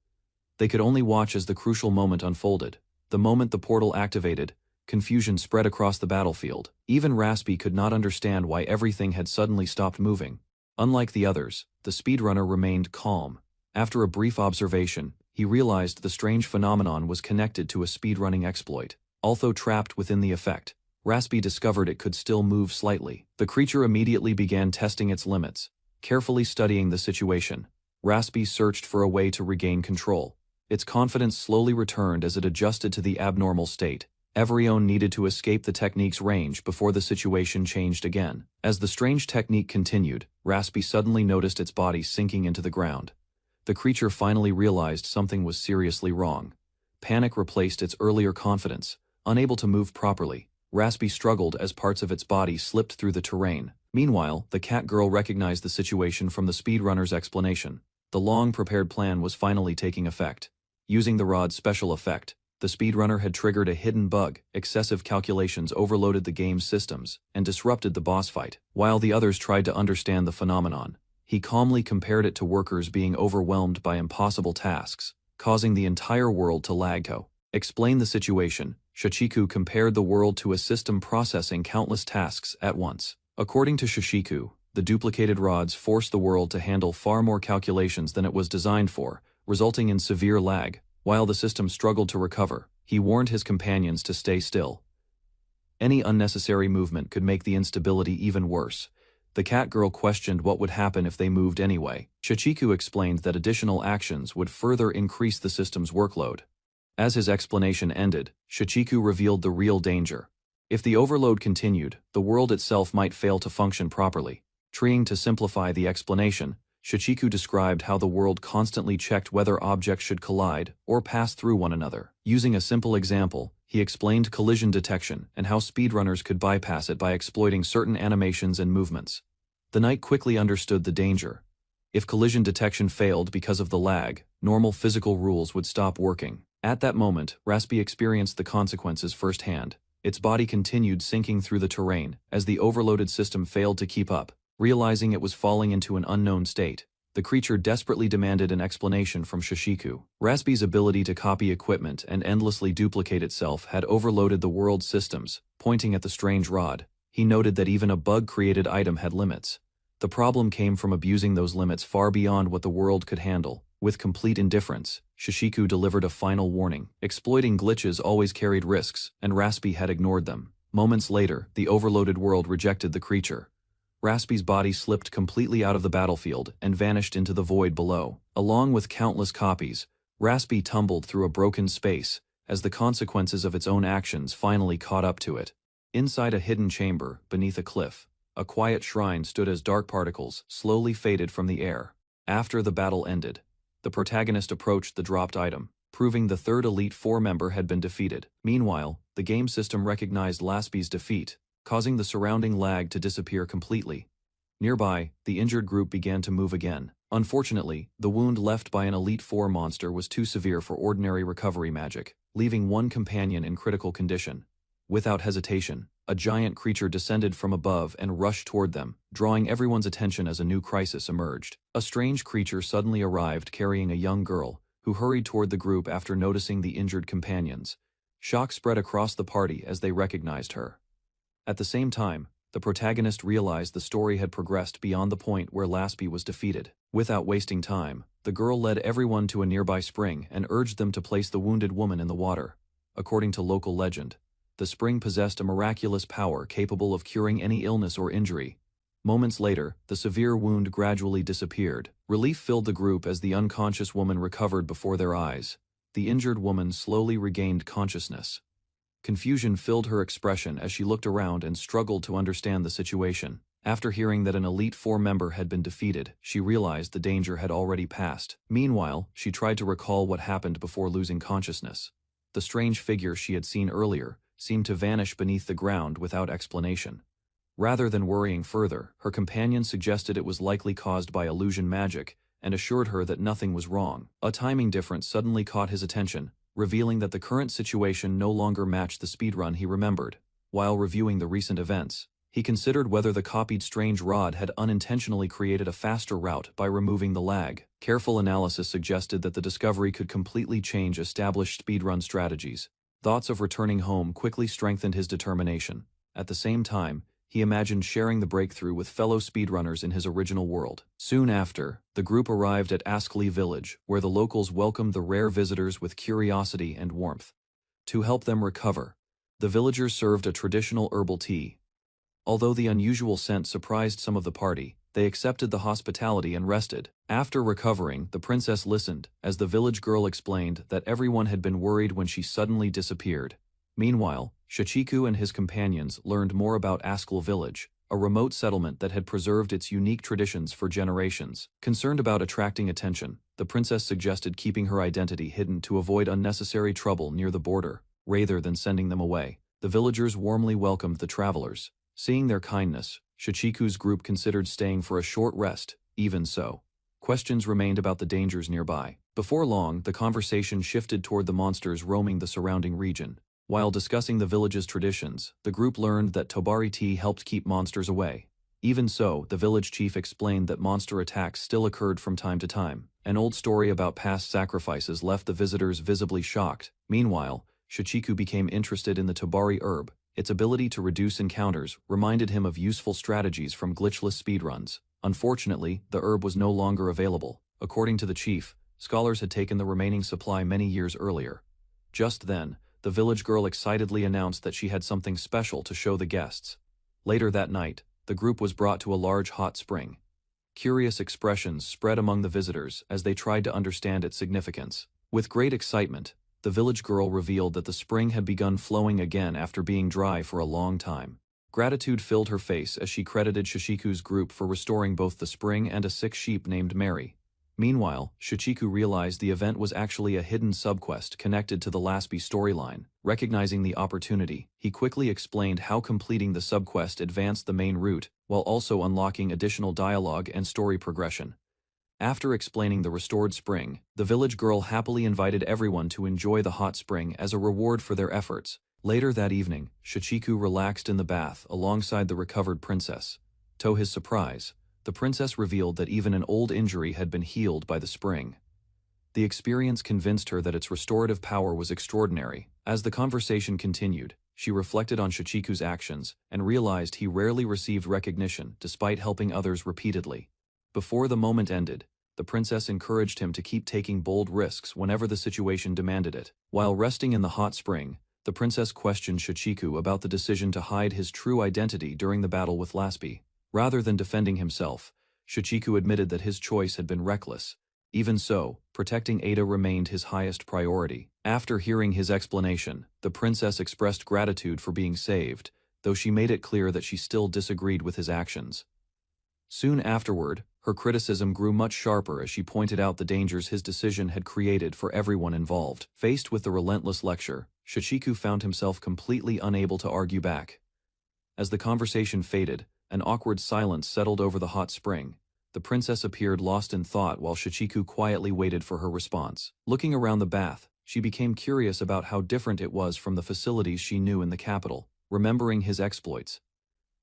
They could only watch as the crucial moment unfolded. The moment the portal activated, confusion spread across the battlefield. Even Raspi could not understand why everything had suddenly stopped moving. Unlike the others, the speedrunner remained calm. After a brief observation, he realized the strange phenomenon was connected to a speedrunning exploit. Although trapped within the effect, Raspi discovered it could still move slightly. The creature immediately began testing its limits. Carefully studying the situation, Raspi searched for a way to regain control. Its confidence slowly returned as it adjusted to the abnormal state. Everyone needed to escape the technique's range before the situation changed again. As the strange technique continued, Raspi suddenly noticed its body sinking into the ground. The creature finally realized something was seriously wrong. Panic replaced its earlier confidence. Unable to move properly, Raspi struggled as parts of its body slipped through the terrain. Meanwhile, the cat girl recognized the situation from the speedrunner's explanation. The long-prepared plan was finally taking effect. Using the rod's special effect, the speedrunner had triggered a hidden bug. Excessive calculations overloaded the game's systems and disrupted the boss fight. While the others tried to understand the phenomenon, he calmly compared it to workers being overwhelmed by impossible tasks, causing the entire world to lag. To explain the situation, Shichiku compared the world to a system processing countless tasks at once. According to Shichiku, the duplicated rods forced the world to handle far more calculations than it was designed for, resulting in severe lag. While the system struggled to recover, he warned his companions to stay still. Any unnecessary movement could make the instability even worse. The cat girl questioned what would happen if they moved anyway. Shichiku explained that additional actions would further increase the system's workload. As his explanation ended, Shichiku revealed the real danger. If the overload continued, the world itself might fail to function properly. Trying to simplify the explanation, Shichiku described how the world constantly checked whether objects should collide or pass through one another. Using a simple example, he explained collision detection and how speedrunners could bypass it by exploiting certain animations and movements. The knight quickly understood the danger. If collision detection failed because of the lag, normal physical rules would stop working. At that moment, Raspi experienced the consequences firsthand. Its body continued sinking through the terrain as the overloaded system failed to keep up. Realizing it was falling into an unknown state, the creature desperately demanded an explanation from Shichiku. Raspi's ability to copy equipment and endlessly duplicate itself had overloaded the world's systems. Pointing at the strange rod, he noted that even a bug-created item had limits. The problem came from abusing those limits far beyond what the world could handle. With complete indifference, Shichiku delivered a final warning. Exploiting glitches always carried risks, and Raspi had ignored them. Moments later, the overloaded world rejected the creature. Raspi's body slipped completely out of the battlefield and vanished into the void below. Along with countless copies, Raspi tumbled through a broken space as the consequences of its own actions finally caught up to it. Inside a hidden chamber, beneath a cliff, a quiet shrine stood as dark particles slowly faded from the air. After the battle ended, the protagonist approached the dropped item, proving the third Elite Four member had been defeated. Meanwhile, the game system recognized Raspi's defeat, causing the surrounding lag to disappear completely. Nearby, the injured group began to move again. Unfortunately, the wound left by an Elite Four monster was too severe for ordinary recovery magic, leaving one companion in critical condition. Without hesitation, a giant creature descended from above and rushed toward them, drawing everyone's attention as a new crisis emerged. A strange creature suddenly arrived carrying a young girl, who hurried toward the group after noticing the injured companions. Shock spread across the party as they recognized her. At the same time, the protagonist realized the story had progressed beyond the point where Raspi was defeated. Without wasting time, the girl led everyone to a nearby spring and urged them to place the wounded woman in the water. According to local legend, the spring possessed a miraculous power capable of curing any illness or injury. Moments later, the severe wound gradually disappeared. Relief filled the group as the unconscious woman recovered before their eyes. The injured woman slowly regained consciousness. Confusion filled her expression as she looked around and struggled to understand the situation. After hearing that an Elite Four member had been defeated, she realized the danger had already passed. Meanwhile, she tried to recall what happened before losing consciousness. The strange figure she had seen earlier seemed to vanish beneath the ground without explanation. Rather than worrying further, her companion suggested it was likely caused by illusion magic and assured her that nothing was wrong. A timing difference suddenly caught his attention, revealing that the current situation no longer matched the speedrun he remembered. While reviewing the recent events, he considered whether the copied strange rod had unintentionally created a faster route by removing the lag. Careful analysis suggested that the discovery could completely change established speedrun strategies. Thoughts of returning home quickly strengthened his determination. At the same time, he imagined sharing the breakthrough with fellow speedrunners in his original world. Soon after, the group arrived at Ascli village, where the locals welcomed the rare visitors with curiosity and warmth. To help them recover, the villagers served a traditional herbal tea. Although the unusual scent surprised some of the party, they accepted the hospitality and rested. After recovering, the princess listened, as the village girl explained that everyone had been worried when she suddenly disappeared. Meanwhile, Shichiku and his companions learned more about Ascli village, a remote settlement that had preserved its unique traditions for generations. Concerned about attracting attention, the princess suggested keeping her identity hidden to avoid unnecessary trouble near the border, rather than sending them away. The villagers warmly welcomed the travelers. Seeing their kindness, Shichiku's group considered staying for a short rest. Even so, questions remained about the dangers nearby. Before long, the conversation shifted toward the monsters roaming the surrounding region. While discussing the village's traditions, the group learned that Tobari tea helped keep monsters away. Even so, the village chief explained that monster attacks still occurred from time to time. An old story about past sacrifices left the visitors visibly shocked. Meanwhile, Shichiku became interested in the Tobari herb. Its ability to reduce encounters reminded him of useful strategies from glitchless speedruns. Unfortunately, the herb was no longer available. According to the chief, scholars had taken the remaining supply many years earlier. Just then, the village girl excitedly announced that she had something special to show the guests. Later that night, the group was brought to a large hot spring. Curious expressions spread among the visitors as they tried to understand its significance. With great excitement, the village girl revealed that the spring had begun flowing again after being dry for a long time. Gratitude filled her face as she credited Shichiku's group for restoring both the spring and a sick sheep named Mary. Meanwhile, Shichiku realized the event was actually a hidden subquest connected to the Laspi storyline. Recognizing the opportunity, he quickly explained how completing the subquest advanced the main route, while also unlocking additional dialogue and story progression. After explaining the restored spring, the village girl happily invited everyone to enjoy the hot spring as a reward for their efforts. Later that evening, Shichiku relaxed in the bath alongside the recovered princess. To his surprise, the princess revealed that even an old injury had been healed by the spring. The experience convinced her that its restorative power was extraordinary. As the conversation continued, she reflected on Shichiku's actions and realized he rarely received recognition despite helping others repeatedly. Before the moment ended, the princess encouraged him to keep taking bold risks whenever the situation demanded it. While resting in the hot spring, the princess questioned Shichiku about the decision to hide his true identity during the battle with Laspi. Rather than defending himself, Shichiku admitted that his choice had been reckless. Even so, protecting Ada remained his highest priority. After hearing his explanation, the princess expressed gratitude for being saved, though she made it clear that she still disagreed with his actions. Soon afterward, her criticism grew much sharper as she pointed out the dangers his decision had created for everyone involved. Faced with the relentless lecture, Shichiku found himself completely unable to argue back. As the conversation faded, an awkward silence settled over the hot spring. The princess appeared lost in thought while Shichiku quietly waited for her response. Looking around the bath, she became curious about how different it was from the facilities she knew in the capital. Remembering his exploits,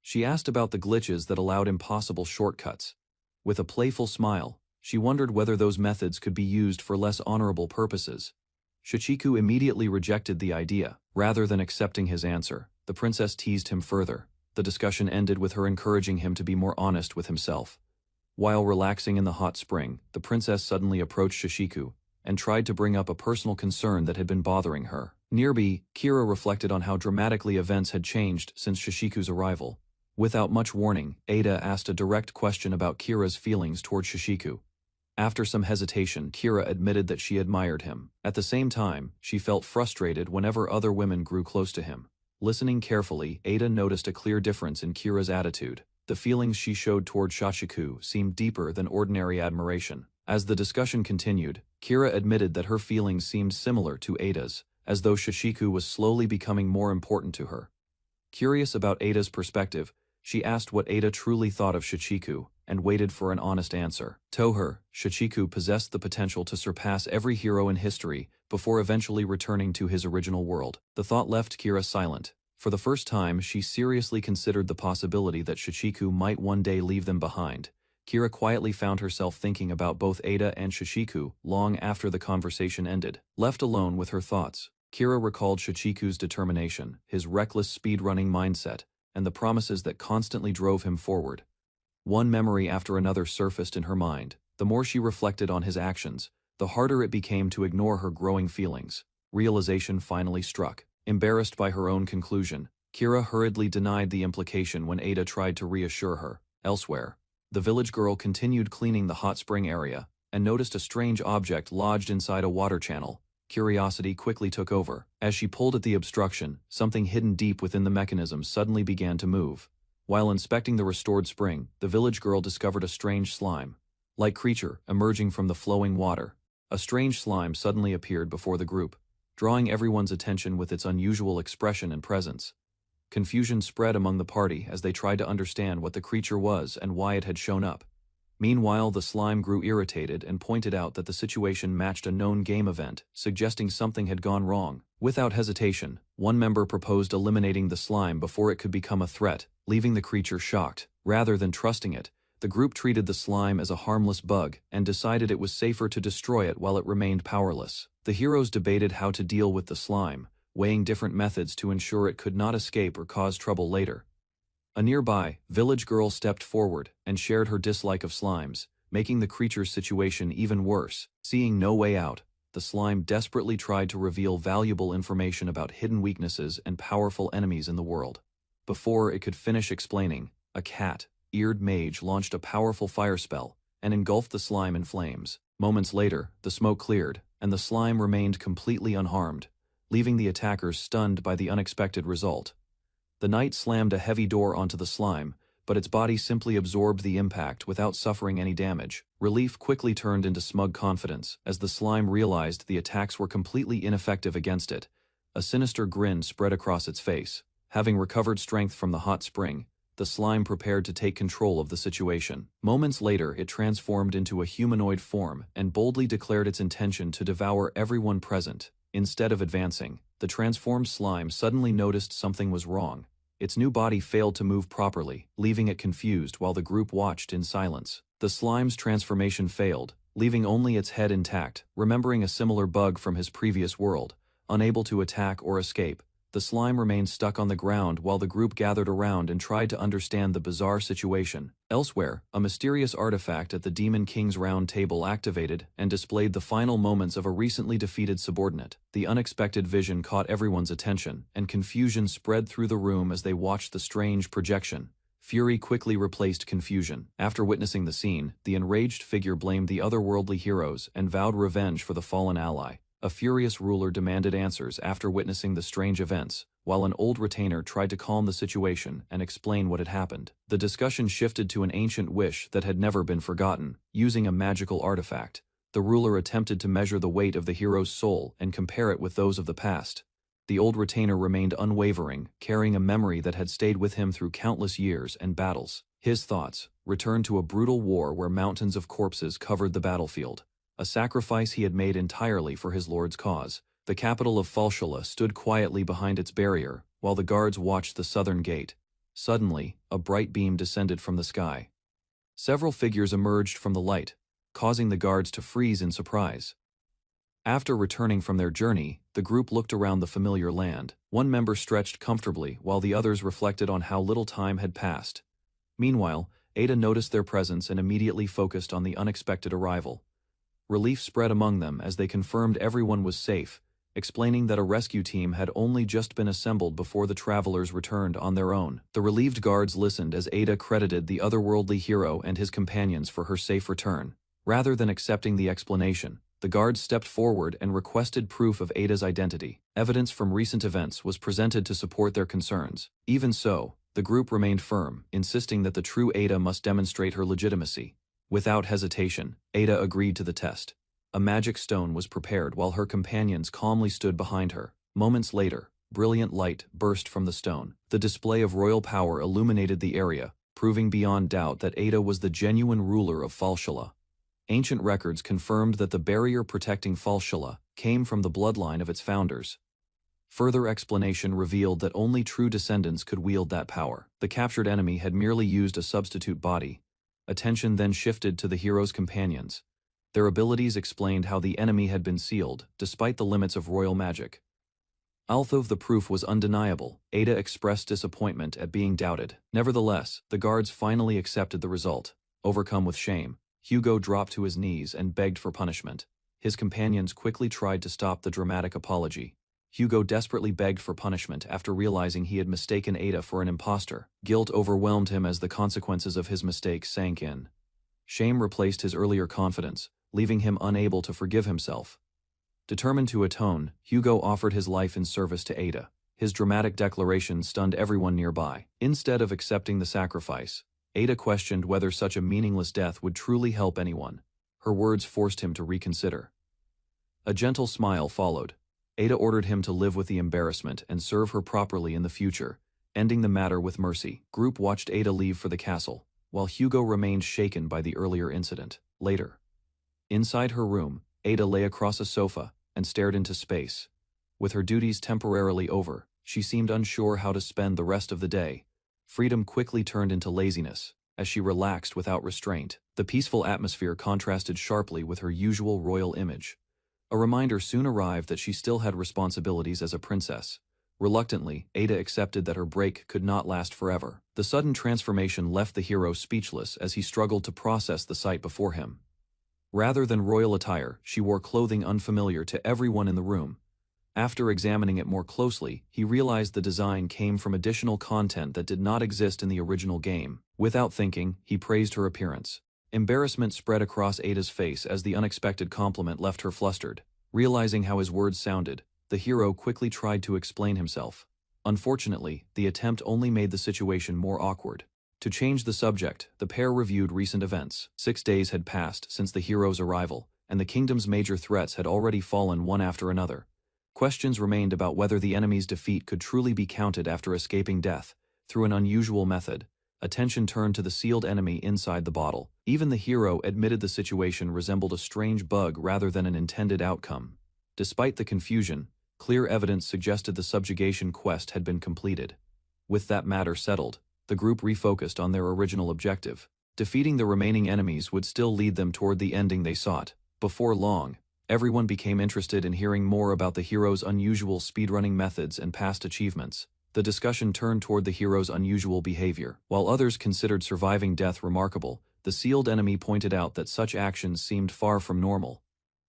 she asked about the glitches that allowed impossible shortcuts. With a playful smile, she wondered whether those methods could be used for less honorable purposes. Shichiku immediately rejected the idea. Rather than accepting his answer, the princess teased him further. The discussion ended with her encouraging him to be more honest with himself. While relaxing in the hot spring, the princess suddenly approached Shichiku and tried to bring up a personal concern that had been bothering her. Nearby, Kira reflected on how dramatically events had changed since Shichiku's arrival. Without much warning, Ada asked a direct question about Kira's feelings toward Shichiku. After some hesitation, Kira admitted that she admired him. At the same time, she felt frustrated whenever other women grew close to him. Listening carefully, Ada noticed a clear difference in Kira's attitude. The feelings she showed toward Shachiko seemed deeper than ordinary admiration. As the discussion continued, Kira admitted that her feelings seemed similar to Ada's, as though Shachiko was slowly becoming more important to her. Curious about Ada's perspective, she asked what Ada truly thought of Shachiko, and waited for an honest answer. To her, Shachiko possessed the potential to surpass every hero in history before eventually returning to his original world. The thought left Kira silent. For the first time, she seriously considered the possibility that Shachiko might one day leave them behind. Kira quietly found herself thinking about both Ada and Shachiko long after the conversation ended. Left alone with her thoughts, Kira recalled Shachiko's determination, his reckless speedrunning mindset, and the promises that constantly drove him forward. One memory after another surfaced in her mind. The more she reflected on his actions, the harder it became to ignore her growing feelings. Realization finally struck. Embarrassed by her own conclusion, Kira hurriedly denied the implication when Ada tried to reassure her. Elsewhere, the village girl continued cleaning the hot spring area, and noticed a strange object lodged inside a water channel. Curiosity quickly took over. As she pulled at the obstruction, something hidden deep within the mechanism suddenly began to move. While inspecting the restored spring, the village girl discovered a strange slime-like creature emerging from the flowing water. A strange slime suddenly appeared before the group, drawing everyone's attention with its unusual expression and presence. Confusion spread among the party as they tried to understand what the creature was and why it had shown up. Meanwhile, the slime grew irritated and pointed out that the situation matched a known game event, suggesting something had gone wrong. Without hesitation, one member proposed eliminating the slime before it could become a threat, leaving the creature shocked. Rather than trusting it, the group treated the slime as a harmless bug and decided it was safer to destroy it while it remained powerless. The heroes debated how to deal with the slime, weighing different methods to ensure it could not escape or cause trouble later. A nearby village girl stepped forward and shared her dislike of slimes, making the creature's situation even worse. Seeing no way out, the slime desperately tried to reveal valuable information about hidden weaknesses and powerful enemies in the world. Before it could finish explaining, a cat-eared mage launched a powerful fire spell and engulfed the slime in flames. Moments later, the smoke cleared, and the slime remained completely unharmed, leaving the attackers stunned by the unexpected result. The knight slammed a heavy door onto the slime, but its body simply absorbed the impact without suffering any damage. Relief quickly turned into smug confidence as the slime realized the attacks were completely ineffective against it. A sinister grin spread across its face. Having recovered strength from the hot spring, the slime prepared to take control of the situation. Moments later, it transformed into a humanoid form and boldly declared its intention to devour everyone present. Instead of advancing, the transformed slime suddenly noticed something was wrong. Its new body failed to move properly, leaving it confused while the group watched in silence. The slime's transformation failed, leaving only its head intact. Remembering a similar bug from his previous world, unable to attack or escape, the slime remained stuck on the ground while the group gathered around and tried to understand the bizarre situation. Elsewhere, a mysterious artifact at the Demon King's round table activated and displayed the final moments of a recently defeated subordinate. The unexpected vision caught everyone's attention, and confusion spread through the room as they watched the strange projection. Fury quickly replaced confusion. After witnessing the scene, the enraged figure blamed the otherworldly heroes and vowed revenge for the fallen ally. A furious ruler demanded answers after witnessing the strange events, while an old retainer tried to calm the situation and explain what had happened. The discussion shifted to an ancient wish that had never been forgotten. Using a magical artifact, the ruler attempted to measure the weight of the hero's soul and compare it with those of the past. The old retainer remained unwavering, carrying a memory that had stayed with him through countless years and battles. His thoughts returned to a brutal war where mountains of corpses covered the battlefield. A sacrifice he had made entirely for his lord's cause. The capital of Falshula stood quietly behind its barrier, while the guards watched the southern gate. Suddenly, a bright beam descended from the sky. Several figures emerged from the light, causing the guards to freeze in surprise. After returning from their journey, the group looked around the familiar land. One member stretched comfortably while the others reflected on how little time had passed. Meanwhile, Ada noticed their presence and immediately focused on the unexpected arrival. Relief spread among them as they confirmed everyone was safe, explaining that a rescue team had only just been assembled before the travelers returned on their own. The relieved guards listened as Ada credited the otherworldly hero and his companions for her safe return. Rather than accepting the explanation, the guards stepped forward and requested proof of Ada's identity. Evidence from recent events was presented to support their concerns. Even so, The group remained firm, insisting that the true Ada must demonstrate her legitimacy. Without hesitation, Ada agreed to the test. A magic stone was prepared while her companions calmly stood behind her. Moments later, brilliant light burst from the stone. The display of royal power illuminated the area, proving beyond doubt that Ada was the genuine ruler of Falshilla. Ancient records confirmed that the barrier protecting Falshilla came from the bloodline of its founders. Further explanation revealed that only true descendants could wield that power. The captured enemy had merely used a substitute body. Attention then shifted to the hero's companions. Their abilities explained how the enemy had been sealed, despite the limits of royal magic. Although the proof was undeniable, Ada expressed disappointment at being doubted. Nevertheless, the guards finally accepted the result. Overcome with shame, Hugo dropped to his knees and begged for punishment. His companions quickly tried to stop the dramatic apology. Hugo desperately begged for punishment after realizing he had mistaken Ada for an imposter. Guilt overwhelmed him as the consequences of his mistake sank in. Shame replaced his earlier confidence, leaving him unable to forgive himself. Determined to atone, Hugo offered his life in service to Ada. His dramatic declaration stunned everyone nearby. Instead of accepting the sacrifice, Ada questioned whether such a meaningless death would truly help anyone. Her words forced him to reconsider. A gentle smile followed. Ada ordered him to live with the embarrassment and serve her properly in the future, ending the matter with mercy. Group watched Ada leave for the castle, while Hugo remained shaken by the earlier incident. Later, inside her room, Ada lay across a sofa and stared into space. With her duties temporarily over, she seemed unsure how to spend the rest of the day. Freedom quickly turned into laziness, as she relaxed without restraint. The peaceful atmosphere contrasted sharply with her usual royal image. A reminder soon arrived that she still had responsibilities as a princess. Reluctantly, Ada accepted that her break could not last forever. The sudden transformation left the hero speechless as he struggled to process the sight before him. Rather than royal attire, she wore clothing unfamiliar to everyone in the room. After examining it more closely, he realized the design came from additional content that did not exist in the original game. Without thinking, he praised her appearance. Embarrassment spread across Ada's face as the unexpected compliment left her flustered. Realizing how his words sounded, the hero quickly tried to explain himself. Unfortunately, the attempt only made the situation more awkward. To change the subject, the pair reviewed recent events. 6 days had passed since the hero's arrival, and the kingdom's major threats had already fallen one after another. Questions remained about whether the enemy's defeat could truly be counted after escaping death through an unusual method. Attention turned to the sealed enemy inside the bottle. Even the hero admitted the situation resembled a strange bug rather than an intended outcome. Despite the confusion, clear evidence suggested the subjugation quest had been completed. With that matter settled, the group refocused on their original objective. Defeating the remaining enemies would still lead them toward the ending they sought. Before long, everyone became interested in hearing more about the hero's unusual speedrunning methods and past achievements. The discussion turned toward the hero's unusual behavior. While others considered surviving death remarkable, the sealed enemy pointed out that such actions seemed far from normal.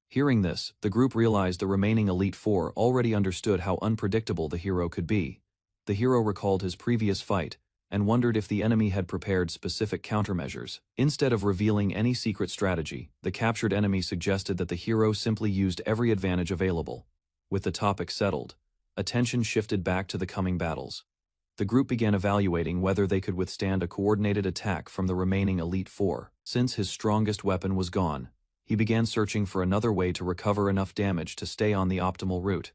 Hearing this, the group realized the remaining Elite Four already understood how unpredictable the hero could be. The hero recalled his previous fight and wondered if the enemy had prepared specific countermeasures. Instead of revealing any secret strategy, the captured enemy suggested that the hero simply used every advantage available. With the topic settled, attention shifted back to the coming battles. The group began evaluating whether they could withstand a coordinated attack from the remaining Elite Four. Since his strongest weapon was gone, he began searching for another way to recover enough damage to stay on the optimal route.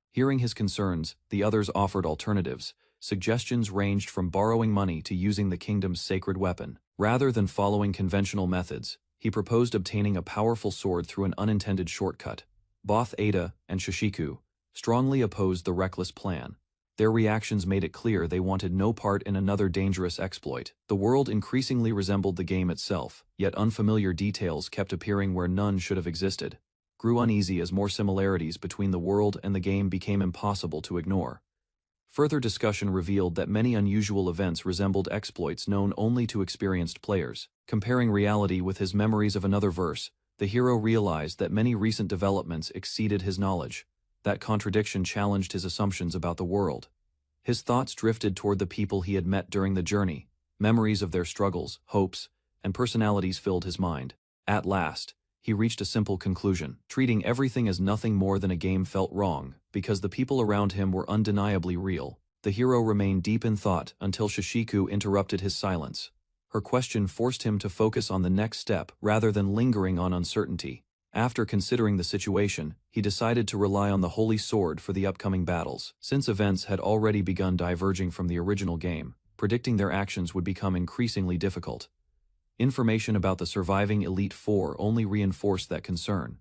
Hearing his concerns, the others offered alternatives. Suggestions ranged from borrowing money to using the kingdom's sacred weapon. Rather than following conventional methods, he proposed obtaining a powerful sword through an unintended shortcut. Both Ada and Shishiku strongly opposed the reckless plan. Their reactions made it clear they wanted no part in another dangerous exploit. The world increasingly resembled the game itself, yet unfamiliar details kept appearing where none should have existed. Grew uneasy as more similarities between the world and the game became impossible to ignore. Further discussion revealed that many unusual events resembled exploits known only to experienced players. Comparing reality with his memories of another verse, the hero realized that many recent developments exceeded his knowledge. That contradiction challenged his assumptions about the world. His thoughts drifted toward the people he had met during the journey. Memories of their struggles, hopes, and personalities filled his mind. At last, he reached a simple conclusion. Treating everything as nothing more than a game felt wrong, because the people around him were undeniably real. The hero remained deep in thought until Shishiku interrupted his silence. Her question forced him to focus on the next step rather than lingering on uncertainty. After considering the situation, he decided to rely on the Holy Sword for the upcoming battles. Since events had already begun diverging from the original game, predicting their actions would become increasingly difficult. Information about the surviving Elite Four only reinforced that concern.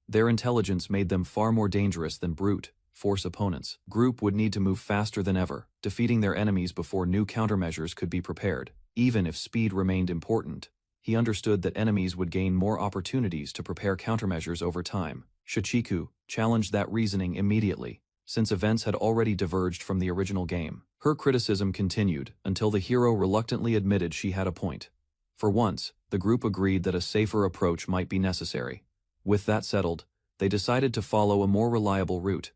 Their intelligence made them far more dangerous than brute force opponents. Group would need to move faster than ever, defeating their enemies before new countermeasures could be prepared. Even if speed remained important, he understood that enemies would gain more opportunities to prepare countermeasures over time. Shishiku challenged that reasoning immediately, since events had already diverged from the original game. Her criticism continued until the hero reluctantly admitted she had a point. For once, the group agreed that a safer approach might be necessary. With that settled, they decided to follow a more reliable route.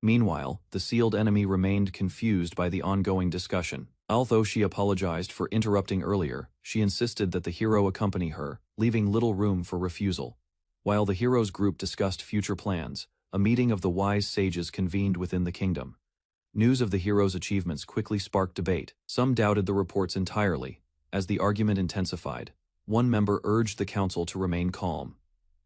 Meanwhile, the sealed enemy remained confused by the ongoing discussion. Although she apologized for interrupting earlier, she insisted that the hero accompany her, leaving little room for refusal. While the hero's group discussed future plans, a meeting of the wise sages convened within the kingdom. News of the hero's achievements quickly sparked debate. Some doubted the reports entirely. As the argument intensified, one member urged the council to remain calm.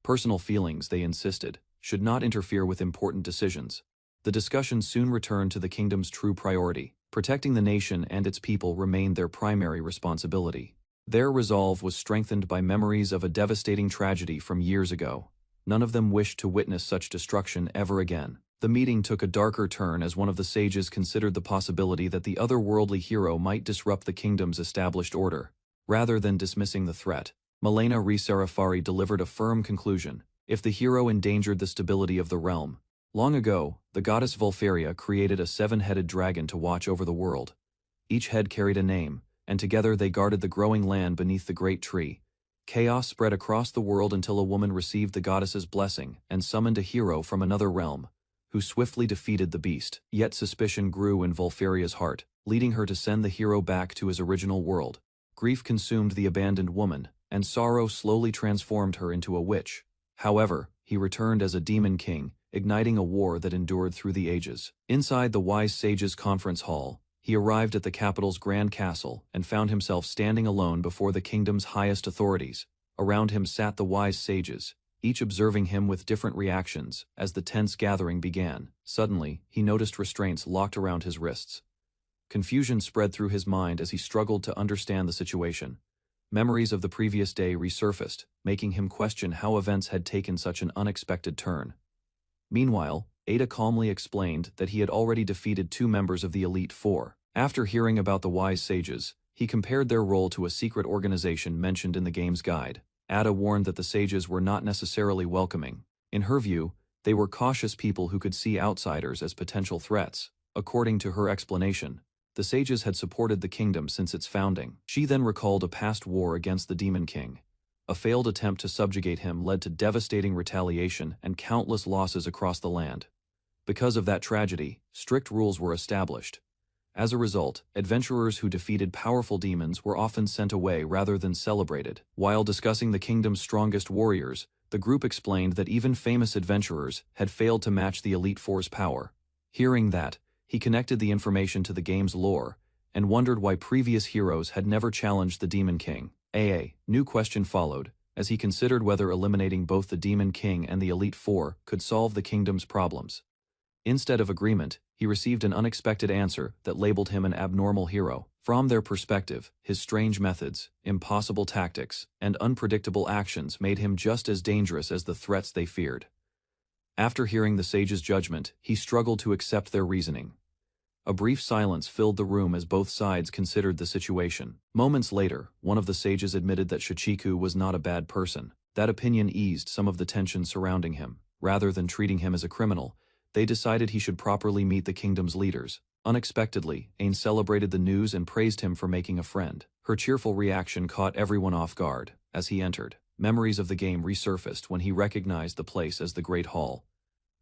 Personal feelings, they insisted, should not interfere with important decisions. The discussion soon returned to the kingdom's true priority. Protecting the nation and its people remained their primary responsibility. Their resolve was strengthened by memories of a devastating tragedy from years ago. None of them wished to witness such destruction ever again. The meeting took a darker turn as one of the sages considered the possibility that the otherworldly hero might disrupt the kingdom's established order. Rather than dismissing the threat, Milena Resarafari delivered a firm conclusion. If the hero endangered the stability of the realm, long ago, the goddess Volfaria created a seven-headed dragon to watch over the world. Each head carried a name, and together they guarded the growing land beneath the great tree. Chaos spread across the world until a woman received the goddess's blessing and summoned a hero from another realm, who swiftly defeated the beast. Yet suspicion grew in Volfaria's heart, leading her to send the hero back to his original world. Grief consumed the abandoned woman, and sorrow slowly transformed her into a witch. However, he returned as a demon king, igniting a war that endured through the ages. Inside the wise sages' conference hall, he arrived at the capital's grand castle and found himself standing alone before the kingdom's highest authorities. Around him sat the wise sages, each observing him with different reactions. As the tense gathering began, suddenly, he noticed restraints locked around his wrists. Confusion spread through his mind as he struggled to understand the situation. Memories of the previous day resurfaced, making him question how events had taken such an unexpected turn. Meanwhile, Ada calmly explained that he had already defeated 2 members of the Elite Four. After hearing about the wise sages, he compared their role to a secret organization mentioned in the game's guide. Ada warned that the sages were not necessarily welcoming. In her view, they were cautious people who could see outsiders as potential threats. According to her explanation, the sages had supported the kingdom since its founding. She then recalled a past war against the Demon King. A failed attempt to subjugate him led to devastating retaliation and countless losses across the land. Because of that tragedy, strict rules were established. As a result, adventurers who defeated powerful demons were often sent away rather than celebrated. While discussing the kingdom's strongest warriors, the group explained that even famous adventurers had failed to match the Elite Four's power. Hearing that, he connected the information to the game's lore and wondered why previous heroes had never challenged the Demon King. A new question followed, as he considered whether eliminating both the Demon King and the Elite Four could solve the kingdom's problems. Instead of agreement, he received an unexpected answer that labeled him an abnormal hero. From their perspective, his strange methods, impossible tactics, and unpredictable actions made him just as dangerous as the threats they feared. After hearing the sage's judgment, he struggled to accept their reasoning. A brief silence filled the room as both sides considered the situation. Moments later, one of the sages admitted that Shishiku was not a bad person. That opinion eased some of the tension surrounding him. Rather than treating him as a criminal, they decided he should properly meet the kingdom's leaders. Unexpectedly, Ain celebrated the news and praised him for making a friend. Her cheerful reaction caught everyone off guard. As he entered, memories of the game resurfaced when he recognized the place as the Great Hall.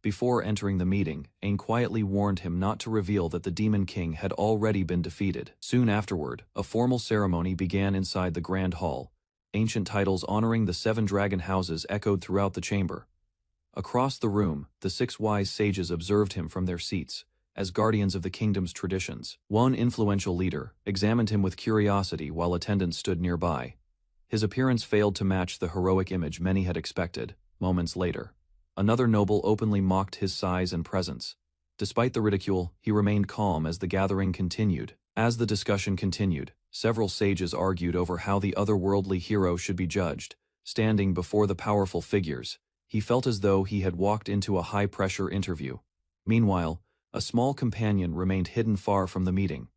Before entering the meeting, Ain quietly warned him not to reveal that the Demon King had already been defeated. Soon afterward, a formal ceremony began inside the Grand Hall. Ancient titles honoring the 7 dragon houses echoed throughout the chamber. Across the room, the 6 wise sages observed him from their seats, as guardians of the kingdom's traditions. One influential leader examined him with curiosity while attendants stood nearby. His appearance failed to match the heroic image many had expected. Moments later, another noble openly mocked his size and presence. Despite the ridicule, he remained calm as the gathering continued. As the discussion continued, several sages argued over how the otherworldly hero should be judged. Standing before the powerful figures, he felt as though he had walked into a high-pressure interview. Meanwhile, a small companion remained hidden far from the meeting.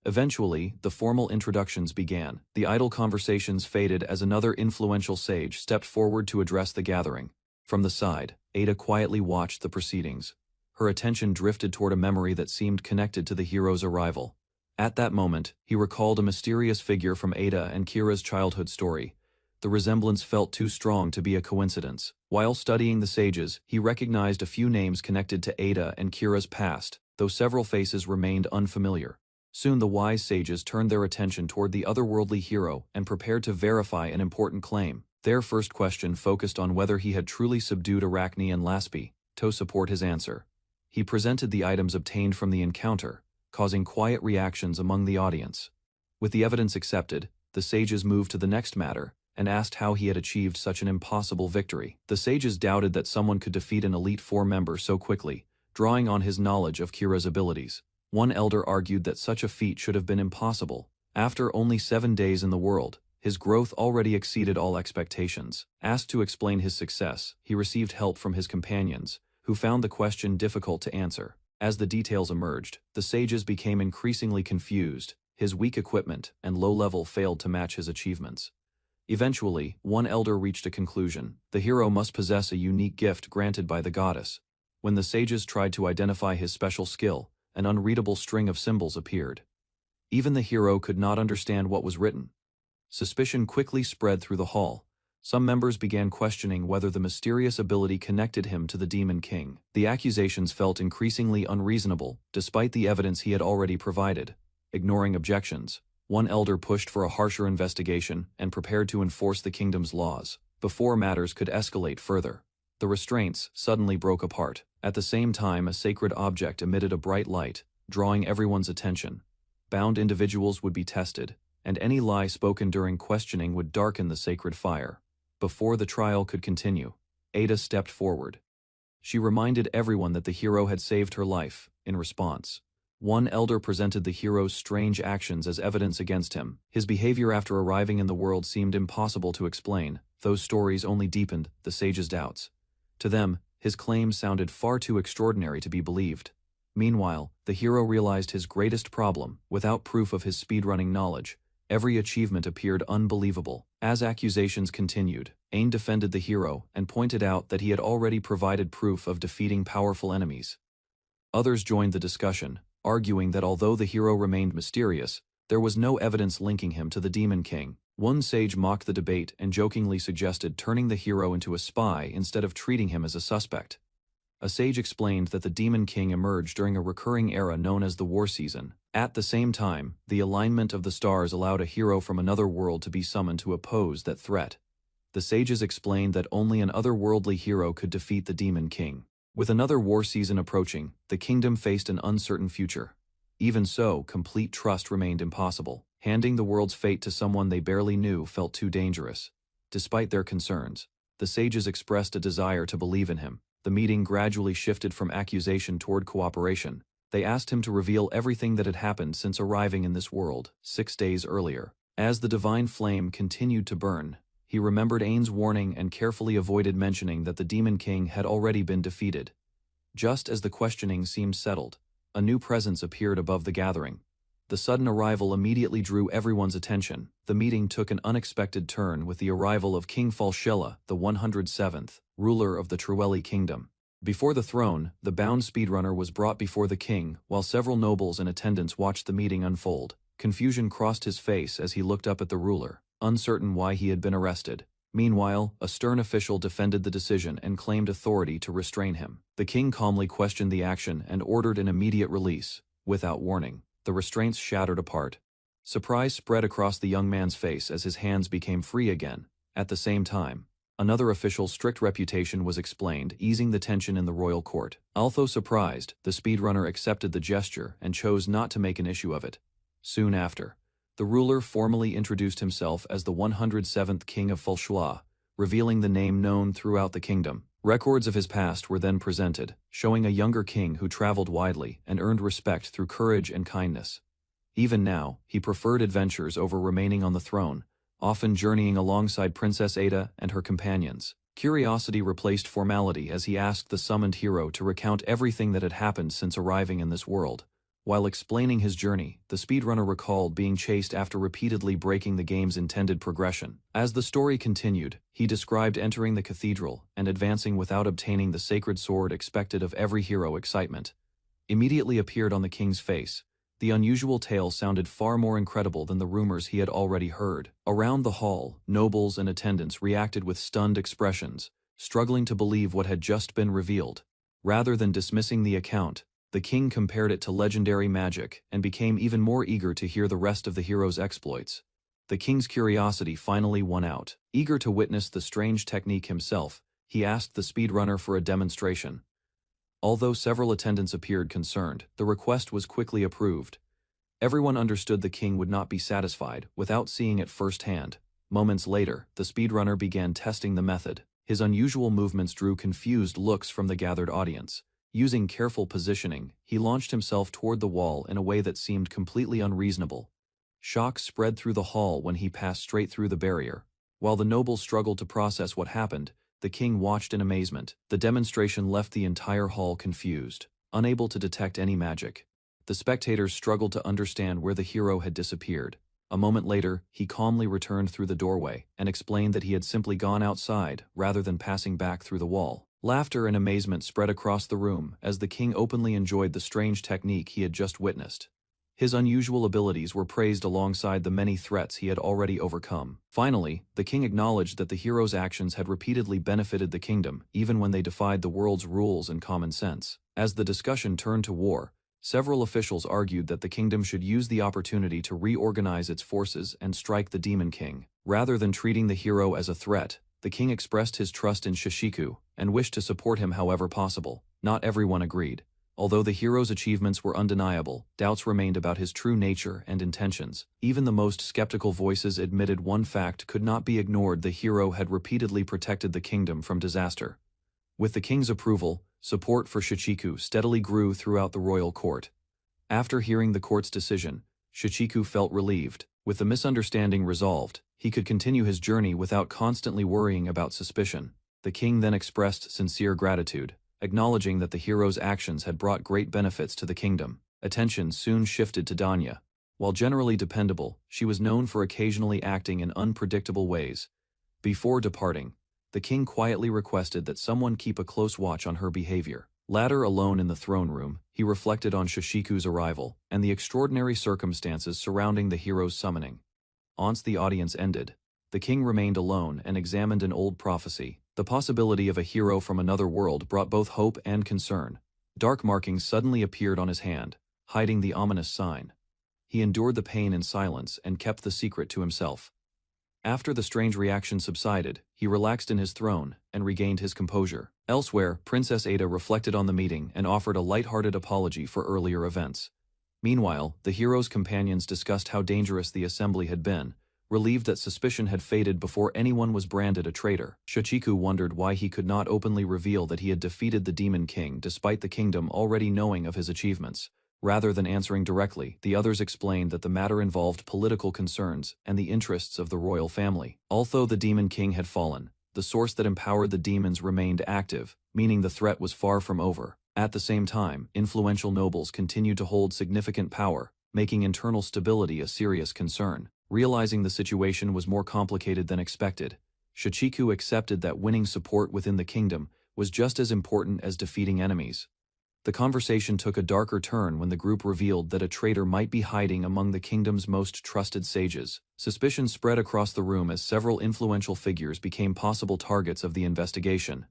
Eventually, the formal introductions began. The idle conversations faded as another influential sage stepped forward to address the gathering. From the side, Ada quietly watched the proceedings. Her attention drifted toward a memory that seemed connected to the hero's arrival. At that moment, he recalled a mysterious figure from Ada and Kira's childhood story. The resemblance felt too strong to be a coincidence. While studying the sages, he recognized a few names connected to Ada and Kira's past, though several faces remained unfamiliar. Soon the wise sages turned their attention toward the otherworldly hero and prepared to verify an important claim. Their first question focused on whether he had truly subdued Arachne and Laspi. To support his answer, he presented the items obtained from the encounter, causing quiet reactions among the audience. With the evidence accepted, the sages moved to the next matter and asked how he had achieved such an impossible victory. The sages doubted that someone could defeat an Elite Four member so quickly, drawing on his knowledge of Kira's abilities. One elder argued that such a feat should have been impossible. After only 7 days in the world, his growth already exceeded all expectations. Asked to explain his success, he received help from his companions, who found the question difficult to answer. As the details emerged, the sages became increasingly confused. His weak equipment and low level failed to match his achievements. Eventually, one elder reached a conclusion. The hero must possess a unique gift granted by the goddess. When the sages tried to identify his special skill, an unreadable string of symbols appeared. Even the hero could not understand what was written. Suspicion quickly spread through the hall. Some members began questioning whether the mysterious ability connected him to the Demon King. The accusations felt increasingly unreasonable, despite the evidence he had already provided. Ignoring objections, one elder pushed for a harsher investigation and prepared to enforce the kingdom's laws. Before matters could escalate further, the restraints suddenly broke apart. At the same time, a sacred object emitted a bright light, drawing everyone's attention. Bound individuals would be tested, and any lie spoken during questioning would darken the sacred fire. Before the trial could continue, Ada stepped forward. She reminded everyone that the hero had saved her life. In response, one elder presented the hero's strange actions as evidence against him. His behavior after arriving in the world seemed impossible to explain. Those stories only deepened the sages' doubts. To them, his claims sounded far too extraordinary to be believed. Meanwhile, the hero realized his greatest problem. Without proof of his speedrunning knowledge, every achievement appeared unbelievable. As accusations continued, Ain defended the hero and pointed out that he had already provided proof of defeating powerful enemies. Others joined the discussion, arguing that although the hero remained mysterious, there was no evidence linking him to the Demon King. One sage mocked the debate and jokingly suggested turning the hero into a spy instead of treating him as a suspect. A sage explained that the Demon King emerged during a recurring era known as the War Season. At the same time, the alignment of the stars allowed a hero from another world to be summoned to oppose that threat. The sages explained that only an otherworldly hero could defeat the Demon King. With another war season approaching, the kingdom faced an uncertain future. Even so, complete trust remained impossible. Handing the world's fate to someone they barely knew felt too dangerous. Despite their concerns, the sages expressed a desire to believe in him. The meeting gradually shifted from accusation toward cooperation. They asked him to reveal everything that had happened since arriving in this world 6 days earlier. As the divine flame continued to burn, he remembered Ain's warning and carefully avoided mentioning that the Demon King had already been defeated. Just as the questioning seemed settled, a new presence appeared above the gathering. The sudden arrival immediately drew everyone's attention. The meeting took an unexpected turn with the arrival of King Falshella, the 107th, ruler of the Trueli Kingdom. Before the throne, the bound speedrunner was brought before the king, while several nobles in attendance watched the meeting unfold. Confusion crossed his face as he looked up at the ruler, uncertain why he had been arrested. Meanwhile, a stern official defended the decision and claimed authority to restrain him. The king calmly questioned the action and ordered an immediate release. Without warning, the restraints shattered apart. Surprise spread across the young man's face as his hands became free again. At the same time, Another official's strict reputation was explained, easing the tension in the royal court. Although surprised, the speedrunner accepted the gesture and chose not to make an issue of it. Soon after, the ruler formally introduced himself as the 107th king of Fulshua, revealing the name known throughout the kingdom. Records of his past were then presented, showing a younger king who traveled widely and earned respect through courage and kindness. Even now, he preferred adventures over remaining on the throne, often journeying alongside Princess Ada and her companions. Curiosity replaced formality as he asked the summoned hero to recount everything that had happened since arriving in this world. While explaining his journey, the speedrunner recalled being chased after repeatedly breaking the game's intended progression. As the story continued, he described entering the cathedral and advancing without obtaining the sacred sword expected of every hero. Excitement immediately appeared on the king's face. The unusual tale sounded far more incredible than the rumors he had already heard. Around the hall, nobles and attendants reacted with stunned expressions, struggling to believe what had just been revealed. Rather than dismissing the account, the king compared it to legendary magic and became even more eager to hear the rest of the hero's exploits. The king's curiosity finally won out. Eager to witness the strange technique himself, he asked the speedrunner for a demonstration. Although several attendants appeared concerned, the request was quickly approved. Everyone understood the king would not be satisfied without seeing it firsthand. Moments later, the speedrunner began testing the method. His unusual movements drew confused looks from the gathered audience. Using careful positioning, he launched himself toward the wall in a way that seemed completely unreasonable. Shock spread through the hall when he passed straight through the barrier. While the nobles struggled to process what happened, the king watched in amazement. The demonstration left the entire hall confused, unable to detect any magic. The spectators struggled to understand where the hero had disappeared. A moment later, he calmly returned through the doorway and explained that he had simply gone outside rather than passing back through the wall. Laughter and amazement spread across the room as the king openly enjoyed the strange technique he had just witnessed. His unusual abilities were praised alongside the many threats he had already overcome. Finally, the king acknowledged that the hero's actions had repeatedly benefited the kingdom, even when they defied the world's rules and common sense. As the discussion turned to war, several officials argued that the kingdom should use the opportunity to reorganize its forces and strike the Demon King. Rather than treating the hero as a threat, the king expressed his trust in Shishiku and wished to support him however possible. Not everyone agreed. Although the hero's achievements were undeniable, doubts remained about his true nature and intentions. Even the most skeptical voices admitted one fact could not be ignored: the hero had repeatedly protected the kingdom from disaster. With the king's approval, support for Shichiku steadily grew throughout the royal court. After hearing the court's decision, Shichiku felt relieved. With the misunderstanding resolved, he could continue his journey without constantly worrying about suspicion. The king then expressed sincere gratitude, acknowledging that the hero's actions had brought great benefits to the kingdom. Attention soon shifted to Danya. While generally dependable, she was known for occasionally acting in unpredictable ways. Before departing, the king quietly requested that someone keep a close watch on her behavior. Later, alone in the throne room, he reflected on Shishiku's arrival and the extraordinary circumstances surrounding the hero's summoning. Once the audience ended, the king remained alone and examined an old prophecy. The possibility of a hero from another world brought both hope and concern. Dark markings suddenly appeared on his hand, hiding the ominous sign. He endured the pain in silence and kept the secret to himself. After the strange reaction subsided, he relaxed in his throne and regained his composure. Elsewhere, Princess Ada reflected on the meeting and offered a light-hearted apology for earlier events. Meanwhile, the hero's companions discussed how dangerous the assembly had been, relieved that suspicion had faded before anyone was branded a traitor. Shichiku wondered why he could not openly reveal that he had defeated the Demon King despite the kingdom already knowing of his achievements. Rather than answering directly, the others explained that the matter involved political concerns and the interests of the royal family. Although the Demon King had fallen, the source that empowered the demons remained active, meaning the threat was far from over. At the same time, influential nobles continued to hold significant power, making internal stability a serious concern. Realizing the situation was more complicated than expected, Shichiku accepted that winning support within the kingdom was just as important as defeating enemies. The conversation took a darker turn when the group revealed that a traitor might be hiding among the kingdom's most trusted sages. Suspicion spread across the room as several influential figures became possible targets of the investigation.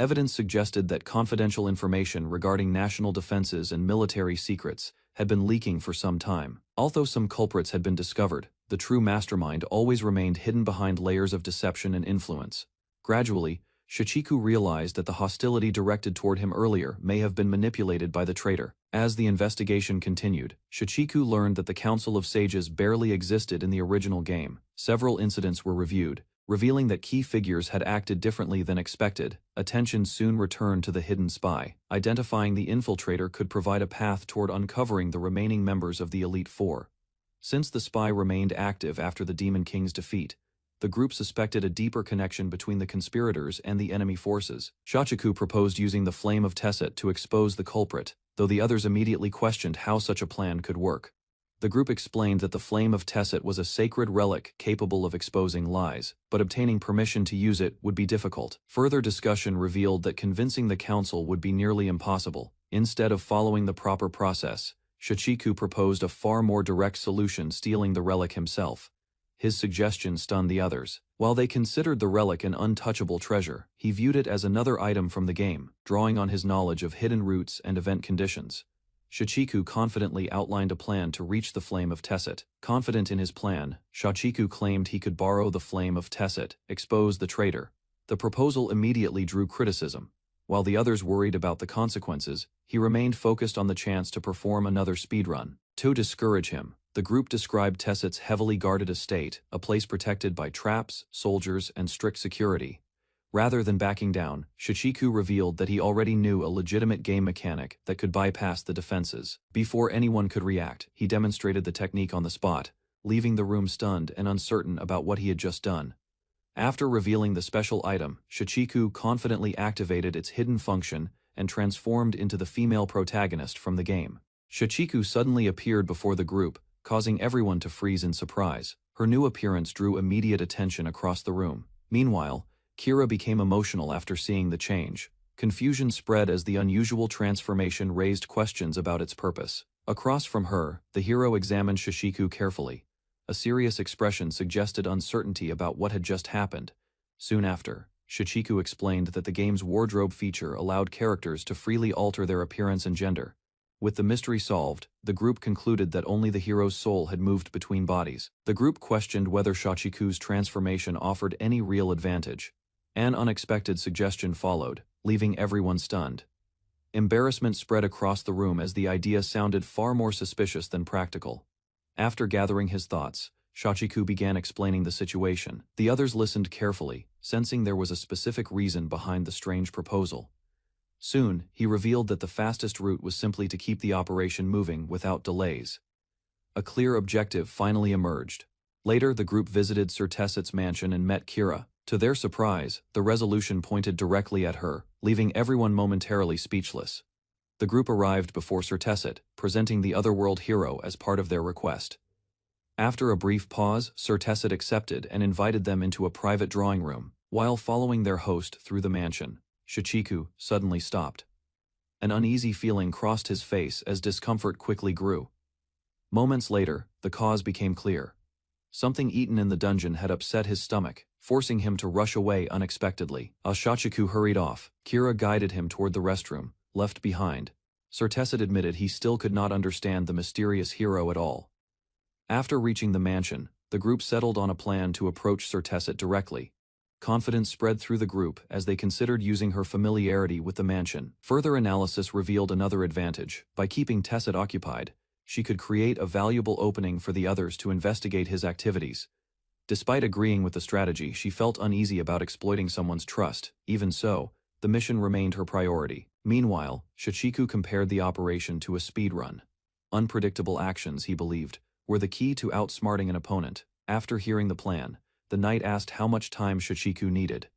Evidence suggested that confidential information regarding national defenses and military secrets had been leaking for some time. Although some culprits had been discovered, the true mastermind always remained hidden behind layers of deception and influence. Gradually, Shichiku realized that the hostility directed toward him earlier may have been manipulated by the traitor. As the investigation continued, Shichiku learned that the Council of Sages barely existed in the original game. Several incidents were reviewed, revealing that key figures had acted differently than expected. Attention soon returned to the hidden spy. Identifying the infiltrator could provide a path toward uncovering the remaining members of the Elite Four. Since the spy remained active after the Demon King's defeat, the group suspected a deeper connection between the conspirators and the enemy forces. Shichiku proposed using the Flame of Tesset to expose the culprit, though the others immediately questioned how such a plan could work. The group explained that the Flame of Tesset was a sacred relic capable of exposing lies, but obtaining permission to use it would be difficult. Further discussion revealed that convincing the council would be nearly impossible. Instead of following the proper process, Shichiku proposed a far more direct solution, stealing the relic himself. His suggestion stunned the others. While they considered the relic an untouchable treasure, he viewed it as another item from the game, drawing on his knowledge of hidden routes and event conditions. Shichiku confidently outlined a plan to reach the Flame of Tesset. Confident in his plan, Shichiku claimed he could borrow the Flame of Tesset, expose the traitor. The proposal immediately drew criticism. While the others worried about the consequences, he remained focused on the chance to perform another speedrun. To discourage him, the group described Tesset's heavily guarded estate, a place protected by traps, soldiers, and strict security. Rather than backing down, Shichiku revealed that he already knew a legitimate game mechanic that could bypass the defenses. Before anyone could react, he demonstrated the technique on the spot, leaving the room stunned and uncertain about what he had just done. After revealing the special item, Shichiku confidently activated its hidden function and transformed into the female protagonist from the game. Shichiku suddenly appeared before the group, causing everyone to freeze in surprise. Her new appearance drew immediate attention across the room. Meanwhile, Kira became emotional after seeing the change. Confusion spread as the unusual transformation raised questions about its purpose. Across from her, the hero examined Shichiku carefully. A serious expression suggested uncertainty about what had just happened. Soon after, Shichiku explained that the game's wardrobe feature allowed characters to freely alter their appearance and gender. With the mystery solved, the group concluded that only the hero's soul had moved between bodies. The group questioned whether Shichiku's transformation offered any real advantage. An unexpected suggestion followed, leaving everyone stunned. Embarrassment spread across the room as the idea sounded far more suspicious than practical. After gathering his thoughts, Shichiku began explaining the situation. The others listened carefully, sensing there was a specific reason behind the strange proposal. Soon, he revealed that the fastest route was simply to keep the operation moving without delays. A clear objective finally emerged. Later, the group visited Sir Tesset's mansion and met Kira. To their surprise, the resolution pointed directly at her, leaving everyone momentarily speechless. The group arrived before Sir Tesset, presenting the otherworld hero as part of their request. After a brief pause, Sir Tesset accepted and invited them into a private drawing room. While following their host through the mansion, Shichiku suddenly stopped. An uneasy feeling crossed his face as discomfort quickly grew. Moments later, the cause became clear. Something eaten in the dungeon had upset his stomach, forcing him to rush away unexpectedly. As Shichiku hurried off, Kira guided him toward the restroom, left behind. Sir Tesset admitted he still could not understand the mysterious hero at all. After reaching the mansion, the group settled on a plan to approach Sir Tesset directly. Confidence spread through the group as they considered using her familiarity with the mansion. Further analysis revealed another advantage. By keeping Tesset occupied, she could create a valuable opening for the others to investigate his activities. Despite agreeing with the strategy, she felt uneasy about exploiting someone's trust. Even so, the mission remained her priority. Meanwhile, Shichiku compared the operation to a speedrun. Unpredictable actions, he believed, were the key to outsmarting an opponent. After hearing the plan, the knight asked how much time Shichiku needed.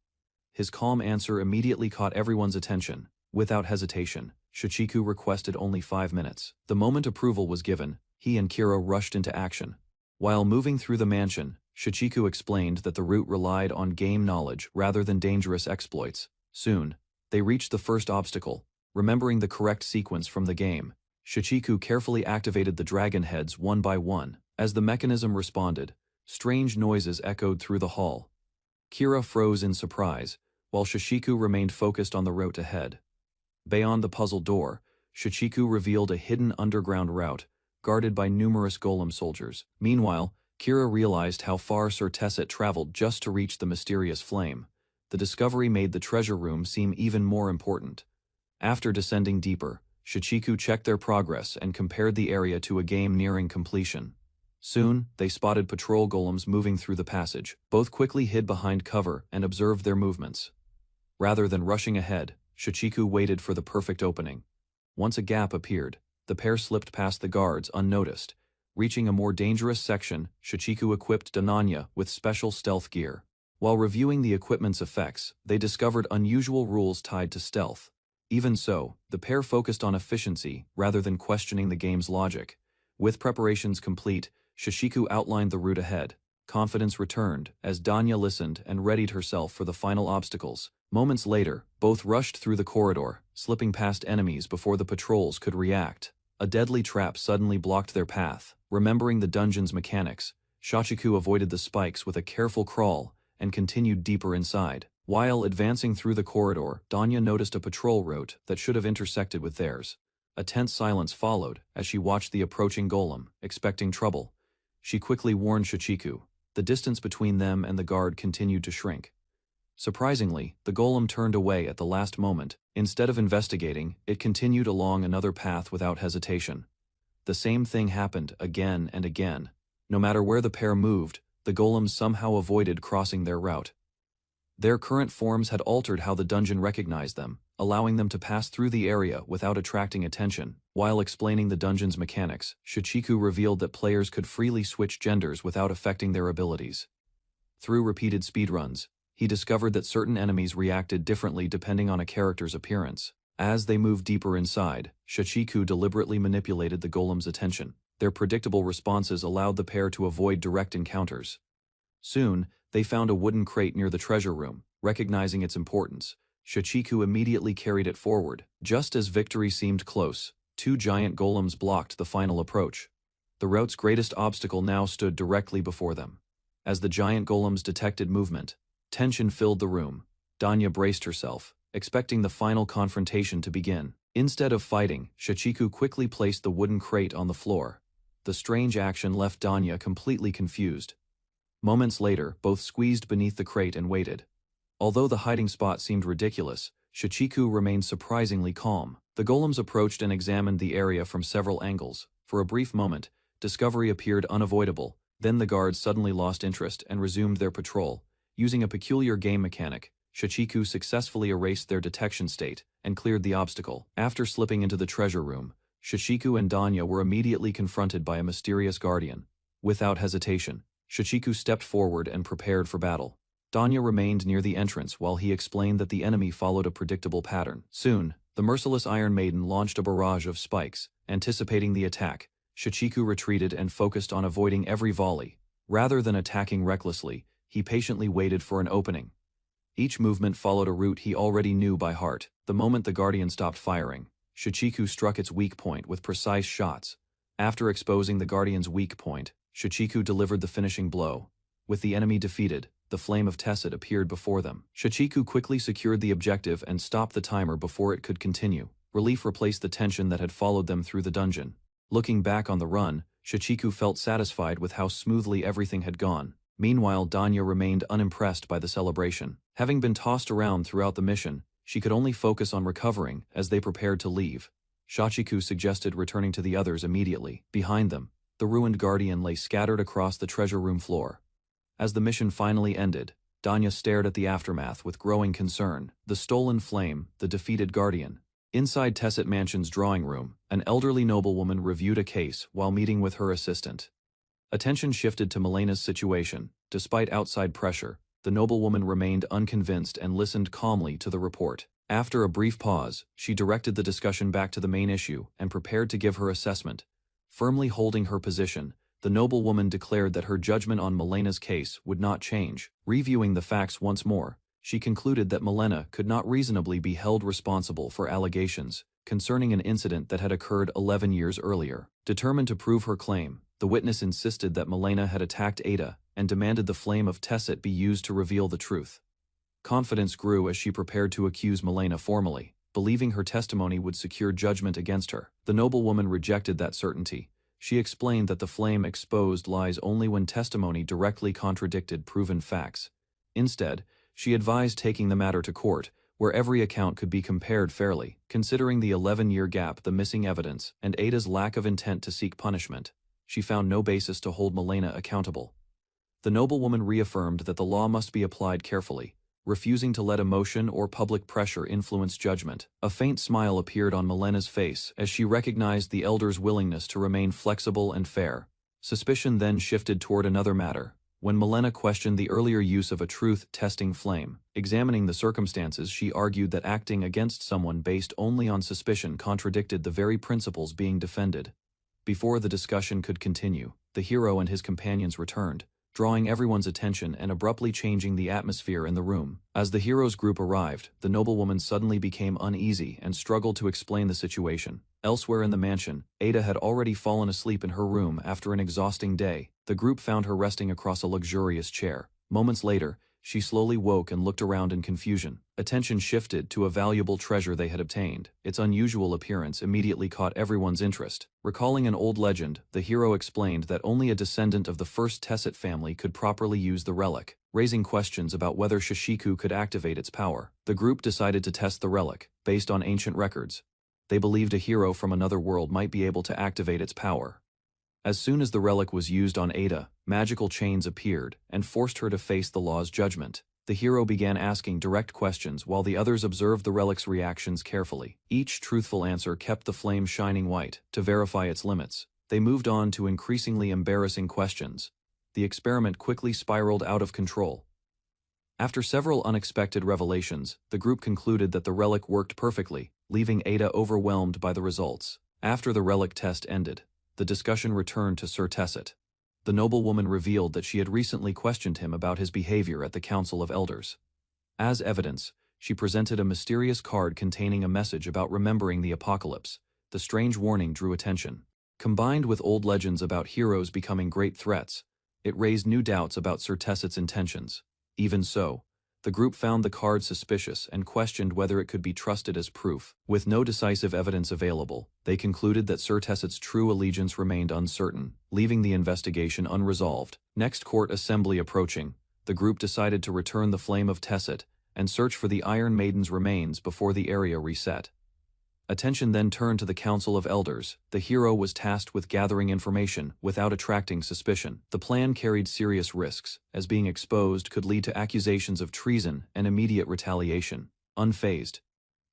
His calm answer immediately caught everyone's attention. Without hesitation, Shichiku requested only 5 minutes. The moment approval was given, he and Kira rushed into action. While moving through the mansion, Shichiku explained that the route relied on game knowledge rather than dangerous exploits. Soon, they reached the first obstacle. Remembering the correct sequence from the game, Shichiku carefully activated the dragon heads one by one. As the mechanism responded, strange noises echoed through the hall. Kira froze in surprise, while Shichiku remained focused on the route ahead. Beyond the puzzle door, Shichiku revealed a hidden underground route, guarded by numerous golem soldiers. Meanwhile, Kira realized how far Sir Tesset traveled just to reach the mysterious flame. the discovery made the treasure room seem even more important. After descending deeper, Shichiku checked their progress and compared the area to a game nearing completion. Soon, they spotted patrol golems moving through the passage. Both quickly hid behind cover and observed their movements. Rather than rushing ahead, Shichiku waited for the perfect opening. Once a gap appeared, the pair slipped past the guards unnoticed. Reaching a more dangerous section, Shichiku equipped Dananya with special stealth gear. While reviewing the equipment's effects, they discovered unusual rules tied to stealth. Even so, the pair focused on efficiency rather than questioning the game's logic. With preparations complete, Shichiku outlined the route ahead. Confidence returned as Danya listened and readied herself for the final obstacles. Moments later, both rushed through the corridor, slipping past enemies before the patrols could react. A deadly trap suddenly blocked their path. Remembering the dungeon's mechanics, Shichiku avoided the spikes with a careful crawl and continued deeper inside. While advancing through the corridor, Danya noticed a patrol route that should have intersected with theirs. A tense silence followed as she watched the approaching golem, expecting trouble. She quickly warned Shichiku. The distance between them and the guard continued to shrink. Surprisingly, the golem turned away at the last moment. Instead of investigating, it continued along another path without hesitation. The same thing happened again and again. No matter where the pair moved, the golems somehow avoided crossing their route. Their current forms had altered how the dungeon recognized them, allowing them to pass through the area without attracting attention. While explaining the dungeon's mechanics, Shichiku revealed that players could freely switch genders without affecting their abilities. Through repeated speedruns, he discovered that certain enemies reacted differently depending on a character's appearance. As they moved deeper inside, Shichiku deliberately manipulated the golem's attention. Their predictable responses allowed the pair to avoid direct encounters. Soon, they found a wooden crate near the treasure room. Recognizing its importance, Shichiku immediately carried it forward. Just as victory seemed close, two giant golems blocked the final approach. The route's greatest obstacle now stood directly before them. As the giant golems detected movement, tension filled the room. Danya braced herself, expecting the final confrontation to begin. Instead of fighting, Shichiku quickly placed the wooden crate on the floor. The strange action left Danya completely confused. Moments later, both squeezed beneath the crate and waited. Although the hiding spot seemed ridiculous, Shichiku remained surprisingly calm. The golems approached and examined the area from several angles. For a brief moment, discovery appeared unavoidable. Then the guards suddenly lost interest and resumed their patrol. Using a peculiar game mechanic, Shichiku successfully erased their detection state and cleared the obstacle. After slipping into the treasure room, Shichiku and Danya were immediately confronted by a mysterious guardian. Without hesitation, Shichiku stepped forward and prepared for battle. Danya remained near the entrance while he explained that the enemy followed a predictable pattern. Soon, the merciless Iron Maiden launched a barrage of spikes. Anticipating the attack, Shichiku retreated and focused on avoiding every volley. Rather than attacking recklessly, he patiently waited for an opening. Each movement followed a route he already knew by heart. The moment the guardian stopped firing, Shichiku struck its weak point with precise shots. After exposing the guardian's weak point, Shichiku delivered the finishing blow. With the enemy defeated, the flame of Tesset appeared before them. Shichiku quickly secured the objective and stopped the timer before it could continue. Relief replaced the tension that had followed them through the dungeon. Looking back on the run, Shichiku felt satisfied with how smoothly everything had gone. Meanwhile, Danya remained unimpressed by the celebration. Having been tossed around throughout the mission, she could only focus on recovering as they prepared to leave. Shichiku suggested returning to the others immediately. Behind them, the ruined guardian lay scattered across the treasure room floor. As the mission finally ended, Danya stared at the aftermath with growing concern. The stolen flame, the defeated guardian. Inside Tesset Mansion's drawing room, an elderly noblewoman reviewed a case while meeting with her assistant. Attention shifted to Milena's situation. Despite outside pressure, the noblewoman remained unconvinced and listened calmly to the report. After a brief pause, she directed the discussion back to the main issue and prepared to give her assessment. Firmly holding her position, the noblewoman declared that her judgment on Milena's case would not change. Reviewing the facts once more, she concluded that Milena could not reasonably be held responsible for allegations concerning an incident that had occurred 11 years earlier. Determined to prove her claim, the witness insisted that Milena had attacked Ada and demanded the flame of Tesset be used to reveal the truth. Confidence grew as she prepared to accuse Milena formally, believing her testimony would secure judgment against her. The noblewoman rejected that certainty. She explained that the flame exposed lies only when testimony directly contradicted proven facts. Instead, She advised taking the matter to court, where every account could be compared fairly, considering the 11-year gap, the missing evidence, and Ada's lack of intent to seek punishment. She found no basis to hold Milena accountable. The noblewoman reaffirmed that the law must be applied carefully, refusing to let emotion or public pressure influence judgment. A faint smile appeared on Milena's face as she recognized the elder's willingness to remain flexible and fair. Suspicion then shifted toward another matter, when Milena questioned the earlier use of a truth-testing flame. Examining the circumstances, she argued that acting against someone based only on suspicion contradicted the very principles being defended. Before the discussion could continue, the hero and his companions returned, drawing everyone's attention and abruptly changing the atmosphere in the room. As the hero's group arrived, the noblewoman suddenly became uneasy and struggled to explain the situation. Elsewhere in the mansion, Ada had already fallen asleep in her room after an exhausting day. The group found her resting across a luxurious chair. Moments later, she slowly woke and looked around in confusion. Attention shifted to a valuable treasure they had obtained. Its unusual appearance immediately caught everyone's interest. Recalling an old legend, the hero explained that only a descendant of the first Tesset family could properly use the relic, raising questions about whether Shishiku could activate its power. The group decided to test the relic, based on ancient records. They believed a hero from another world might be able to activate its power. As soon as the relic was used on Ada, magical chains appeared and forced her to face the law's judgment. The hero began asking direct questions while the others observed the relic's reactions carefully. Each truthful answer kept the flame shining white. To verify its limits, they moved on to increasingly embarrassing questions. The experiment quickly spiraled out of control. After several unexpected revelations, the group concluded that the relic worked perfectly, leaving Ada overwhelmed by the results. After the relic test ended, the discussion returned to Sir Tesset. The noblewoman revealed that she had recently questioned him about his behavior at the Council of Elders. As evidence, she presented a mysterious card containing a message about remembering the apocalypse. The strange warning drew attention. Combined with old legends about heroes becoming great threats, it raised new doubts about Sir Tesset's intentions. Even so, the group found the card suspicious and questioned whether it could be trusted as proof. With no decisive evidence available, they concluded that Sir Tesset's true allegiance remained uncertain, leaving the investigation unresolved. Next court assembly approaching, the group decided to return the flame of Tesset and search for the Iron Maiden's remains before the area reset. Attention then turned to the Council of Elders. The hero was tasked with gathering information without attracting suspicion. The plan carried serious risks, as being exposed could lead to accusations of treason and immediate retaliation. Unfazed,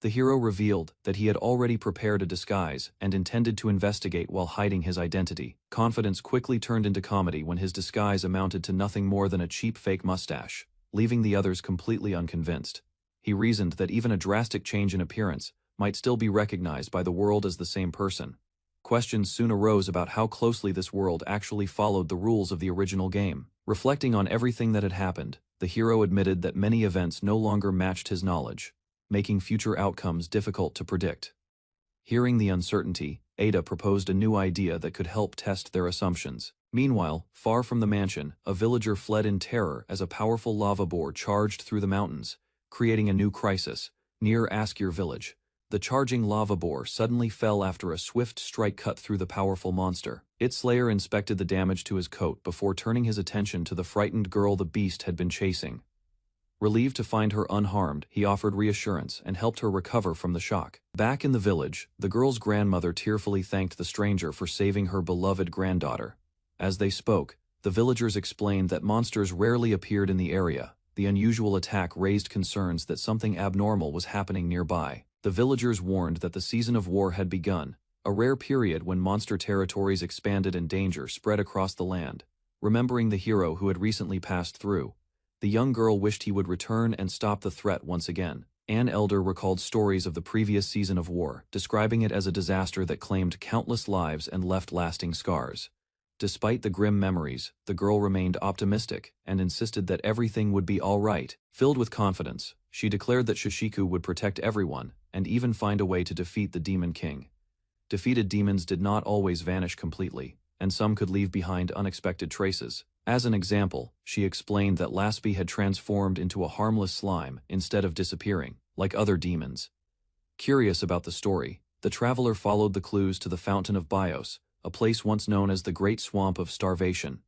the hero revealed that he had already prepared a disguise and intended to investigate while hiding his identity. Confidence quickly turned into comedy when his disguise amounted to nothing more than a cheap fake mustache, leaving the others completely unconvinced. He reasoned that even a drastic change in appearance might still be recognized by the world as the same person. Questions soon arose about how closely this world actually followed the rules of the original game. Reflecting on everything that had happened, the hero admitted that many events no longer matched his knowledge, making future outcomes difficult to predict. Hearing the uncertainty, Ada proposed a new idea that could help test their assumptions. Meanwhile, far from the mansion, a villager fled in terror as a powerful lava boar charged through the mountains, creating a new crisis. Near Askir village, the charging lava boar suddenly fell after a swift strike cut through the powerful monster. Its slayer inspected the damage to his coat before turning his attention to the frightened girl the beast had been chasing. Relieved to find her unharmed, he offered reassurance and helped her recover from the shock. Back in the village, the girl's grandmother tearfully thanked the stranger for saving her beloved granddaughter. As they spoke, the villagers explained that monsters rarely appeared in the area. The unusual attack raised concerns that something abnormal was happening nearby. The villagers warned that the season of war had begun, a rare period when monster territories expanded and danger spread across the land. Remembering the hero who had recently passed through, the young girl wished he would return and stop the threat once again. An elder recalled stories of the previous season of war, describing it as a disaster that claimed countless lives and left lasting scars. Despite the grim memories, the girl remained optimistic and insisted that everything would be all right. Filled with confidence, she declared that Shishiku would protect everyone and even find a way to defeat the Demon King. Defeated demons did not always vanish completely, and some could leave behind unexpected traces. As an example, she explained that Laspi had transformed into a harmless slime instead of disappearing, like other demons. Curious about the story, the traveler followed the clues to the Fountain of Bios, a place once known as the Great Swamp of Starvation.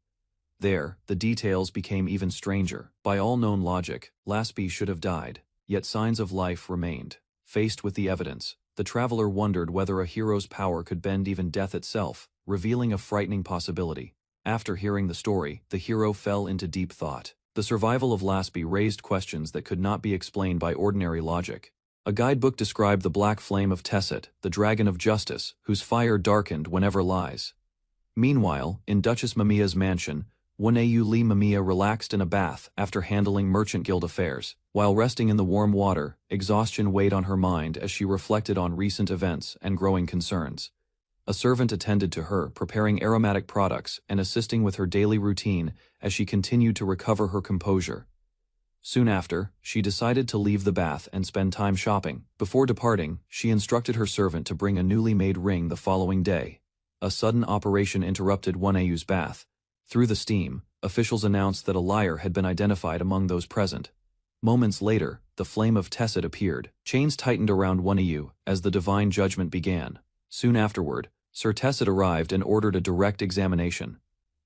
There, the details became even stranger. By all known logic, Lasby should have died, yet signs of life remained. Faced with the evidence, the traveler wondered whether a hero's power could bend even death itself, revealing a frightening possibility. After hearing the story, the hero fell into deep thought. The survival of Lasby raised questions that could not be explained by ordinary logic. A guidebook described the black flame of Tesset, the dragon of justice, whose fire darkened whenever lies. Meanwhile, in Duchess Mamiya's mansion, Waneyu Lee Mamiya relaxed in a bath after handling Merchant Guild affairs. While resting in the warm water, exhaustion weighed on her mind as she reflected on recent events and growing concerns. A servant attended to her, preparing aromatic products and assisting with her daily routine as she continued to recover her composure. Soon after, she decided to leave the bath and spend time shopping. Before departing, she instructed her servant to bring a newly made ring the following day. A sudden operation interrupted Waneyu's bath. Through the steam, officials announced that a liar had been identified among those present. Moments later, the flame of Tesset appeared. Chains tightened around Waneyu as the divine judgment began. Soon afterward, Sir Tesset arrived and ordered a direct examination.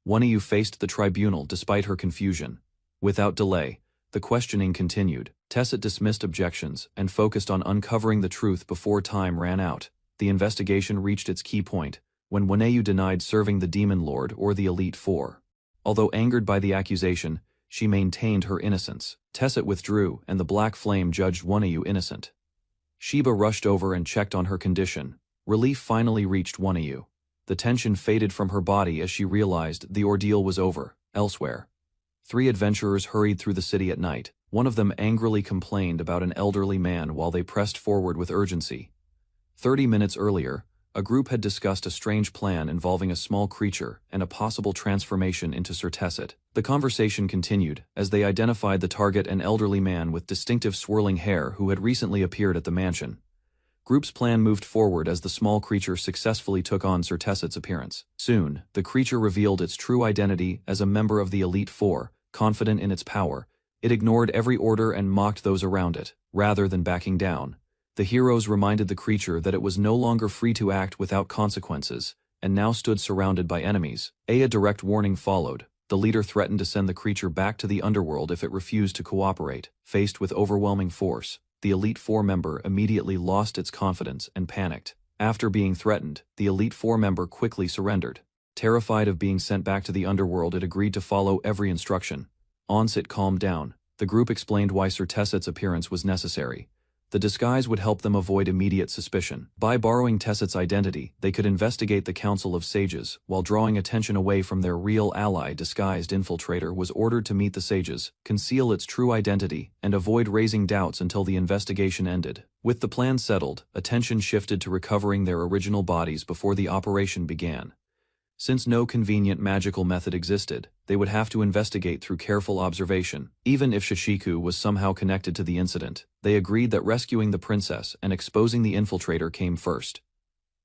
Waneyu faced the tribunal despite her confusion. Without delay, the questioning continued. Tesset dismissed objections and focused on uncovering the truth before time ran out. The investigation reached its key point, when Waneyu denied serving the Demon Lord or the Elite Four. Although angered by the accusation, she maintained her innocence. Tesset withdrew and the Black Flame judged Waneyu innocent. Sheba rushed over and checked on her condition. Relief finally reached Waneyu. The tension faded from her body as she realized the ordeal was over. Elsewhere, 3 adventurers hurried through the city at night. One of them angrily complained about an elderly man while they pressed forward with urgency. 30 minutes earlier, a group had discussed a strange plan involving a small creature and a possible transformation into Sir Tesset. The conversation continued as they identified the target, an elderly man with distinctive swirling hair who had recently appeared at the mansion. Group's plan moved forward as the small creature successfully took on Sir Tesset's appearance. Soon, the creature revealed its true identity as a member of the Elite Four. Confident in its power, it ignored every order and mocked those around it. Rather than backing down, the heroes reminded the creature that it was no longer free to act without consequences, and now stood surrounded by enemies. A direct warning followed. The leader threatened to send the creature back to the underworld if it refused to cooperate. Faced with overwhelming force, the Elite Four member immediately lost its confidence and panicked. After being threatened, the Elite Four member quickly surrendered. Terrified of being sent back to the underworld, it agreed to follow every instruction. Once it calmed down, the group explained why Sir Tesset's appearance was necessary. The disguise would help them avoid immediate suspicion. By borrowing Tesset's identity, they could investigate the Council of Sages, while drawing attention away from their real ally. Disguised infiltrator was ordered to meet the sages, conceal its true identity, and avoid raising doubts until the investigation ended. With the plan settled, attention shifted to recovering their original bodies before the operation began. Since no convenient magical method existed, they would have to investigate through careful observation. Even if Shishiku was somehow connected to the incident, they agreed that rescuing the princess and exposing the infiltrator came first.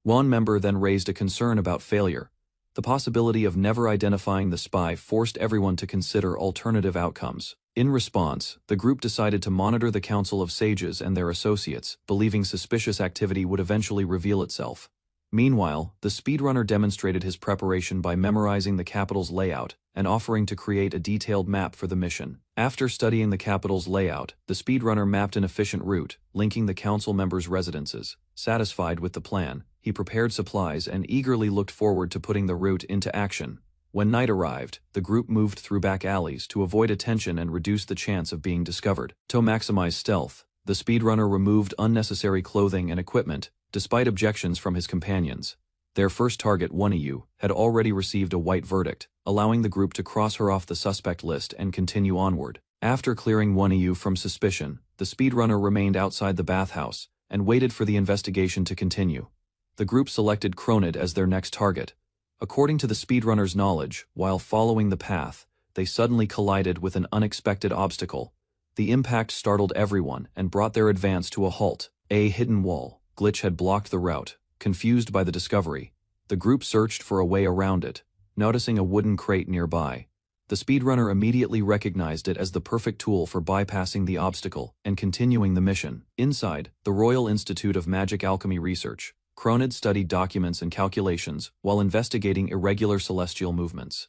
One member then raised a concern about failure. The possibility of never identifying the spy forced everyone to consider alternative outcomes. In response, the group decided to monitor the Council of Sages and their associates, believing suspicious activity would eventually reveal itself. Meanwhile, the speedrunner demonstrated his preparation by memorizing the capital's layout and offering to create a detailed map for the mission. After studying the capital's layout, the speedrunner mapped an efficient route, linking the council members' residences. Satisfied with the plan, he prepared supplies and eagerly looked forward to putting the route into action. When night arrived, the group moved through back alleys to avoid attention and reduce the chance of being discovered. To maximize stealth, the speedrunner removed unnecessary clothing and equipment, despite objections from his companions. Their first target, Waneyu, had already received a white verdict, allowing the group to cross her off the suspect list and continue onward. After clearing Waneyu from suspicion, the speedrunner remained outside the bathhouse and waited for the investigation to continue. The group selected Kronid as their next target. According to the speedrunner's knowledge, while following the path, they suddenly collided with an unexpected obstacle. The impact startled everyone and brought their advance to a halt. A hidden wall glitch had blocked the route. Confused by the discovery, the group searched for a way around it. Noticing a wooden crate nearby, the speedrunner immediately recognized it as the perfect tool for bypassing the obstacle and continuing the mission. Inside, the Royal Institute of Magic Alchemy Research, Kronid studied documents and calculations while investigating irregular celestial movements.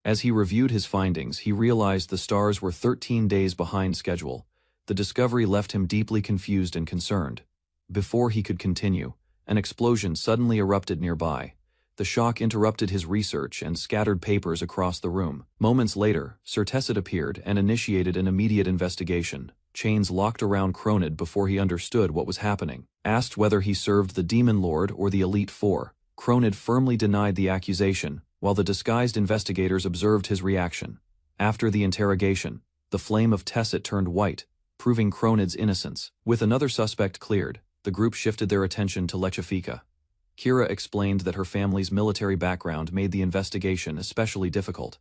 As he reviewed his findings, he realized the stars were 13 days behind schedule. The discovery left him deeply confused and concerned. Before he could continue, an explosion suddenly erupted nearby. The shock interrupted his research and scattered papers across the room. Moments later, Sir Tesset appeared and initiated an immediate investigation. Chains locked around Cronid before he understood what was happening. Asked whether he served the Demon Lord or the Elite Four, Cronid firmly denied the accusation, while the disguised investigators observed his reaction. After the interrogation, the flame of Tesset turned white, proving Cronid's innocence. With another suspect cleared, the group shifted their attention to Lechifika. Kira explained that her family's military background made the investigation especially difficult.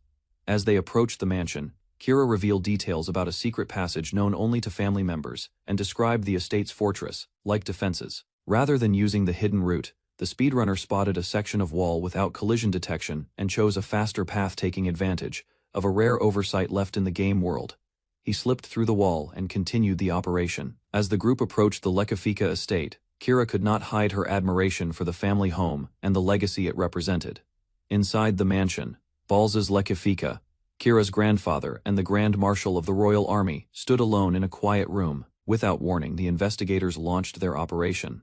As they approached the mansion, Kira revealed details about a secret passage known only to family members and described the estate's fortress, like defenses. Rather than using the hidden route, the speedrunner spotted a section of wall without collision detection and chose a faster path, taking advantage of a rare oversight left in the game world. He slipped through the wall and continued the operation. As the group approached the Lechifika estate, Kira could not hide her admiration for the family home and the legacy it represented. Inside the mansion, Balz's Lechifika, Kira's grandfather and the Grand Marshal of the Royal Army, stood alone in a quiet room. Without warning, the investigators launched their operation.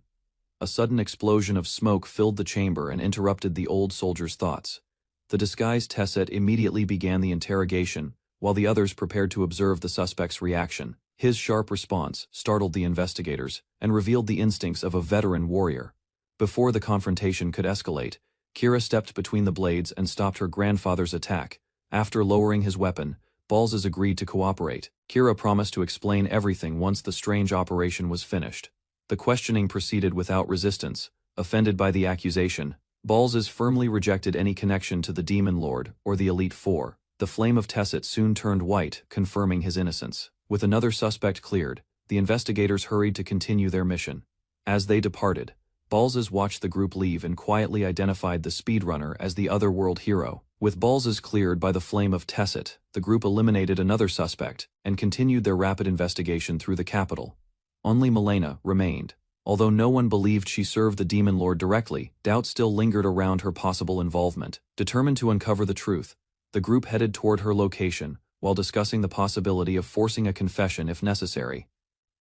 A sudden explosion of smoke filled the chamber and interrupted the old soldier's thoughts. The disguised Tesset immediately began the interrogation, while the others prepared to observe the suspect's reaction. His sharp response startled the investigators and revealed the instincts of a veteran warrior. Before the confrontation could escalate, Kira stepped between the blades and stopped her grandfather's attack. After lowering his weapon, Balz's agreed to cooperate. Kira promised to explain everything once the strange operation was finished. The questioning proceeded without resistance. Offended by the accusation, Balz's firmly rejected any connection to the Demon Lord or the Elite Four. The flame of Tesset soon turned white, confirming his innocence. With another suspect cleared, the investigators hurried to continue their mission. As they departed, Balz's watched the group leave and quietly identified the speedrunner as the otherworld hero. With Balz's cleared by the flame of Tesset, the group eliminated another suspect and continued their rapid investigation through the capital. Only Malena remained. Although no one believed she served the Demon Lord directly, doubt still lingered around her possible involvement. Determined to uncover the truth, the group headed toward her location, while discussing the possibility of forcing a confession if necessary.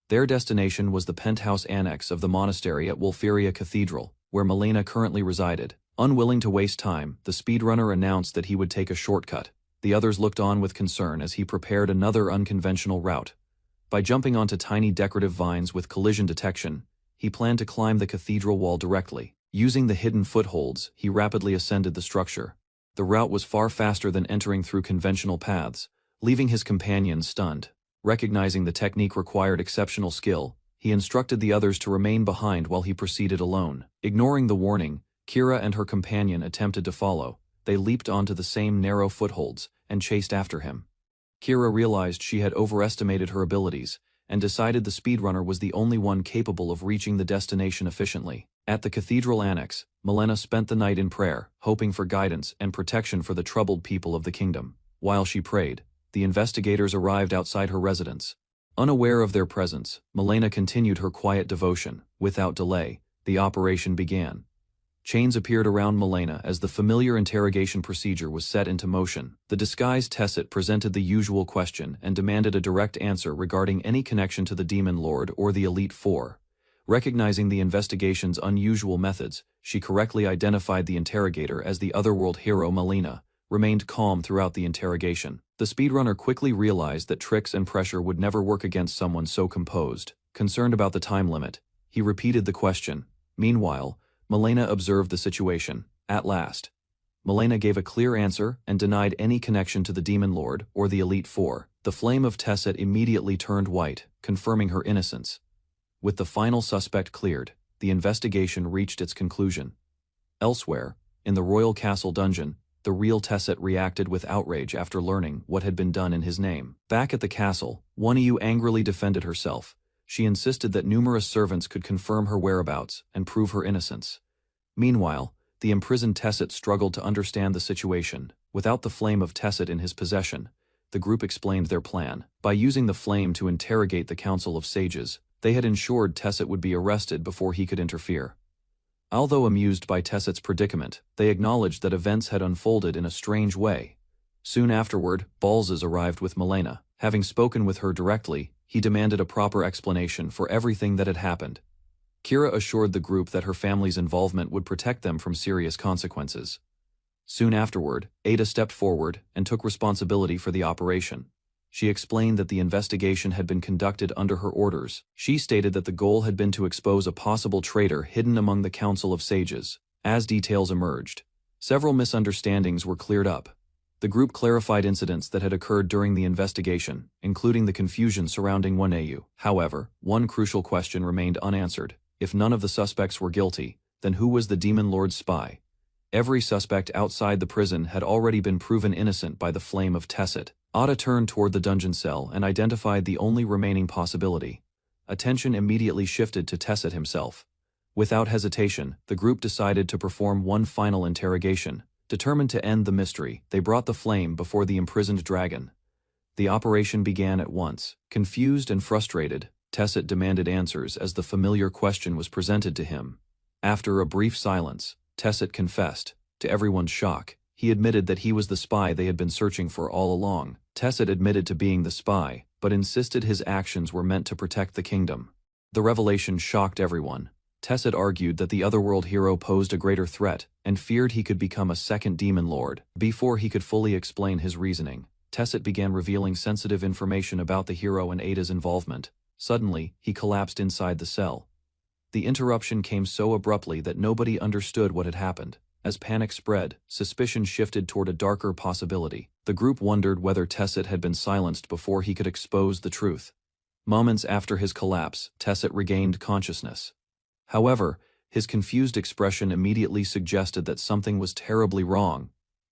Their destination was the penthouse annex of the monastery at Wolferia Cathedral, where Malena currently resided. Unwilling to waste time, the speedrunner announced that he would take a shortcut. The others looked on with concern as he prepared another unconventional route. By jumping onto tiny decorative vines with collision detection, he planned to climb the cathedral wall directly. Using the hidden footholds, he rapidly ascended the structure. The route was far faster than entering through conventional paths, leaving his companions stunned. Recognizing the technique required exceptional skill, he instructed the others to remain behind while he proceeded alone. Ignoring the warning, Kira and her companion attempted to follow. They leaped onto the same narrow footholds and chased after him. Kira realized she had overestimated her abilities and decided the speedrunner was the only one capable of reaching the destination efficiently. At the cathedral annex, Malena spent the night in prayer, hoping for guidance and protection for the troubled people of the kingdom. While she prayed, the investigators arrived outside her residence. Unaware of their presence, Malena continued her quiet devotion. Without delay, the operation began. Chains appeared around Malena as the familiar interrogation procedure was set into motion. The disguised Tesset presented the usual question and demanded a direct answer regarding any connection to the Demon Lord or the Elite Four. Recognizing the investigation's unusual methods, she correctly identified the interrogator as the otherworld hero. Malena remained calm throughout the interrogation. The speedrunner quickly realized that tricks and pressure would never work against someone so composed. Concerned about the time limit, he repeated the question. Meanwhile, Malena observed the situation. At last, Malena gave a clear answer and denied any connection to the Demon Lord or the Elite Four. The flame of Tesset immediately turned white, confirming her innocence. With the final suspect cleared, the investigation reached its conclusion. Elsewhere, in the royal castle dungeon, the real Tesset reacted with outrage after learning what had been done in his name. Back at the castle, Wonyu angrily defended herself. She insisted that numerous servants could confirm her whereabouts and prove her innocence. Meanwhile, the imprisoned Tesset struggled to understand the situation. Without the flame of Tesset in his possession, the group explained their plan. By using the flame to interrogate the Council of Sages, they had ensured Tesset would be arrested before he could interfere. Although amused by Tesset's predicament, they acknowledged that events had unfolded in a strange way. Soon afterward, Balzes arrived with Milena. Having spoken with her directly, he demanded a proper explanation for everything that had happened. Kira assured the group that her family's involvement would protect them from serious consequences. Soon afterward, Ada stepped forward and took responsibility for the operation. She explained that the investigation had been conducted under her orders. She stated that the goal had been to expose a possible traitor hidden among the Council of Sages. As details emerged, several misunderstandings were cleared up. The group clarified incidents that had occurred during the investigation, including the confusion surrounding Waneu. However, one crucial question remained unanswered. If none of the suspects were guilty, then who was the Demon Lord's spy? Every suspect outside the prison had already been proven innocent by the flame of Tesset. Ada turned toward the dungeon cell and identified the only remaining possibility. Attention immediately shifted to Tesset himself. Without hesitation, the group decided to perform one final interrogation. Determined to end the mystery, they brought the flame before the imprisoned dragon. The operation began at once. Confused and frustrated, Tesset demanded answers as the familiar question was presented to him. After a brief silence, Tesset confessed. To everyone's shock, he admitted that he was the spy they had been searching for all along. Tesset admitted to being the spy, but insisted his actions were meant to protect the kingdom. The revelation shocked everyone. Tesset argued that the otherworld hero posed a greater threat, and feared he could become a second demon lord. Before he could fully explain his reasoning, Tesset began revealing sensitive information about the hero and Ada's involvement. Suddenly, he collapsed inside the cell. The interruption came so abruptly that nobody understood what had happened. As panic spread, suspicion shifted toward a darker possibility. The group wondered whether Tesset had been silenced before he could expose the truth. Moments after his collapse, Tesset regained consciousness. However, his confused expression immediately suggested that something was terribly wrong.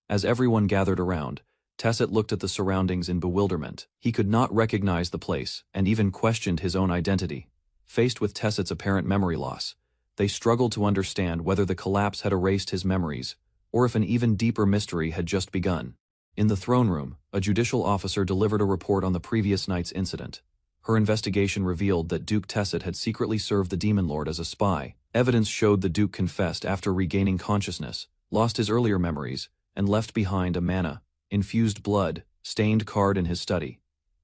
As everyone gathered around, Tesset looked at the surroundings in bewilderment. He could not recognize the place, and even questioned his own identity. Faced with Tesset's apparent memory loss, they struggled to understand whether the collapse had erased his memories, or if an even deeper mystery had just begun. In the throne room, a judicial officer delivered a report on the previous night's incident. Her investigation revealed that Duke Tesset had secretly served the Demon Lord as a spy. Evidence showed the Duke confessed after regaining consciousness, lost his earlier memories, and left behind a mana-infused blood-stained card in his study.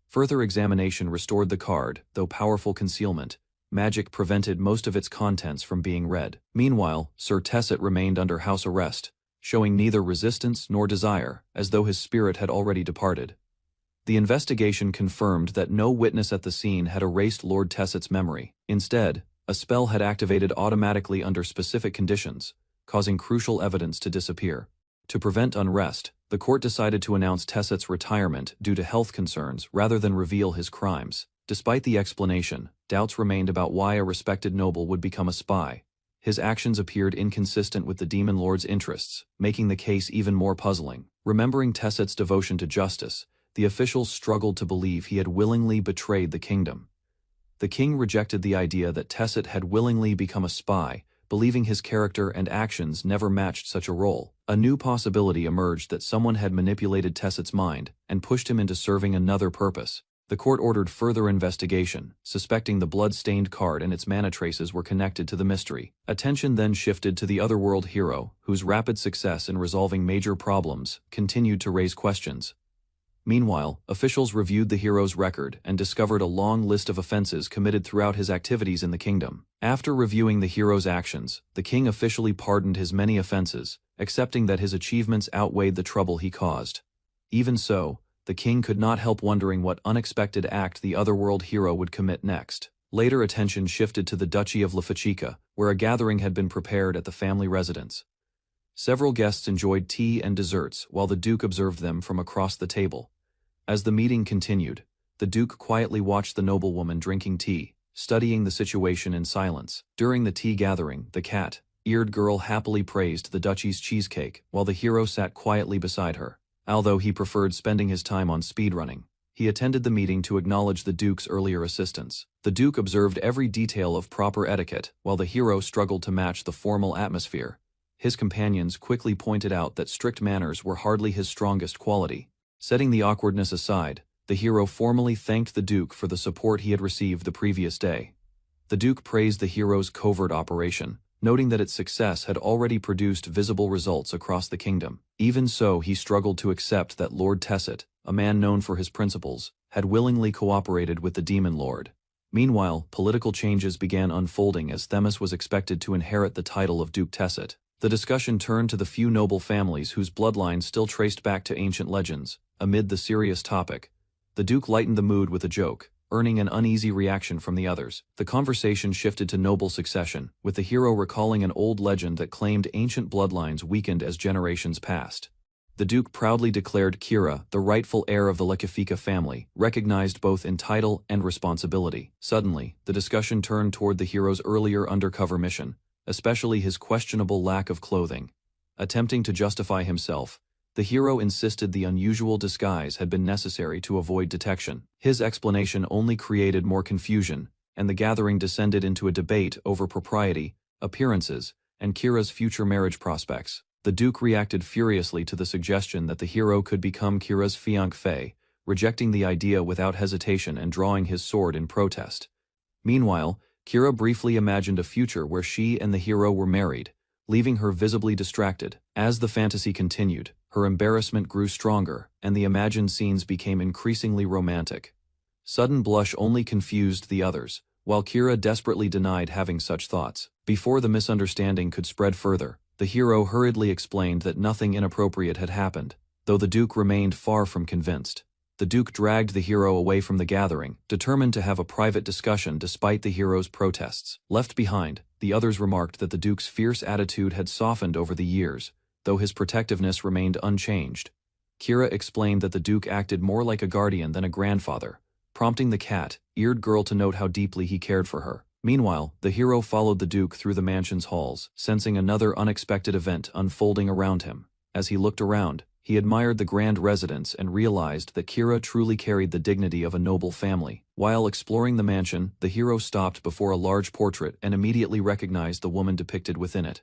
Further examination restored the card, though powerful concealment. Magic prevented most of its contents from being read. Meanwhile, Sir Tesset remained under house arrest, showing neither resistance nor desire, as though his spirit had already departed. The investigation confirmed that no witness at the scene had erased Lord Tesset's memory. Instead, a spell had activated automatically under specific conditions, causing crucial evidence to disappear. To prevent unrest, the court decided to announce Tesset's retirement due to health concerns rather than reveal his crimes. Despite the explanation, doubts remained about why a respected noble would become a spy. His actions appeared inconsistent with the Demon Lord's interests, making the case even more puzzling. Remembering Tesset's devotion to justice, the officials struggled to believe he had willingly betrayed the kingdom. The king rejected the idea that Tesset had willingly become a spy, believing his character and actions never matched such a role. A new possibility emerged that someone had manipulated Tesset's mind and pushed him into serving another purpose. The court ordered further investigation, suspecting the blood-stained card and its mana traces were connected to the mystery. Attention then shifted to the otherworld hero, whose rapid success in resolving major problems continued to raise questions. Meanwhile, officials reviewed the hero's record and discovered a long list of offenses committed throughout his activities in the kingdom. After reviewing the hero's actions, the king officially pardoned his many offenses, accepting that his achievements outweighed the trouble he caused. Even so, the king could not help wondering what unexpected act the otherworld hero would commit next. Later attention shifted to the Duchy of Lafachika, where a gathering had been prepared at the family residence. Several guests enjoyed tea and desserts while the Duke observed them from across the table. As the meeting continued, the Duke quietly watched the noblewoman drinking tea, studying the situation in silence. During the tea gathering, the cat-eared girl happily praised the duchy's cheesecake, while the hero sat quietly beside her. Although he preferred spending his time on speedrunning, he attended the meeting to acknowledge the Duke's earlier assistance. The Duke observed every detail of proper etiquette, while the hero struggled to match the formal atmosphere. His companions quickly pointed out that strict manners were hardly his strongest quality. Setting the awkwardness aside, the hero formally thanked the Duke for the support he had received the previous day. The Duke praised the hero's covert operation, noting that its success had already produced visible results across the kingdom. Even so, he struggled to accept that Lord Tesset, a man known for his principles, had willingly cooperated with the Demon Lord. Meanwhile, political changes began unfolding as Themis was expected to inherit the title of Duke Tesset. The discussion turned to the few noble families whose bloodlines still traced back to ancient legends. Amid the serious topic, the Duke lightened the mood with a joke, earning an uneasy reaction from the others. The conversation shifted to noble succession, with the hero recalling an old legend that claimed ancient bloodlines weakened as generations passed. The Duke proudly declared Kira the rightful heir of the Lekifika family, recognized both in title and responsibility. Suddenly, the discussion turned toward the hero's earlier undercover mission, especially his questionable lack of clothing. Attempting to justify himself, the hero insisted the unusual disguise had been necessary to avoid detection. His explanation only created more confusion, and the gathering descended into a debate over propriety, appearances, and Kira's future marriage prospects. The Duke reacted furiously to the suggestion that the hero could become Kira's fiancé, rejecting the idea without hesitation and drawing his sword in protest. Meanwhile, Kira briefly imagined a future where she and the hero were married, leaving her visibly distracted. As the fantasy continued, her embarrassment grew stronger, and the imagined scenes became increasingly romantic. Sudden blush only confused the others, while Kira desperately denied having such thoughts. Before the misunderstanding could spread further, the hero hurriedly explained that nothing inappropriate had happened, though the Duke remained far from convinced. The Duke dragged the hero away from the gathering, determined to have a private discussion despite the hero's protests. Left behind, the others remarked that the Duke's fierce attitude had softened over the years, though his protectiveness remained unchanged. Kira explained that the Duke acted more like a guardian than a grandfather, prompting the cat-eared girl to note how deeply he cared for her. Meanwhile, the hero followed the Duke through the mansion's halls, sensing another unexpected event unfolding around him. As he looked around, he admired the grand residence and realized that Kira truly carried the dignity of a noble family. While exploring the mansion, the hero stopped before a large portrait and immediately recognized the woman depicted within it.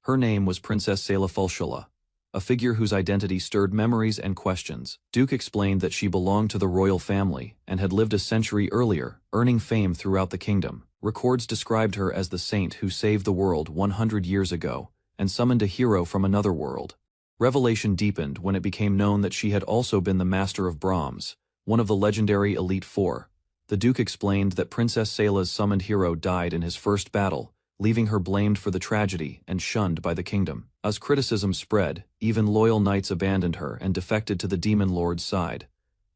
Her name was Princess Sayla Fulshula, a figure whose identity stirred memories and questions. Duke explained that she belonged to the royal family and had lived a century earlier, earning fame throughout the kingdom. Records described her as the saint who saved the world 100 years ago and summoned a hero from another world. Revelation deepened when it became known that she had also been the Master of Brahms, one of the legendary Elite Four. The Duke explained that Princess Sayla's summoned hero died in his first battle, leaving her blamed for the tragedy and shunned by the kingdom. As criticism spread, even loyal knights abandoned her and defected to the Demon Lord's side,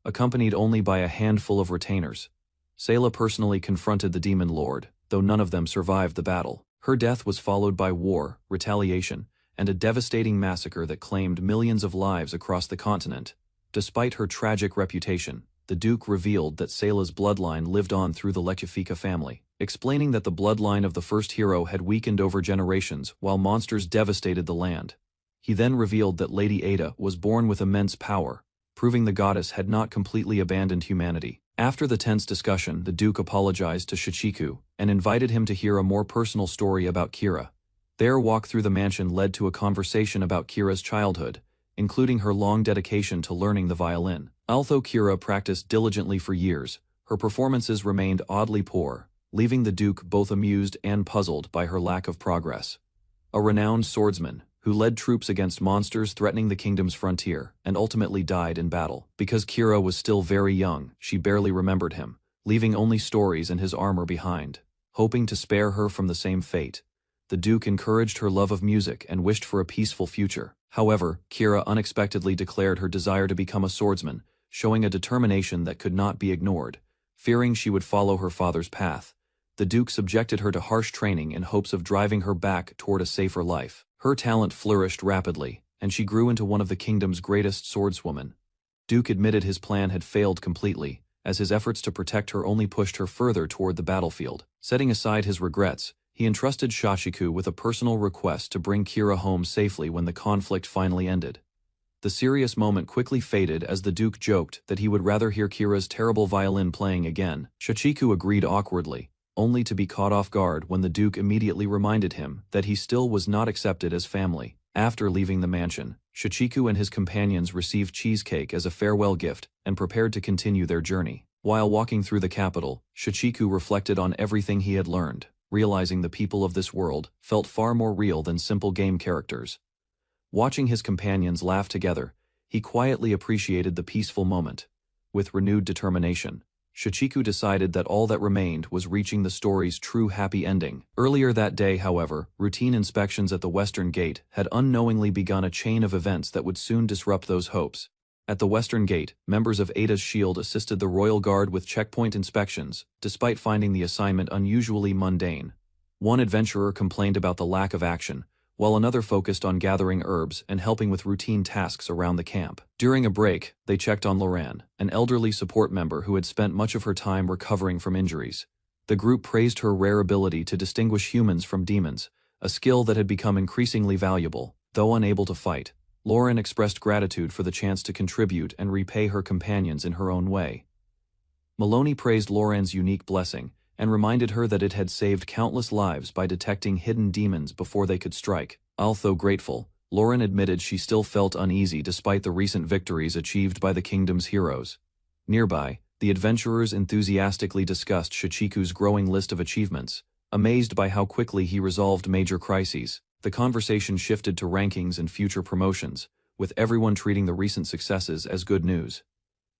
accompanied only by a handful of retainers. Sayla personally confronted the Demon Lord, though none of them survived the battle. Her death was followed by war, retaliation, and a devastating massacre that claimed millions of lives across the continent. Despite her tragic reputation, the Duke revealed that Sayla's bloodline lived on through the Lekifika family, explaining that the bloodline of the first hero had weakened over generations while monsters devastated the land. He then revealed that Lady Ada was born with immense power, proving the goddess had not completely abandoned humanity. After the tense discussion, the Duke apologized to Shichiku and invited him to hear a more personal story about Kira. Their walk through the mansion led to a conversation about Kira's childhood, including her long dedication to learning the violin. Although Kira practiced diligently for years, her performances remained oddly poor, leaving the Duke both amused and puzzled by her lack of progress. A renowned swordsman, who led troops against monsters threatening the kingdom's frontier, and ultimately died in battle. Because Kira was still very young, she barely remembered him, leaving only stories and his armor behind. Hoping to spare her from the same fate, the Duke encouraged her love of music and wished for a peaceful future. However, Kira unexpectedly declared her desire to become a swordsman, showing a determination that could not be ignored. Fearing she would follow her father's path, the Duke subjected her to harsh training in hopes of driving her back toward a safer life. Her talent flourished rapidly, and she grew into one of the kingdom's greatest swordswomen. Duke admitted his plan had failed completely, as his efforts to protect her only pushed her further toward the battlefield. Setting aside his regrets, he entrusted Shichiku with a personal request to bring Kira home safely when the conflict finally ended. The serious moment quickly faded as the Duke joked that he would rather hear Kira's terrible violin playing again. Shichiku agreed awkwardly, only to be caught off guard when the Duke immediately reminded him that he still was not accepted as family. After leaving the mansion, Shichiku and his companions received cheesecake as a farewell gift and prepared to continue their journey. While walking through the capital, Shichiku reflected on everything he had learned. realizing the people of this world felt far more real than simple game characters. Watching his companions laugh together, he quietly appreciated the peaceful moment. With renewed determination, Shichiku decided that all that remained was reaching the story's true happy ending. Earlier that day, however, routine inspections at the Western Gate had unknowingly begun a chain of events that would soon disrupt those hopes. At the Western Gate, members of Ada's Shield assisted the Royal Guard with checkpoint inspections, despite finding the assignment unusually mundane. One adventurer complained about the lack of action, while another focused on gathering herbs and helping with routine tasks around the camp. During a break, they checked on Loran, an elderly support member who had spent much of her time recovering from injuries. The group praised her rare ability to distinguish humans from demons, a skill that had become increasingly valuable. Though unable to fight, Loran expressed gratitude for the chance to contribute and repay her companions in her own way. Maloney praised Loran's unique blessing, and reminded her that it had saved countless lives by detecting hidden demons before they could strike. Although grateful, Loran admitted she still felt uneasy despite the recent victories achieved by the kingdom's heroes. Nearby, the adventurers enthusiastically discussed Shichiku's growing list of achievements, amazed by how quickly he resolved major crises. The conversation shifted to rankings and future promotions, with everyone treating the recent successes as good news.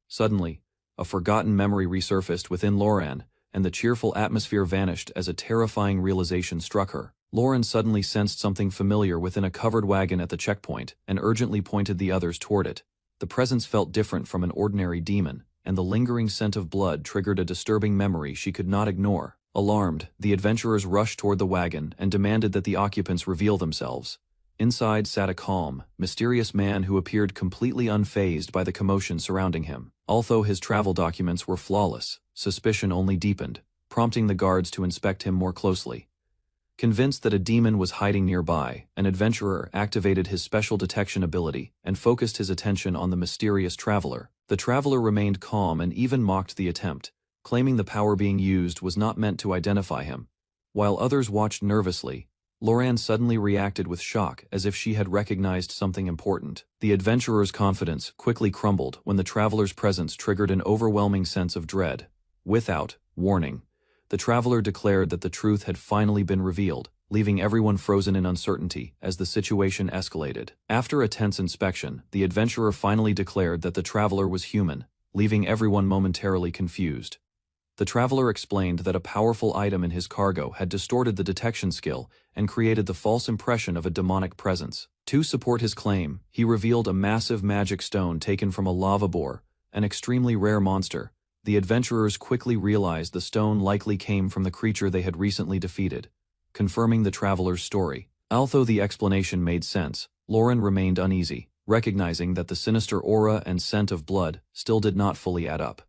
Suddenly, a forgotten memory resurfaced within Loran, and the cheerful atmosphere vanished as a terrifying realization struck her. Loran suddenly sensed something familiar within a covered wagon at the checkpoint and urgently pointed the others toward it. The presence felt different from an ordinary demon, and the lingering scent of blood triggered a disturbing memory she could not ignore. Alarmed, the adventurers rushed toward the wagon and demanded that the occupants reveal themselves. Inside sat a calm, mysterious man who appeared completely unfazed by the commotion surrounding him. Although his travel documents were flawless, suspicion only deepened, prompting the guards to inspect him more closely. Convinced that a demon was hiding nearby, an adventurer activated his special detection ability and focused his attention on the mysterious traveler. The traveler remained calm and even mocked the attempt, claiming the power being used was not meant to identify him. While others watched nervously, Loran suddenly reacted with shock as if she had recognized something important. The adventurer's confidence quickly crumbled when the traveler's presence triggered an overwhelming sense of dread. Without warning, the traveler declared that the truth had finally been revealed, leaving everyone frozen in uncertainty as the situation escalated. After a tense inspection, the adventurer finally declared that the traveler was human, leaving everyone momentarily confused. The traveler explained that a powerful item in his cargo had distorted the detection skill and created the false impression of a demonic presence. To support his claim, he revealed a massive magic stone taken from a lava boar, an extremely rare monster. The adventurers quickly realized the stone likely came from the creature they had recently defeated, confirming the traveler's story. Although the explanation made sense, Loran remained uneasy, recognizing that the sinister aura and scent of blood still did not fully add up.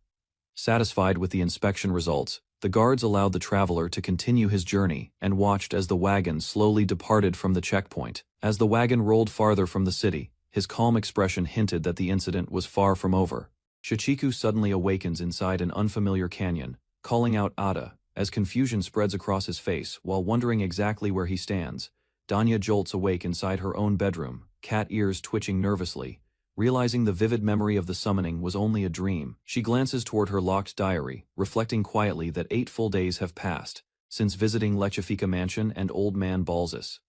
Satisfied with the inspection results, the guards allowed the traveler to continue his journey and watched as the wagon slowly departed from the checkpoint. As the wagon rolled farther from the city, his calm expression hinted that the incident was far from over. Shichiku suddenly awakens inside an unfamiliar canyon, calling out Ada. As confusion spreads across his face while wondering exactly where he stands, Danya jolts awake inside her own bedroom, cat ears twitching nervously. Realizing the vivid memory of the summoning was only a dream, she glances toward her locked diary, reflecting quietly that 8 full days have passed since visiting Lechifika Mansion and Old Man Balzus.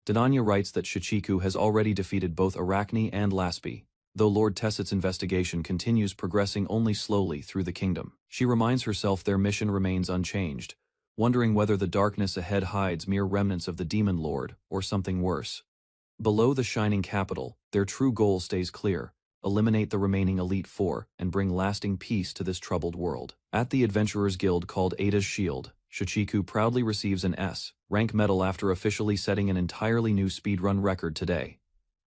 Danya writes that Shichiku has already defeated both Arachne and Laspi, though Lord Tessit's investigation continues progressing only slowly through the kingdom. She reminds herself their mission remains unchanged, wondering whether the darkness ahead hides mere remnants of the Demon Lord or something worse. Below the shining capital, their true goal stays clear: eliminate the remaining Elite Four and bring lasting peace to this troubled world. At the Adventurers Guild called Ada's Shield, Shichiku proudly receives an S rank medal after officially setting an entirely new speedrun record today.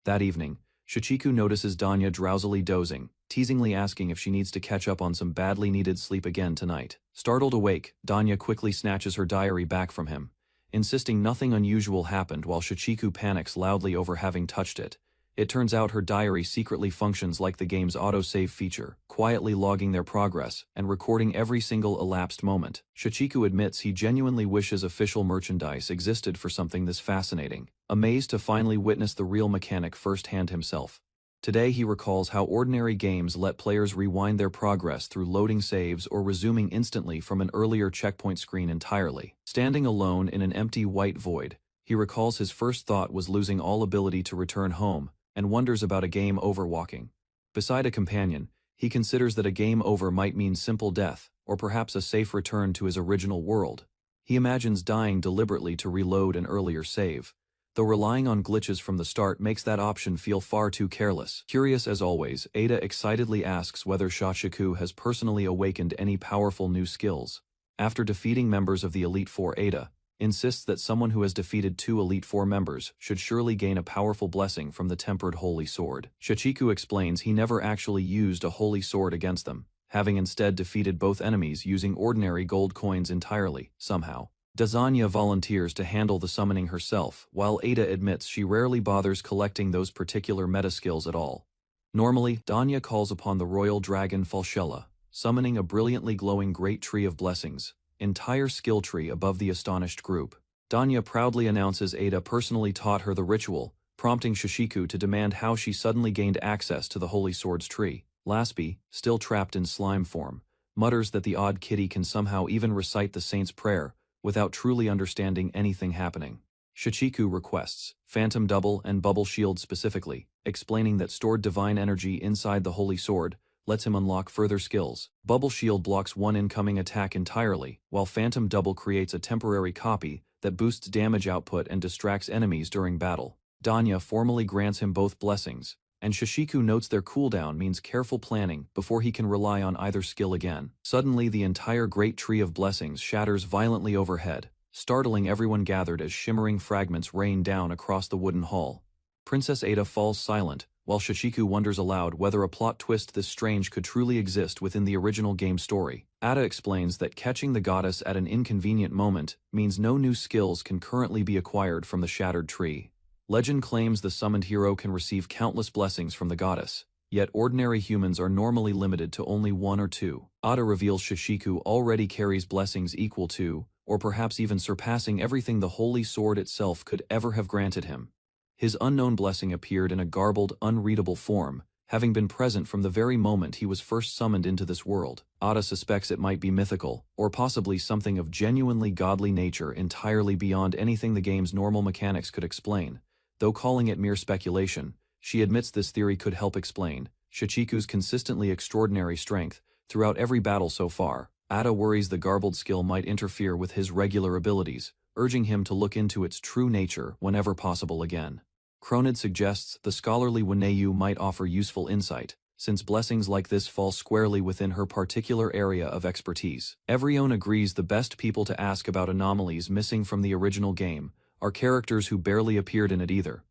That evening, Shichiku notices Danya drowsily dozing, teasingly asking if she needs to catch up on some badly needed sleep again tonight. Startled awake, Danya quickly snatches her diary back from him, insisting nothing unusual happened while Shichiku panics loudly over having touched it. It turns out her diary secretly functions like the game's autosave feature, quietly logging their progress and recording every single elapsed moment. Shichiku admits he genuinely wishes official merchandise existed for something this fascinating, amazed to finally witness the real mechanic firsthand himself. Today he recalls how ordinary games let players rewind their progress through loading saves or resuming instantly from an earlier checkpoint screen entirely. Standing alone in an empty white void, he recalls his first thought was losing all ability to return home, and wonders about a game over walking. Beside a companion, he considers that a game over might mean simple death, or perhaps a safe return to his original world. He imagines dying deliberately to reload an earlier save, though relying on glitches from the start makes that option feel far too careless. Curious as always, Ada excitedly asks whether Shoshiku has personally awakened any powerful new skills. After defeating members of the Elite Four, Ada insists that someone who has defeated 2 Elite Four members should surely gain a powerful blessing from the tempered holy sword. Shoshiku explains he never actually used a holy sword against them, having instead defeated both enemies using ordinary gold coins entirely, somehow. Dazanya volunteers to handle the summoning herself, while Ada admits she rarely bothers collecting those particular meta skills at all. Normally, Danya calls upon the royal dragon Falshella, summoning a brilliantly glowing great tree of blessings, entire skill tree above the astonished group. Danya proudly announces Ada personally taught her the ritual, prompting Shoshiku to demand how she suddenly gained access to the holy sword's tree. Laspi, still trapped in slime form, mutters that the odd kitty can somehow even recite the saint's prayer, without truly understanding anything happening. Shoshiku requests Phantom Double and Bubble Shield specifically, explaining that stored divine energy inside the Holy Sword lets him unlock further skills. Bubble Shield blocks one incoming attack entirely, while Phantom Double creates a temporary copy that boosts damage output and distracts enemies during battle. Danya formally grants him both blessings, and Shoshiku notes their cooldown means careful planning before he can rely on either skill again. Suddenly the entire Great Tree of Blessings shatters violently overhead, startling everyone gathered as shimmering fragments rain down across the wooden hall. Princess Ada falls silent, while Shoshiku wonders aloud whether a plot twist this strange could truly exist within the original game story. Ada explains that catching the goddess at an inconvenient moment means no new skills can currently be acquired from the shattered tree. Legend claims the summoned hero can receive countless blessings from the goddess, yet ordinary humans are normally limited to only 1 or 2. Ada reveals Shoshiku already carries blessings equal to, or perhaps even surpassing everything the holy sword itself could ever have granted him. His unknown blessing appeared in a garbled, unreadable form, having been present from the very moment he was first summoned into this world. Ada suspects it might be mythical, or possibly something of genuinely godly nature entirely beyond anything the game's normal mechanics could explain. Though calling it mere speculation, she admits this theory could help explain Shoshiku consistently extraordinary strength throughout every battle so far. Ada worries the garbled skill might interfere with his regular abilities, urging him to look into its true nature whenever possible again. Cronid suggests the scholarly Waneyu might offer useful insight, since blessings like this fall squarely within her particular area of expertise. Everyone agrees the best people to ask about anomalies missing from the original game are characters who barely appeared in it either.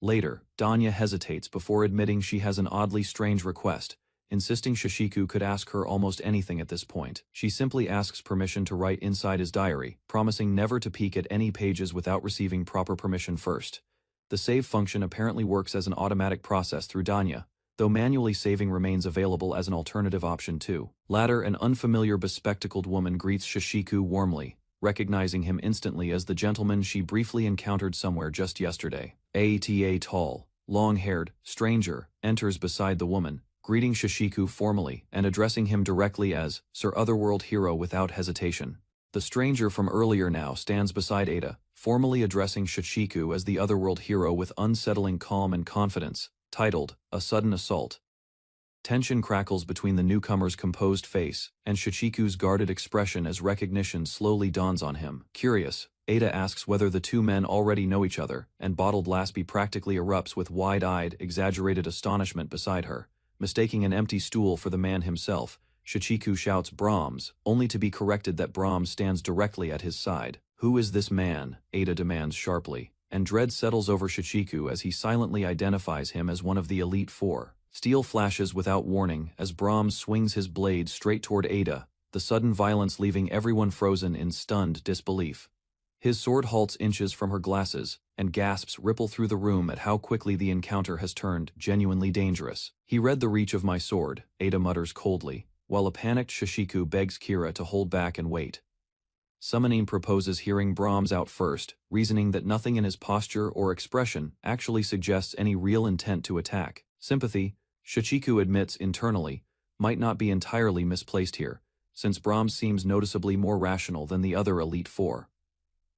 Later, Danya hesitates before admitting she has an oddly strange request, insisting Shoshiku could ask her almost anything at this point. She simply asks permission to write inside his diary, promising never to peek at any pages without receiving proper permission first. The save function apparently works as an automatic process through Danya, though manually saving remains available as an alternative option too. Later, an unfamiliar bespectacled woman greets Shoshiku warmly, recognizing him instantly as the gentleman she briefly encountered somewhere just yesterday. A tall, long-haired stranger enters beside the woman, greeting Shoshiku formally and addressing him directly as Sir Otherworld Hero without hesitation. The stranger from earlier now stands beside Ada, formally addressing Shoshiku as the Otherworld Hero with unsettling calm and confidence, titled A Sudden Assault. Tension crackles between the newcomer's composed face and Shochiku's guarded expression as recognition slowly dawns on him. Curious, Ada asks whether the two men already know each other, and bottled Laspi practically erupts with wide-eyed, exaggerated astonishment beside her. Mistaking an empty stool for the man himself, Shochiku shouts Brahms, only to be corrected that Brahms stands directly at his side. "Who is this man?" Ada demands sharply, and dread settles over Shochiku as he silently identifies him as one of the Elite Four. Steel flashes without warning as Brahms swings his blade straight toward Ada, the sudden violence leaving everyone frozen in stunned disbelief. His sword halts inches from her glasses, and gasps ripple through the room at how quickly the encounter has turned genuinely dangerous. "He read the reach of my sword," Ada mutters coldly, while a panicked Shoshiku begs Kira to hold back and wait. Summoning proposes hearing Brahms out first, reasoning that nothing in his posture or expression actually suggests any real intent to attack. Sympathy, Shichiku admits internally, might not be entirely misplaced here, since Brahms seems noticeably more rational than the other Elite Four.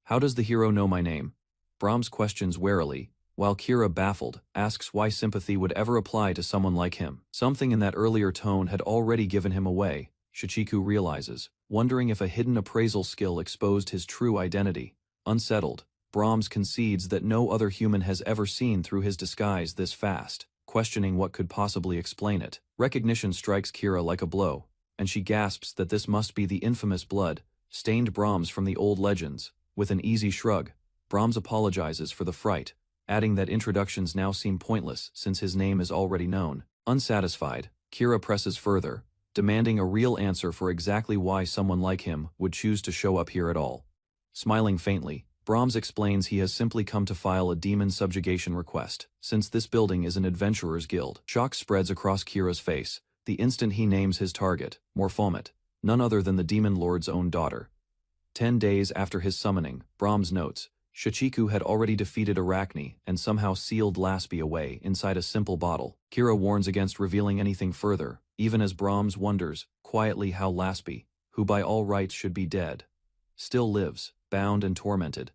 How does the hero know my name? Brahms questions warily, while Kira, baffled, asks why sympathy would ever apply to someone like him. Something in that earlier tone had already given him away, Shichiku realizes, wondering if a hidden appraisal skill exposed his true identity. Unsettled, Brahms concedes that no other human has ever seen through his disguise this fast, questioning what could possibly explain it. Recognition strikes Kira like a blow, and she gasps that this must be the infamous blood-stained Brahms from the old legends. With an easy shrug, Brahms apologizes for the fright, adding that introductions now seem pointless since his name is already known. Unsatisfied, Kira presses further, demanding a real answer for exactly why someone like him would choose to show up here at all. Smiling faintly, Brahms explains he has simply come to file a demon subjugation request, since this building is an adventurer's guild. Shock spreads across Kira's face the instant he names his target, Morphomet, none other than the demon lord's own daughter. 10 days after his summoning, Brahms notes, Shichiku had already defeated Arachne and somehow sealed Laspi away inside a simple bottle. Kira warns against revealing anything further, even as Brahms wonders, quietly, how Laspi, who by all rights should be dead, still lives, bound and tormented.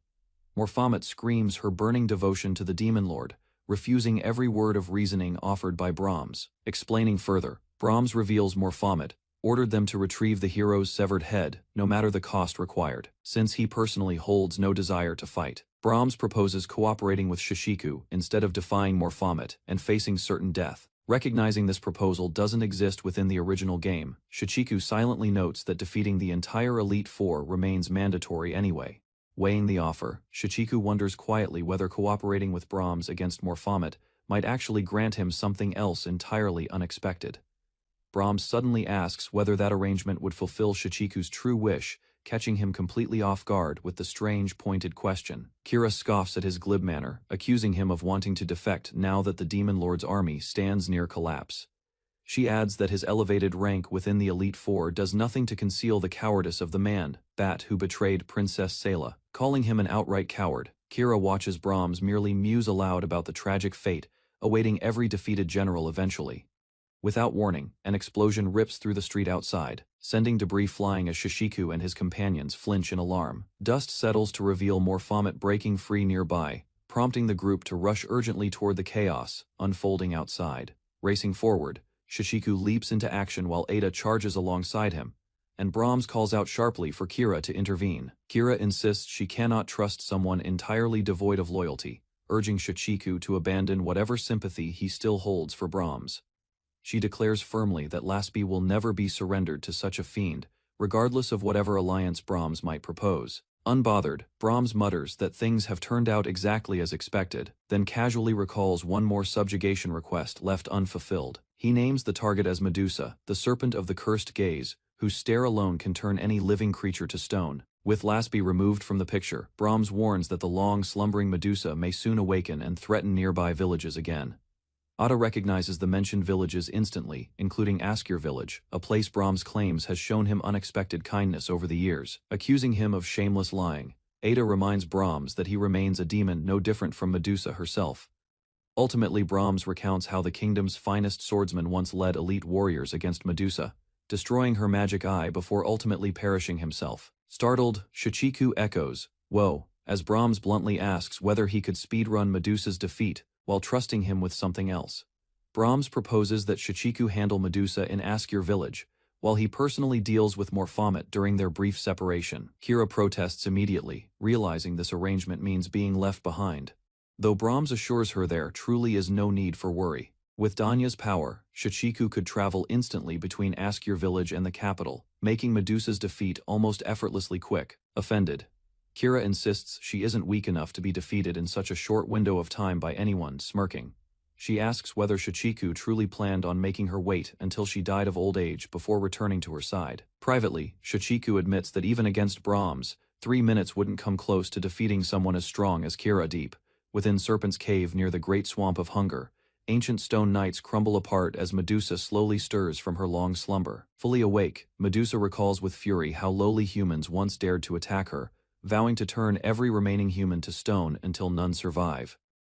Morphomet screams her burning devotion to the demon lord, refusing every word of reasoning offered by Brahms. Explaining further, Brahms reveals Morphomet ordered them to retrieve the hero's severed head, no matter the cost required, since he personally holds no desire to fight. Brahms proposes cooperating with Shichiku instead of defying Morphomet and facing certain death. Recognizing this proposal doesn't exist within the original game, Shichiku silently notes that defeating the entire Elite Four remains mandatory anyway. Weighing the offer, Shichiku wonders quietly whether cooperating with Brahms against Morphomet might actually grant him something else entirely unexpected. Brahms suddenly asks whether that arrangement would fulfill Shichiku's true wish, catching him completely off guard with the strange pointed question. Kira scoffs at his glib manner, accusing him of wanting to defect now that the Demon Lord's army stands near collapse. She adds that his elevated rank within the Elite Four does nothing to conceal the cowardice of the man-bat who betrayed Princess Sayla. Calling him an outright coward, Kira watches Brahms merely muse aloud about the tragic fate awaiting every defeated general eventually. Without warning, an explosion rips through the street outside, sending debris flying as Shichiku and his companions flinch in alarm. Dust settles to reveal Morphomet breaking free nearby, prompting the group to rush urgently toward the chaos unfolding outside. Racing forward, Shichiku leaps into action while Ada charges alongside him, and Brahms calls out sharply for Kira to intervene. Kira insists she cannot trust someone entirely devoid of loyalty, urging Shichiku to abandon whatever sympathy he still holds for Brahms. She declares firmly that Laspi will never be surrendered to such a fiend, regardless of whatever alliance Brahms might propose. Unbothered, Brahms mutters that things have turned out exactly as expected, then casually recalls one more subjugation request left unfulfilled. He names the target as Medusa, the serpent of the cursed gaze, whose stare alone can turn any living creature to stone. With Laspi removed from the picture, Brahms warns that the long-slumbering Medusa may soon awaken and threaten nearby villages again. Ada recognizes the mentioned villages instantly, including Askir village, a place Brahms claims has shown him unexpected kindness over the years. Accusing him of shameless lying, Ada reminds Brahms that he remains a demon no different from Medusa herself. Ultimately, Brahms recounts how the kingdom's finest swordsman once led elite warriors against Medusa, destroying her magic eye before ultimately perishing himself. Startled, Shichiku echoes, "Whoa," as Brahms bluntly asks whether he could speedrun Medusa's defeat, while trusting him with something else. Brahms proposes that Shichiku handle Medusa in Askir village, while he personally deals with Morphomet during their brief separation. Kira protests immediately, realizing this arrangement means being left behind, though Brahms assures her there truly is no need for worry. With Danya's power, Shichiku could travel instantly between Askir village and the capital, making Medusa's defeat almost effortlessly quick. Offended, Kira insists she isn't weak enough to be defeated in such a short window of time by anyone. Smirking, she asks whether Shichiku truly planned on making her wait until she died of old age before returning to her side. Privately, Shichiku admits that even against Brahms, 3 minutes wouldn't come close to defeating someone as strong as Kira. Deep within Serpent's Cave near the Great Swamp of Hunger, ancient stone knights crumble apart as Medusa slowly stirs from her long slumber. Fully awake, Medusa recalls with fury how lowly humans once dared to attack her, vowing to turn every remaining human to stone until none survive.